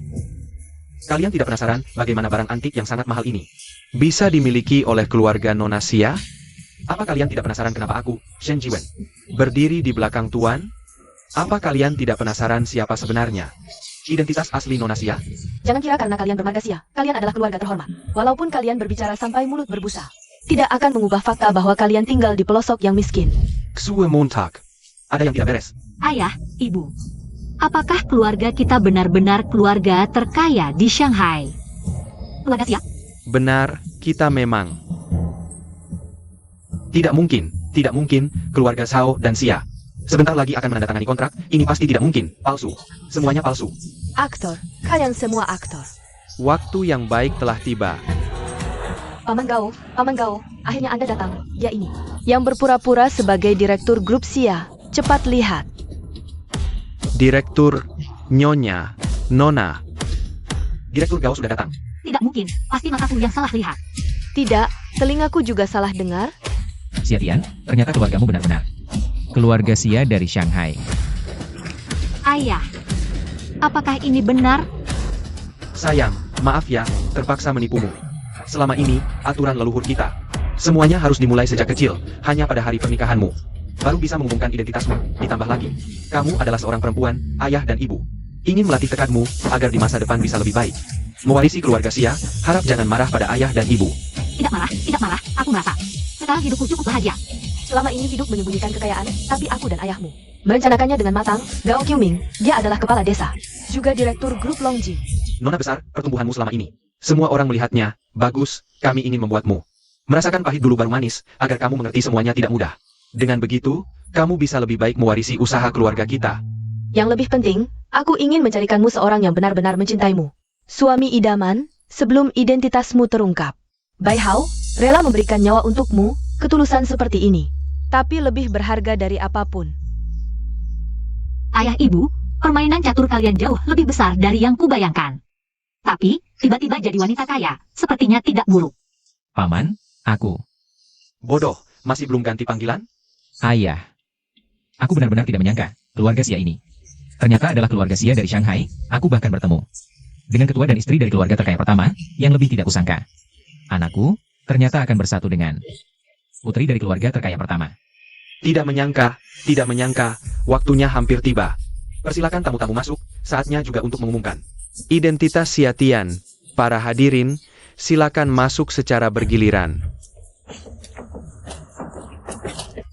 Kalian tidak penasaran bagaimana barang antik yang sangat mahal ini? Bisa dimiliki oleh keluarga Nona Xia? Apa kalian tidak penasaran kenapa aku, Shen Jiwen, Berdiri di belakang Tuan? Apa kalian tidak penasaran siapa sebenarnya? identitas asli Nona Xia? Jangan kira karena kalian bermarga Xia, kalian adalah keluarga terhormat. Walaupun kalian berbicara sampai mulut berbusa, tidak akan mengubah fakta bahwa kalian tinggal di pelosok yang miskin. Ksue Montag. Ada yang tidak beres. Ayah, ibu. Apakah keluarga kita benar-benar keluarga terkaya di Shanghai? Keluarga Xia? Benar, kita memang. Tidak mungkin, keluarga Zhao dan Xia. Sebentar lagi akan menandatangani kontrak, ini pasti tidak mungkin, palsu. Semuanya palsu. Aktor, kalian semua aktor. Waktu yang baik telah tiba. Paman Gao, akhirnya Anda datang. Ya ini, yang berpura-pura sebagai direktur grup Xia. Cepat lihat. Direktur, Nyonya, Nona. Direktur Gao sudah datang. Tidak mungkin, pasti mataku yang salah lihat. Tidak, telingaku juga salah dengar. Xiaotian, ternyata keluargamu benar-benar keluarga Xia dari Shanghai. Ayah, apakah ini benar? Sayang, maaf ya, terpaksa menipumu. Selama ini, aturan leluhur kita. Semuanya harus dimulai sejak kecil, hanya pada hari pernikahanmu. Baru bisa mengumumkan identitasmu, ditambah lagi. Kamu adalah seorang perempuan, ayah dan ibu. Ingin melatih tekadmu, agar di masa depan bisa lebih baik. Mewarisi keluarga Sia, harap jangan marah pada ayah dan ibu. Tidak marah, aku merasa. Sekarang hidupku cukup bahagia. Selama ini hidup menyembunyikan kekayaan, tapi aku dan ayahmu merencanakannya dengan matang. Gao Qiuming, dia adalah kepala desa, juga direktur grup Longji. Nona besar, pertumbuhanmu selama ini. Semua orang melihatnya, bagus, kami ingin membuatmu merasakan pahit dulu baru manis, agar kamu mengerti semuanya tidak mudah. Dengan begitu, kamu bisa lebih baik mewarisi usaha keluarga kita. Yang lebih penting, aku ingin mencarikanmu seorang yang benar-benar mencintaimu. Suami idaman, sebelum identitasmu terungkap. Bai Hao, rela memberikan nyawa untukmu, ketulusan seperti ini. Tapi lebih berharga dari apapun. Ayah ibu, permainan catur kalian jauh lebih besar dari yang kubayangkan. Tapi, tiba-tiba jadi wanita kaya, sepertinya tidak buruk. Paman, aku. Bodoh, masih belum ganti panggilan? Ayah. Aku benar-benar tidak menyangka, keluarga Sia ini ternyata adalah keluarga Sia dari Shanghai. Aku bahkan bertemu dengan ketua dan istri dari keluarga terkaya pertama, yang lebih tidak kusangka. Anakku, ternyata akan bersatu dengan putri dari keluarga terkaya pertama. Tidak menyangka, waktunya hampir tiba. Persilakan tamu-tamu masuk, saatnya juga untuk mengumumkan. Identitas Sia Tian. Para hadirin, silakan masuk secara bergiliran.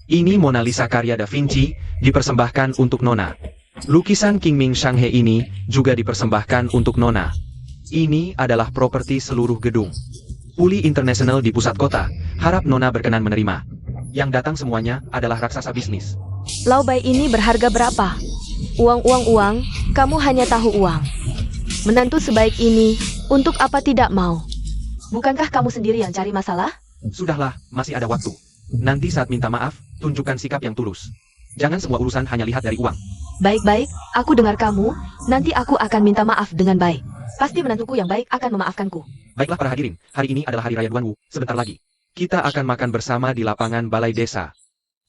Ini Mona Lisa karya Da Vinci, dipersembahkan untuk Nona. Lukisan Qingming Shanghai ini juga dipersembahkan untuk Nona. Ini adalah properti seluruh gedung Uli International di pusat kota. Harap Nona berkenan menerima. Yang datang semuanya adalah raksasa bisnis. Lau Bai ini berharga berapa? Uang, kamu hanya tahu uang. Menantu sebaik ini, untuk apa tidak mau? Bukankah kamu sendiri yang cari masalah? Sudahlah, masih ada waktu. Nanti saat minta maaf, tunjukkan sikap yang tulus. Jangan semua urusan hanya lihat dari uang. Baik-baik, aku dengar kamu. Nanti aku akan minta maaf dengan baik. Pasti menantuku yang baik akan memaafkanku. Baiklah para hadirin, hari ini adalah hari raya Duanwu, sebentar lagi. Kita akan makan bersama di lapangan balai desa.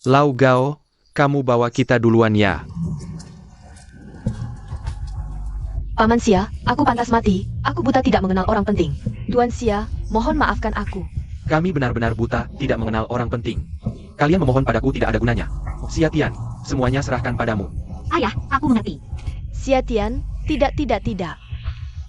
Lau Gao, kamu bawa kita duluan ya. Paman Sia, aku pantas mati. Aku buta tidak mengenal orang penting. Tuan Sia, mohon maafkan aku. Kami benar-benar buta, tidak mengenal orang penting. Kalian memohon padaku tidak ada gunanya. Sia Tian, semuanya serahkan padamu. Ayah, aku mengerti. Sia Tian, tidak.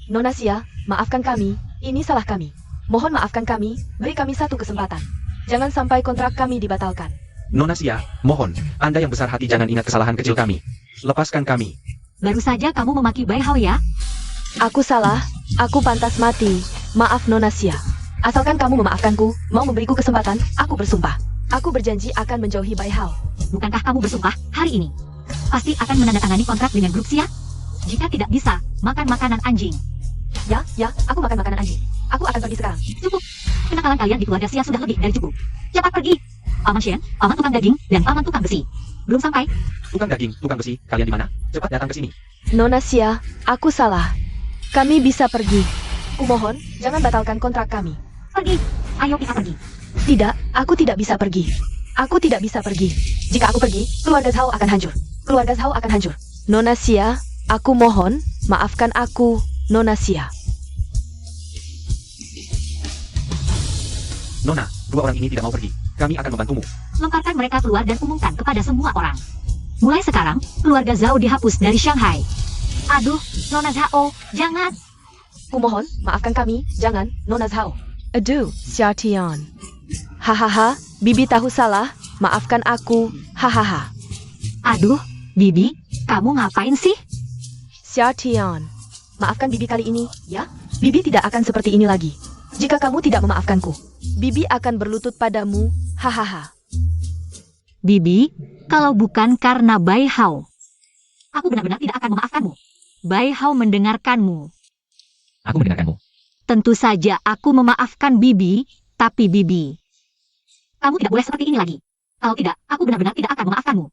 Nona Sia, maafkan kami, ini salah kami. Mohon maafkan kami, beri kami satu kesempatan. Jangan sampai kontrak kami dibatalkan. Nona Sia, mohon, Anda yang besar hati jangan ingat kesalahan kecil kami. Lepaskan kami. Baru saja kamu memaki Bai Hao ya? Aku salah, aku pantas mati. Maaf Nona Sia. Asalkan kamu memaafkanku, mau memberiku kesempatan, aku bersumpah. Aku berjanji akan menjauhi Bai Hao. Bukankah kamu bersumpah hari ini? Pasti akan menandatangani kontrak dengan grup Sia? Jika tidak bisa, makan makanan anjing. Ya, aku makan makanan anjing. Aku akan pergi sekarang. Cukup. Kenakalan kalian di keluarga Sia sudah lebih dari cukup. Cepat pergi. Paman Shen, paman tukang daging, dan paman tukang besi. Belum sampai. Tukang daging, tukang besi, kalian di mana? Cepat datang ke sini. Nona Sia, aku salah. Kami bisa pergi. Kumohon, jangan batalkan kontrak kami. Pergi. Ayo kita pergi. Tidak, aku tidak bisa pergi. Aku tidak bisa pergi. Jika aku pergi, keluarga Zhao akan hancur. Keluarga Zhao akan hancur. Nona Sia, aku mohon, maafkan aku, Nona Sia. Nona, dua orang ini tidak mau pergi. Kami akan membantumu. Lemparkan mereka keluar dan umumkan kepada semua orang. Mulai sekarang, keluarga Zhao dihapus dari Shanghai. Aduh, Nona Zhao, jangan. Kumohon, maafkan kami, jangan, Nona Zhao. Aduh, Xia Tian. Hahaha, Bibi tahu salah, maafkan aku, hahaha. Aduh, Bibi, kamu ngapain sih? Xia Tian. Maafkan Bibi kali ini, ya? Bibi tidak akan seperti ini lagi. Jika kamu tidak memaafkanku, Bibi akan berlutut padamu, hahaha. Bibi, kalau bukan karena Bai Hao, aku benar-benar tidak akan memaafkanmu. Bai Hao mendengarkanmu. Aku mendengarkanmu. Tentu saja aku memaafkan Bibi, tapi Bibi, kamu tidak boleh seperti ini lagi. Kalau tidak, aku benar-benar tidak akan memaafkanmu.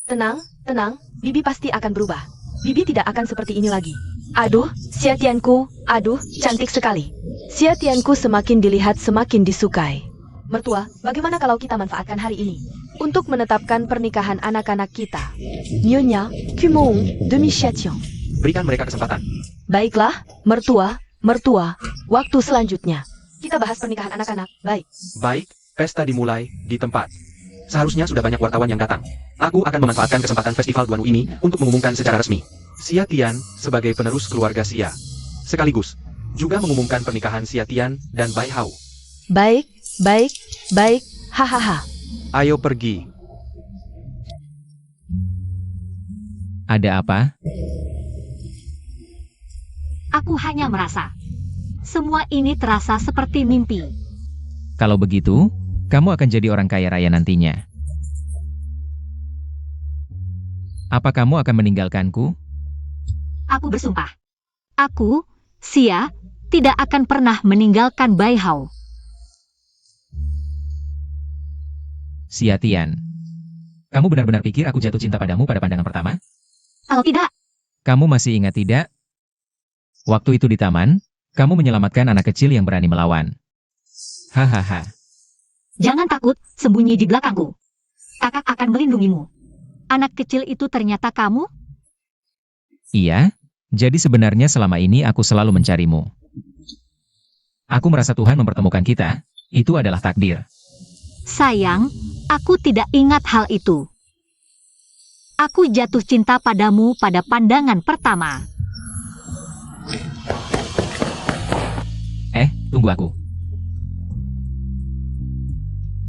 Tenang, Bibi pasti akan berubah. Bibi tidak akan seperti ini lagi. Aduh, Xia Tianku, aduh, cantik sekali. Xia Tianku semakin dilihat semakin disukai. Mertua, bagaimana kalau kita manfaatkan hari ini? untuk menetapkan pernikahan anak-anak kita. Nyonya Kumoung demi Xiaqiang. Berikan mereka kesempatan. Baiklah, mertua, waktu selanjutnya. Kita bahas pernikahan anak-anak, baik. Baik, pesta dimulai di tempat. Seharusnya sudah banyak wartawan yang datang. Aku akan memanfaatkan kesempatan festival Duanu ini untuk mengumumkan secara resmi Xia Tian sebagai penerus keluarga Xia. Sekaligus juga mengumumkan pernikahan Xia Tian dan Bai Hao. Baik, hahaha. Ayo pergi. Ada apa? Aku hanya merasa semua ini terasa seperti mimpi. Kalau begitu, kamu akan jadi orang kaya raya nantinya. Apa kamu akan meninggalkanku? Aku bersumpah. Aku, Xia, tidak akan pernah meninggalkan Bai Hao. Xia Tian. Kamu benar-benar pikir aku jatuh cinta padamu pada pandangan pertama? Kalau tidak, Kamu masih ingat tidak? Waktu itu di taman, kamu menyelamatkan anak kecil yang berani melawan. Hahaha. jangan takut, sembunyi di belakangku. Kakak akan melindungimu. Anak kecil itu ternyata kamu? Iya, jadi sebenarnya selama ini aku selalu mencarimu. Aku merasa Tuhan mempertemukan kita. Itu adalah takdir. Sayang, aku tidak ingat hal itu. Aku jatuh cinta padamu pada pandangan pertama. Tunggu aku.